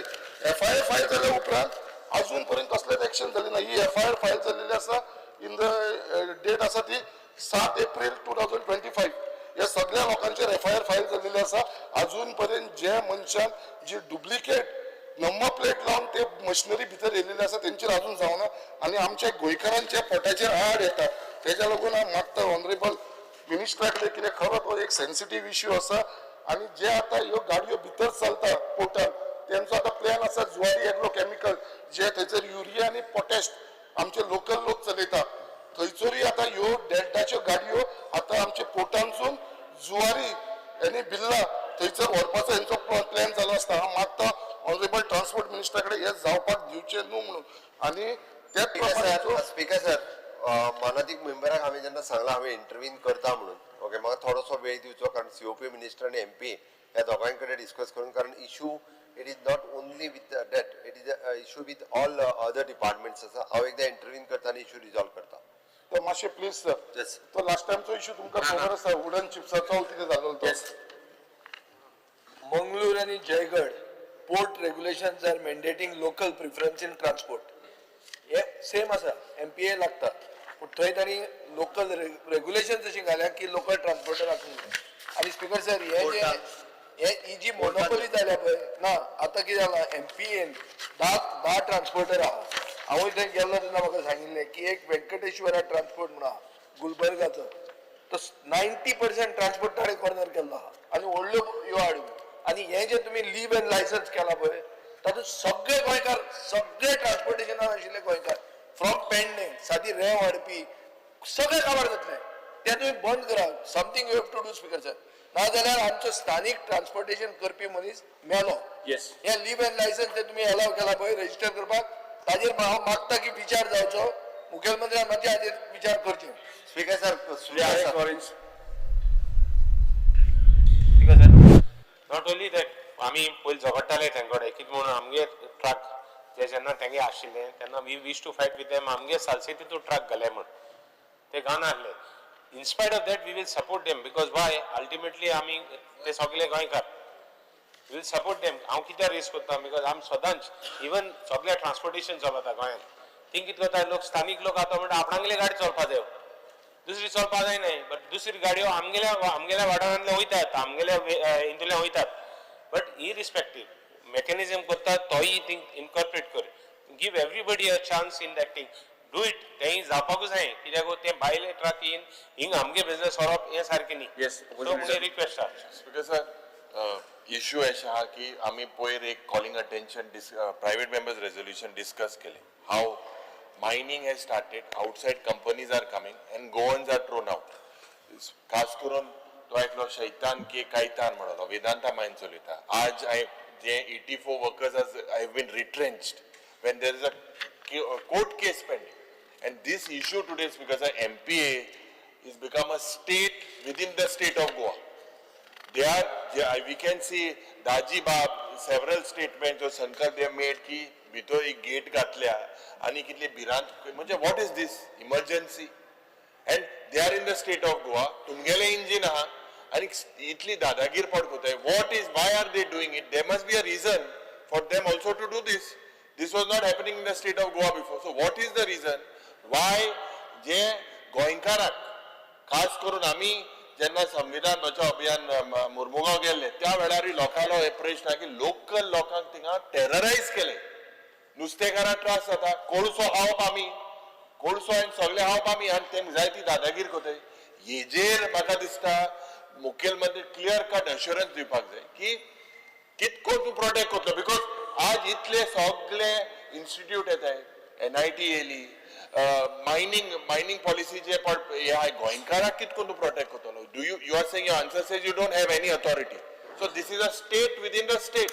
एफआयआर फायल जाल्या उपरांत अजून पर्यंत कसलेच एक्शन जाली ना ही एफआयआर फायल जाल्लेली आसा इन द डेट आसा ती 7 एप्रील 2025 ह्या सगळ्या लोकांचेर एफआयआर फायल जाल्लेली आसा अजून पर्यंत जे मनशान जी डुप्लिकेट नंबर प्लेट लावन ते मशिनरी भितर येयलेले आसा तेंचेर अजून जावना आनी आमच्या गोंयकारांच्या पोटाचेर आड येता तेज्या लागून हांव मागता ऑनरेबल मिनिस्टराकले कित्याक खरो तो एक सेन्सिटीव इश्यू आसा आनी जे आतां ह्यो गाडयो भितर चलता पोर्टान तेंचो आतां प्लॅन आसा जुवारी एग्रो केमिकल जे थंयसर युरिया आनी पोटॅश आमचे लोकल लोक चलयता थंयसरूय आतां ह्यो डेल्टाच्यो गाडयो आतां आमच्या पोर्टानसून जुवारी आनी बिल्ला थंयसर व्हरपाचो हेंचो प्लॅन जालो आसता हांव मागता ऑनरेबल ट्रान्सपोर्ट मिनिस्टरा कडेन हे जावपाक दिवचें न्हू म्हणून आनी त्याच प्रमाणे स्पीकर सर मोनादीक मेंबराक हांवें जेन्ना सांगलां हांवें इंटरव्यून करता म्हणून ओके म्हाका थोडोसो वेळ दिवचो कारण सीओपी मिनिस्टर आनी एमपी ह्या दोगांय कडेन डिस्कस करून कारण issue it is not only with that it is issue with all other departments आसा हांव एकदां इंटरव्यून करता आनी इशू रिजॉल्व करता तो मातशें प्लीज सर तो लास्ट टायमचो इशू तुमकां खबर आसा वुडन चिप्साचो कितें जालो तो मंगळूर आणि Jaigad port regulations are mandating local preference in transport हे सेम आसा एमपीए लागता पूण थंय तांणी लोकल रेग्युलेशन्स अशी घाल्या की लोकल ट्रान्सपोर्टर आसूंक आनी स्पीकर सर ही जी मोनोपोली जाल्या पळय ना आतां कितें जालां एमपीएन 10 ट्रान्सपोर्टर आहा हांवूय थंय गेल्लो तेन्ना म्हाका सांगिल्लें की एक व्यंकटेश्वरा ट्रान्सपोर्ट म्हणून आहा गुलबर्गाचो तो 90% ट्रान्सपोर्ट ताणें कॉर्नर केल्लो आहा आनी व्हडल्यो ह्यो हाडून आनी हे जे तुमी लीव एंड लायसन्स केला पळय तातूंत सगळे गोंयकार सगळे ट्रान्सपोर्टेशनान आशिल्ले गोंयकार फ्रॉम पेडणे सादी रेंव हाडपी सगळे काबार जातले ते तुमी बंद करा something you have to do speaker sir नाजाल्यार आमचो स्थानिक ट्रान्सपोर्टेशन करपी मनीस मेलो येस हे लीव एंड लायसन्स ते तुमी अलाव केला पळय रजिस्टर करपाक ताजेर हांव मागता की विचार जावचो मुखेलमंत्र्यान मातशें हाजेर विचार करचो speaker sir not only that आमी पयलीं झगडटाले तेंकडे कितें म्हणून आमगे ट्रक जे जेन्ना तेंगे आशिल्ले तेन्ना we wish to fight with them आमगे सालसेतीतून ट्रक घाले म्हण ते घावन आहले in spite of that we will support them because why ultimately आमी ते सगळे गोंयकार वी वील सपोर्ट देम हांव कित्याक रेस करता बिकॉज आम सदांच इवन सगळ्या ट्रान्सपोर्टेशन चलता गोंयांत थिंग कितें करता लोक स्थानीक लोक आता म्हणटा आपणांगले गाडी चलपा जाय दुसरी चलपा जायनाय बट दुसरी गाडयो आमगेल्या वाठारांतले वयतात आमगेल्या हितूंतल्यान वयतात बट इरिस्पेक्टीव मेकॅनिझम करता तोय थिंग इनकॉर्पोरेट कर give everybody a chance in that thing do it तें जावपाकूच जाय कित्याक ते भायले ट्रक येवन हिंग आमगे बिझनेस व्हरप हें सारकें न्ही येस म्हजे रिक्वेस्ट आहा स्पीकर सर इश्यू अशें आहा की आमी पयर एक calling attention private members resolution discuss केलें how mining has started outside companies are coming and Goans are thrown out खास करून तो एकलो शैतान के कायतान म्हणलो वेदांता मायन चलयता आज जे 84 workers I have been retrenched when there is a court case pending. And this issue today, because the MPA is become a state within the state of Goa. We can see Daji Bab, several statements or Sankar they have made ki bito ek gate gatlya ani kitli birant म्हणजे what is this emergency and they are in the state of Goa tumgele engine aha आणि itli dadagir padkotai what is why are they doing it there must be a reason for them also to do this. This was not happening in the state of Goa before. So what is the reason why जे गोंयकाराक खास करून आमी जेन्ना संविधान बचाव अभियान मुर्मुगांव गेल्ले त्या वेळार लोकांलो हे प्रश्न की लोकल लोकांक थिंगा टेररायज केले नुस्तेकारांक त्रास जाता कोळसो हावप आमी कोळसो आनी सगळे हावप आमी आनी तेंक जाय ती दादागीर कोताय हेजेर म्हाका दिसता मुखेलमंत्री क्लियर कट अश्युरन्स दिवपाक जाय की कितको तूं प्रोटेक्ट करतलो बिकॉज आज इतले सगळे इन्स्टिट्यूट येत आहे NIT येयली मायनिंग पॉलिसी जे हे आहे गोंयकाराक कितको तूं प्रोटेक्ट करतलो do you are saying your answer says you don't have any authority so this is a state within the state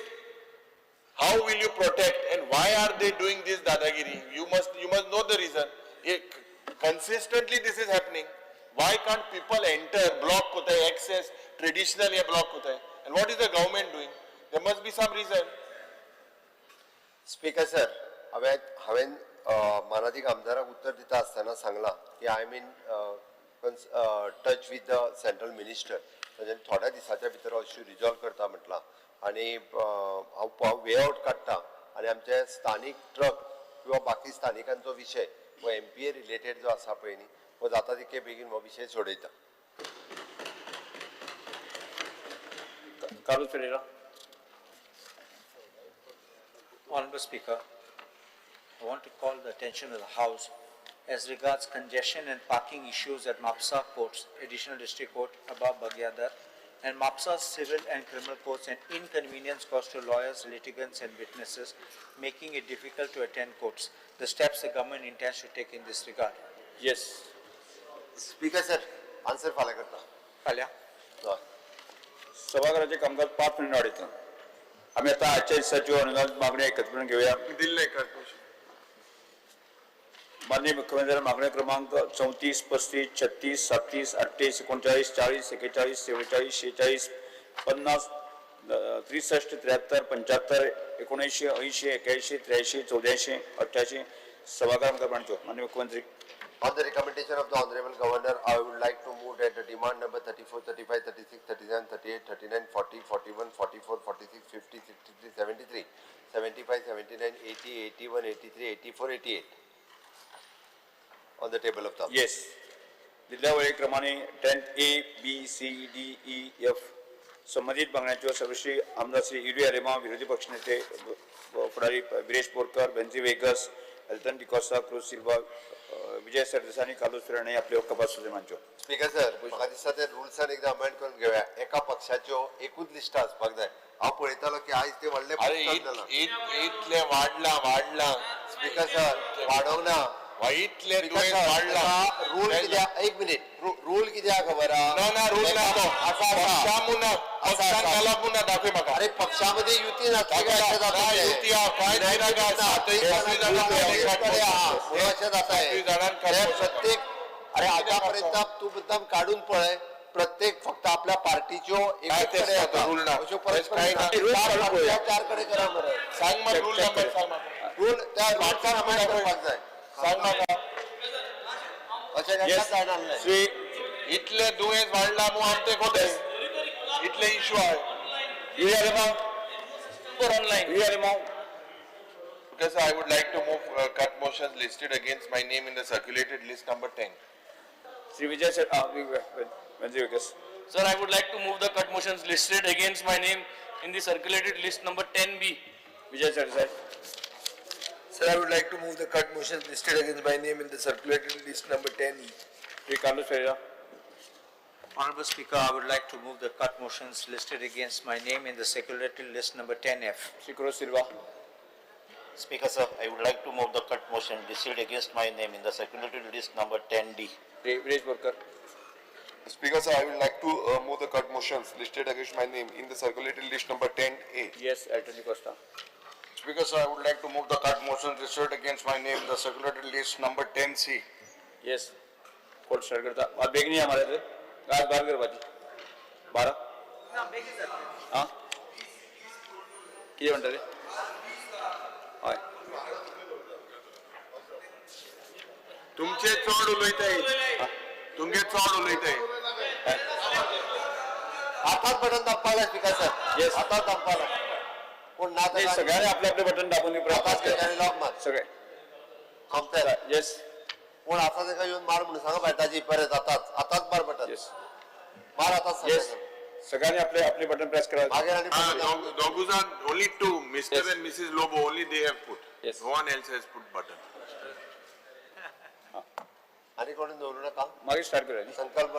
how will you protect and why are they doing this दादागिरी you must know the reason consistently this is happening why can't people enter block kotay access traditional ye block kotay and what is the government doing there must be some reason. Speaker sir हांवें मानादीक आमदाराक उत्तर दिता आसतना सांगलां की I mean touch with the central minister म्हणजे थोड्या दिसाच्या भितर हो इश्यू रिजॉल्व करता म्हटलां आनी हांव वे आउट काडटा आनी आमचे स्थानीक ट्रक किंवा बाकी स्थानिकांचो विशय हो MPA रिलेटेड जो आसा पळय न्ही हो जाता तितके बेगीन हो विशय सोडयता. Carlos Pereira. Honorable Speaker, I want to call the attention of the House as regards congestion and parking issues at Mapsa courts, Additional District Court above Bagyadar, and Mapsa's civil and criminal courts, and inconvenience caused to lawyers, litigants and witnesses, making it difficult to attend courts. The steps the government intends to take in this regard. Yes. Speaker sir answer फाल्यां करता. फाल्यां? सभागृहाचे कामकाज 5 मिनिटां वाडयता. आमी आतां आजच्या दिसाच्यो अनुदान मागण्यो एकत्रीत घेवया. दिल्ले माननीय मुख्यमंत्री मागण्यो क्रमांक 34, 35, 36, 37, 38, 39, 40, 41, 47, 46, 50, 50, 63, 73, 75, 80, 81, 83, 84, 88 सभागृह क्रमांक माननीय मुख्यमंत्री. On the recommendation of the Honorable Governor, I would like to move that the demand number 34, 35, 36, 37, 38, 39, 40, 41, 44, 46, 50, 63, 73, 75, 79, 80, 81, 83, 84, 88 on the table of thumbs. Yes. दिल्ल्या वेळे क्रमाने 10A, B, C, D, E, F संबंधित मागण्यांच्यो सर्वश्री आमदार श्री युरी अरेमा विरोधी पक्षनेते फुडारी वीरेश बोरकर बेन्झी वेगस एल्टन डिकोसा क्रूज सिल्वा विजय सरदेसाई कार्लोस फेरेरा यांनी आपले वक्तव्य सुचयमांच्यो. स्पीकर सर म्हाका दिसता ते रुल्सान एकदा अमेंड करून घेवया एका पक्षाच्यो एकूच लिस्ट आसपाक जाय. हांव पळयतालो की आयज ते व्हडले इतले वाडला स्पीकर सर वाडोवना वाईटले दुयेंस वाडला रूल कित्याक एक मिनिट रूल कित्याक खबर आहा ना रूल ना तो पक्षांक घालप ना दाखय म्हाका अरे पक्षामध्ये युती नसली काय अशें जाता काय तें? युती आहा, काय दिनाका, सातही कडे आहा, म्हणून अशें जाता हें. जाणांक ते प्रत्येक अरे आतापर्यंत तू मुद्दाम काढून पळय प्रत्येक फक्त आपल्या पार्टीच्यो काय एकच ते कडे सांगता, येता. रूल ना. अश्यो परस्पर काय ना. ना. चार कडे करा मरे सांग मला रूल नंबर सांग म्हाका. रूल त्या रूलचा प्रमाणे करपाक जाय सांग म्हाका अशें केन्नाच जायना आसलें. इतले दुयेंस वाडला मू आमचे कोटे इतले इश्यू आहे online. Because I would like to move cut motions listed against my name in the circulated list number 10. Sri Vijay sir, Sir, I would like to move the cut motions listed against my name in the circulated list number 10B. Vijay sir, sir. Sir, I would like to move the cut motions listed against my name in the circulated list number 10E. Sri Carlos Pereira. Honorable Speaker, I would like to move the cut motions listed against my name in the circulated list number 10F. Sri Cruz Silva. Speaker sir, I would like to move the cut motion listed against my name in the circulated list number 10D. Sri Vinesh Borkar. Speaker, sir, I would like to move the cut motions listed against my name in the circulated list number 10A. Yes, Anthony Costa. Speaker, sir, I would like to move the cut motions listed against my name in the circulated list number 10C. Yes. Court start करता आज बेग नहीं हमारे थे आज 12 करवाची 12 हाँ किती म्हणता रे हय तुमचे चड उलयताय तुमगे चड उलयताय आताच बटन दाबपाला स्पीकर सर Yes. आताच दाबपाला कोण ना नाही सगळ्यांनी आपले आपले बटन दाबून आताच ठिकाणी लॉक मार सगळे कंपेर येस कोण आता तेका येऊन मार म्हणून सांगा बायताची परत आताच मार बटन येस मार आताच येस सांगा सगळ्यांनी आपले आपले बटन प्रेस करा मागेर आणि Doguzan, only two, Mr. and Mrs. Lobo, only they have put. Yes. No one else has put button. आणि कोणी दवरू नका मागे स्टार्ट करूया संकल्प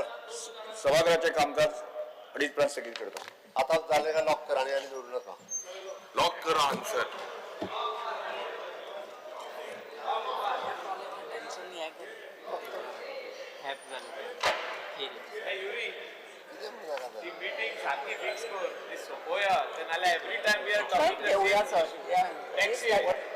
सभागृहाचे कामकाज 2:30 स्थगित करतो आता झाले का लॉक करा आणि दवरू नका Lock kara answer. किती म्हणा Sir, yeah, sir. Yeah.